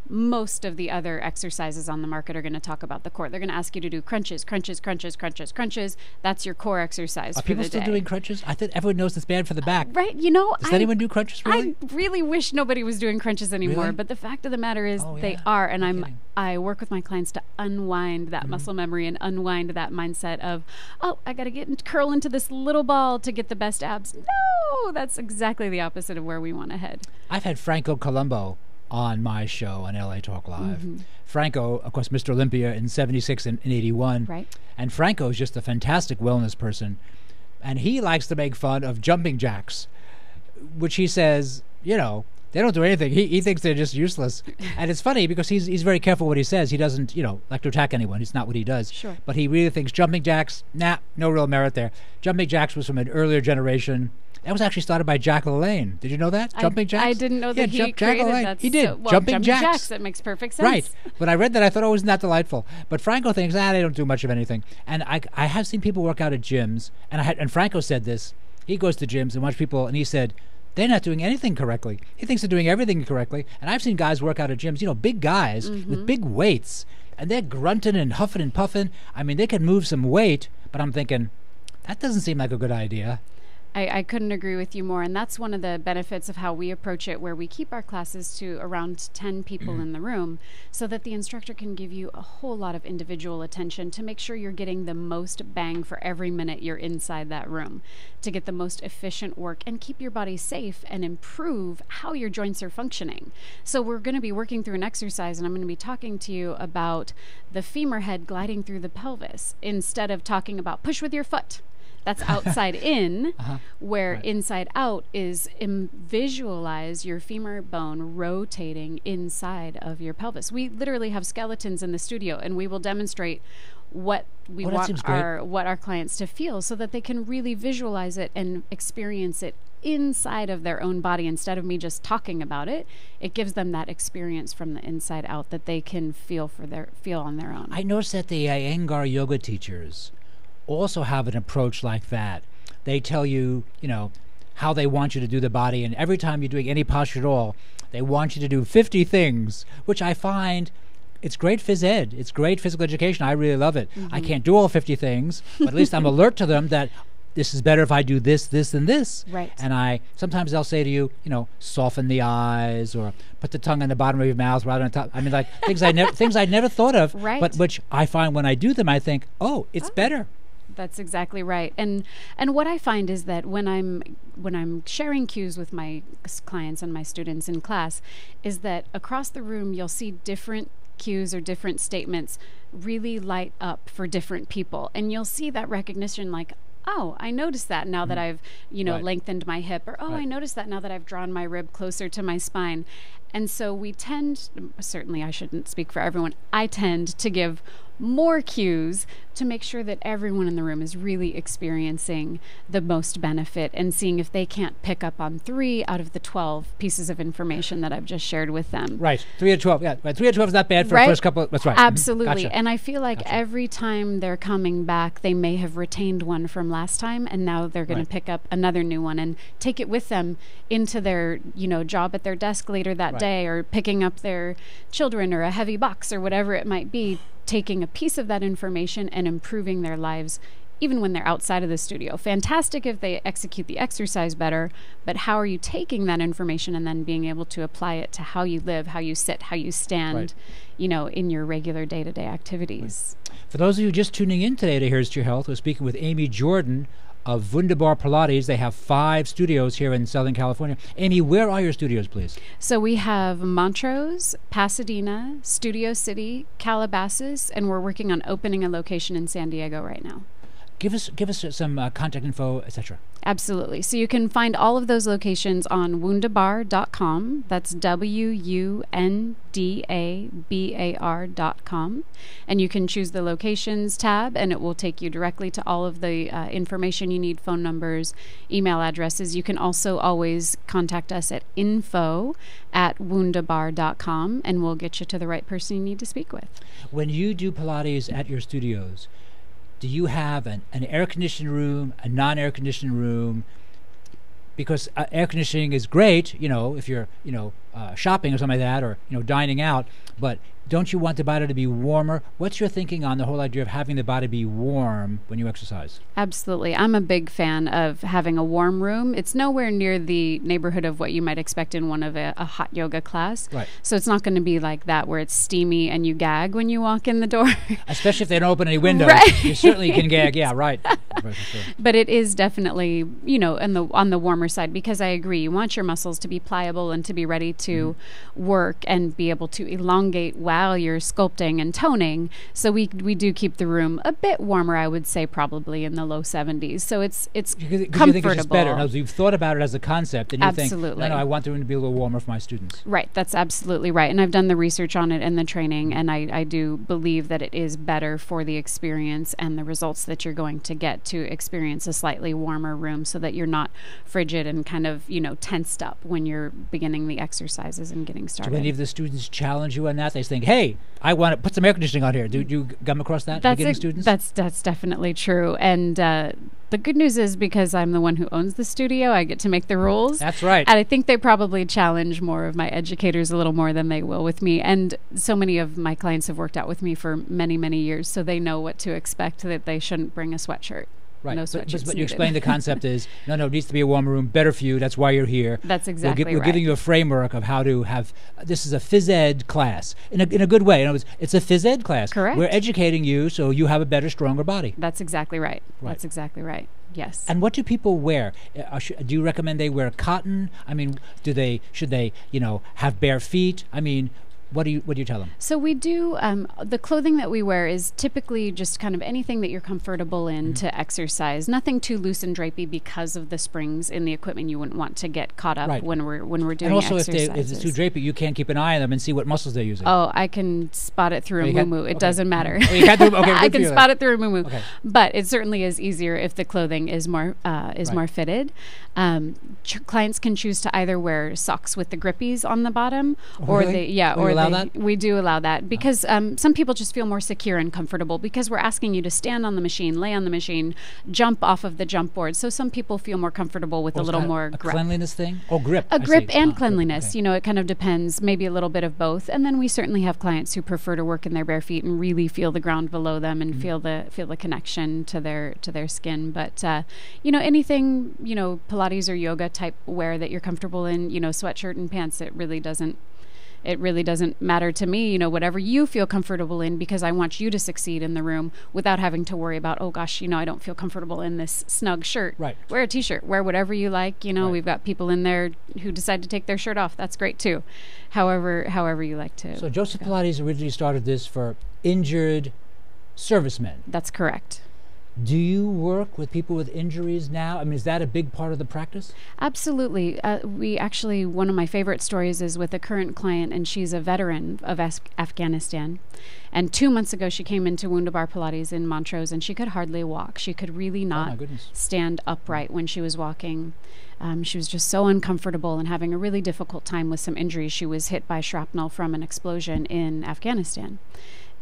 Speaker 1: most of the other exercises on the market are going to talk about the core. They're going to ask you to do crunches. That's your core exercise for the day.
Speaker 3: Are people still doing crunches? I think everyone knows it's bad for the back.
Speaker 1: Right.
Speaker 3: Does anyone do crunches, really?
Speaker 1: I really wish nobody was doing crunches anymore,
Speaker 3: Really?
Speaker 1: But the fact of the matter is they are, and I work with my clients to unwind that muscle memory and unwind that mindset of, I got to curl into this little ball to get the best abs. No, that's exactly the opposite of where we want to head.
Speaker 3: I've had Franco Colombo on my show on LA Talk Live. Franco, of course, Mr. Olympia in 76 and 81.
Speaker 1: Right.
Speaker 3: And Franco is just a fantastic wellness person. And he likes to make fun of jumping jacks, which he says, they don't do anything. He thinks they're just useless. And it's funny because he's very careful what he says. He doesn't, like to attack anyone. It's not what he does.
Speaker 1: Sure.
Speaker 3: But he really thinks jumping jacks, no real merit there. Jumping jacks was from an earlier generation. That was actually started by Jack LaLanne. Did you know that? Jumping jacks?
Speaker 1: I didn't know that he created that.
Speaker 3: He did. Jumping jacks.
Speaker 1: That makes perfect sense.
Speaker 3: Right. When I read that, I thought, isn't that delightful? But Franco thinks, they don't do much of anything. And I have seen people work out at gyms, and Franco said this. He goes to gyms and watch people, and he said, they're not doing anything correctly. He thinks they're doing everything correctly. And I've seen guys work out at gyms, big guys with big weights, and they're grunting and huffing and puffing. I mean, they can move some weight, but I'm thinking, that doesn't seem like a good idea.
Speaker 1: I couldn't agree with you more, and that's one of the benefits of how we approach it, where we keep our classes to around 10 people in the room, so that the instructor can give you a whole lot of individual attention to make sure you're getting the most bang for every minute you're inside that room, to get the most efficient work and keep your body safe and improve how your joints are functioning. So we're going to be working through an exercise, and I'm going to be talking to you about the femur head gliding through the pelvis, instead of talking about push with your foot. That's outside in, where inside out is visualize your femur bone rotating inside of your pelvis. We literally have skeletons in the studio, and we will demonstrate what we want our clients to feel, so that they can really visualize it and experience it inside of their own body. Instead of me just talking about it, it gives them that experience from the inside out that they can feel on their own.
Speaker 3: I noticed that the Iyengar yoga teachers also have an approach like that. They tell you, how they want you to do the body, and every time you're doing any posture at all, they want you to do 50 things, which I find it's great phys ed. It's great physical education. I really love it. I can't do all 50 things, but at least I'm alert to them that this is better if I do this, this, and this.
Speaker 1: Right.
Speaker 3: And sometimes they'll say to you, soften the eyes, or put the tongue on the bottom of your mouth rather than top. I mean, like things I never thought of, but which I find when I do them, I think, it's better.
Speaker 1: That's exactly right. And what I find is that when I'm sharing cues with my clients and my students in class, is that across the room you'll see different cues or different statements really light up for different people, and you'll see that recognition, like, oh, I noticed that now that I've,
Speaker 3: Right.
Speaker 1: lengthened my hip, or oh,
Speaker 3: Right.
Speaker 1: I noticed that now that I've drawn my rib closer to my spine. And so we tend, certainly I shouldn't speak for everyone, I tend to give more cues to make sure that everyone in the room is really experiencing the most benefit and seeing if they can't pick up on 3 out of the 12 pieces of information that I've just shared with them.
Speaker 3: Right. 3 out of 12. Yeah. Right. 3 out of 12 is not bad for
Speaker 1: Right?
Speaker 3: the first couple. That's right.
Speaker 1: Absolutely.
Speaker 3: Gotcha.
Speaker 1: And I feel like every time they're coming back, they may have retained one from last time, and now they're going
Speaker 3: Right.
Speaker 1: to pick up another new one and take it with them into their, job at their desk later that
Speaker 3: Right.
Speaker 1: day, or picking up their children or a heavy box or whatever it might be, taking a piece of that information and improving their lives even when they're outside of the studio. Fantastic if they execute the exercise better, but how are you taking that information and then being able to apply it to how you live, how you sit, how you stand, in your regular day-to-day activities?
Speaker 3: For those of you just tuning in today to Here's to Your Health, we're speaking with Amy Jordan of Wunderbar Pilates. They have 5 studios here in Southern California. Amy, where are your studios, please?
Speaker 1: So we have Montrose, Pasadena, Studio City, Calabasas, and we're working on opening a location in San Diego right now.
Speaker 3: Give us some contact info, etc.
Speaker 1: Absolutely. So you can find all of those locations on Wunderbar.com. That's WUNDABAR.com. And you can choose the locations tab, and it will take you directly to all of the information you need, phone numbers, email addresses. You can also always contact us at info@wunderbar.com, and we'll get you to the right person you need to speak with.
Speaker 3: When you do Pilates at your studios, do you have an air-conditioned room, a non-air-conditioned room? Because air conditioning is great, if you're, shopping or something like that, or, dining out. But don't you want the body to be warmer? What's your thinking on the whole idea of having the body be warm when you exercise?
Speaker 1: Absolutely. I'm a big fan of having a warm room. It's nowhere near the neighborhood of what you might expect in one of a hot yoga class.
Speaker 3: Right.
Speaker 1: So it's not going to be like that where it's steamy and you gag when you walk in the door.
Speaker 3: Especially if they don't open any windows.
Speaker 1: Right.
Speaker 3: You certainly can gag. Yeah, right. For sure.
Speaker 1: But it is definitely, on the warmer side, because I agree. You want your muscles to be pliable and to be ready to work and be able to elongate while you're sculpting and toning. So we do keep the room a bit warmer, I would say probably in the low 70s. So it's
Speaker 3: Because
Speaker 1: comfortable.
Speaker 3: you think it's just better. In other words, you've thought about it as a concept, and you
Speaker 1: Absolutely.
Speaker 3: think, no, I want the room to be a little warmer for my students.
Speaker 1: Right, that's absolutely right. And I've done the research on it and the training, and I do believe that it is better for the experience and the results that you're going to get to experience a slightly warmer room, so that you're not frigid and kind of, tensed up when you're beginning the exercises and getting started.
Speaker 3: Do any of the students challenge you on that? They think, hey, I want to put some air conditioning on here. Do you come across that? Beginning students?
Speaker 1: That's definitely true. And the good news is, because I'm the one who owns the studio, I get to make the rules.
Speaker 3: That's right.
Speaker 1: And I think they probably challenge more of my educators a little more than they will with me. And so many of my clients have worked out with me for many, many years, so they know what to expect, that they shouldn't bring a sweatshirt.
Speaker 3: Right.
Speaker 1: No
Speaker 3: But
Speaker 1: sweatshirts
Speaker 3: you
Speaker 1: needed.
Speaker 3: explain the concept is, no, it needs to be a warmer room, better for you. That's why you're here.
Speaker 1: That's exactly
Speaker 3: We're giving you a framework of how to have, this is a phys ed class in a good way. In other words, it's a phys ed class.
Speaker 1: Correct.
Speaker 3: We're educating you so you have a better, stronger body.
Speaker 1: That's exactly right.
Speaker 3: Right.
Speaker 1: That's exactly right. Yes.
Speaker 3: And what do people wear? Do you recommend they wear cotton? I mean, should they, have bare feet? I mean, what do you tell them?
Speaker 1: So we do, the clothing that we wear is typically just kind of anything that you're comfortable in to exercise. Nothing too loose and drapey because of the springs in the equipment. You wouldn't want to get caught up
Speaker 3: Right.
Speaker 1: when we're doing
Speaker 3: And also,
Speaker 1: exercises.
Speaker 3: if it's too drapey, you can't keep an eye on them and see what muscles they're using.
Speaker 1: Oh, I can spot it through
Speaker 3: Oh,
Speaker 1: a
Speaker 3: you can?
Speaker 1: moo-moo. It
Speaker 3: Okay.
Speaker 1: doesn't matter.
Speaker 3: Oh, you can do- okay,
Speaker 1: I
Speaker 3: good for
Speaker 1: can
Speaker 3: you
Speaker 1: spot
Speaker 3: then.
Speaker 1: it through a moo-moo.
Speaker 3: Okay.
Speaker 1: But it certainly is easier if the clothing is more more fitted. Clients can choose to either wear socks with the grippies on the bottom, or
Speaker 3: Really?
Speaker 1: they
Speaker 3: Will you allow that?
Speaker 1: we do allow that, because some people just feel more secure and comfortable, because we're asking you to stand on the machine, lay on the machine, jump off of the jump board. So some people feel more comfortable with a little more
Speaker 3: a
Speaker 1: grip.
Speaker 3: cleanliness thing? Oh, grip.
Speaker 1: A
Speaker 3: I
Speaker 1: grip
Speaker 3: see.
Speaker 1: and
Speaker 3: Grip.
Speaker 1: cleanliness.
Speaker 3: Okay.
Speaker 1: It kind of depends, maybe a little bit of both. And then we certainly have clients who prefer to work in their bare feet and really feel the ground below them and feel the connection to their skin. But anything, Pilates or yoga type wear that you're comfortable in, sweatshirt and pants, it really doesn't matter to me, whatever you feel comfortable in, because I want you to succeed in the room without having to worry about, oh gosh, I don't feel comfortable in this snug shirt.
Speaker 3: Right.
Speaker 1: Wear a t-shirt, wear whatever you like.
Speaker 3: Right.
Speaker 1: We've got people in there who decide to take their shirt off. That's great too. However you like to.
Speaker 3: So Joseph Pilates originally started this for injured servicemen.
Speaker 1: That's correct.
Speaker 3: Do you work with people with injuries now? I mean, is that a big part of the practice?
Speaker 1: Absolutely. One of my favorite stories is with a current client, and she's a veteran of Afghanistan. And 2 months ago, she came into Wunderbar Pilates in Montrose, and she could hardly walk. She could really not stand upright when she was walking. She was just so uncomfortable and having a really difficult time with some injuries. She was hit by shrapnel from an explosion in Afghanistan.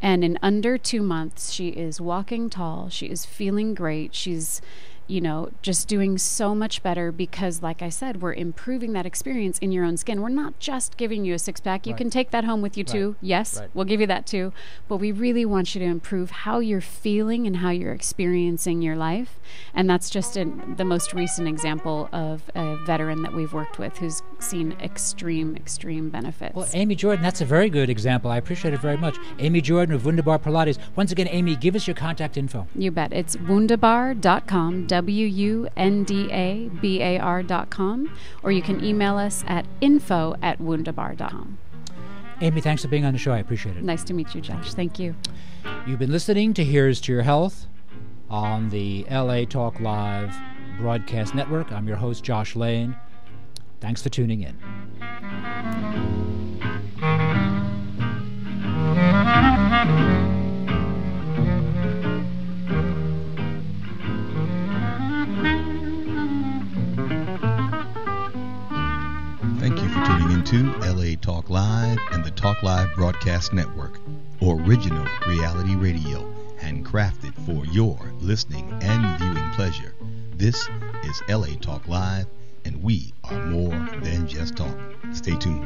Speaker 1: And in under 2 months, she is walking tall. She is feeling great. She's, just doing so much better because, like I said, we're improving that experience in your own skin. We're not just giving you a six-pack. You can take that home with you too. Yes, we'll give you that too. But we really want you to improve how you're feeling and how you're experiencing your life. And that's just the most recent example of a veteran that we've worked with who's seen extreme benefits.
Speaker 3: Well, Amy Jordan, that's a very good example. I appreciate it very much. Amy Jordan of Wunderbar Pilates. Once again, Amy, give us your contact info.
Speaker 1: You bet. It's wunderbar.com, WUNDABAR.com, or you can email us at info@wunderbar.com.
Speaker 3: Amy, thanks for being on the show. I appreciate it.
Speaker 1: Nice to meet you, Josh. Thank you.
Speaker 3: You've been listening to Here's to Your Health on the LA Talk Live broadcast network. I'm your host, Josh Lane. Thanks for tuning in.
Speaker 5: Thank you for tuning into LA Talk Live and the Talk Live Broadcast Network, original reality radio, handcrafted for your listening and viewing pleasure. This is LA Talk Live, and we are more than just talk. Stay tuned.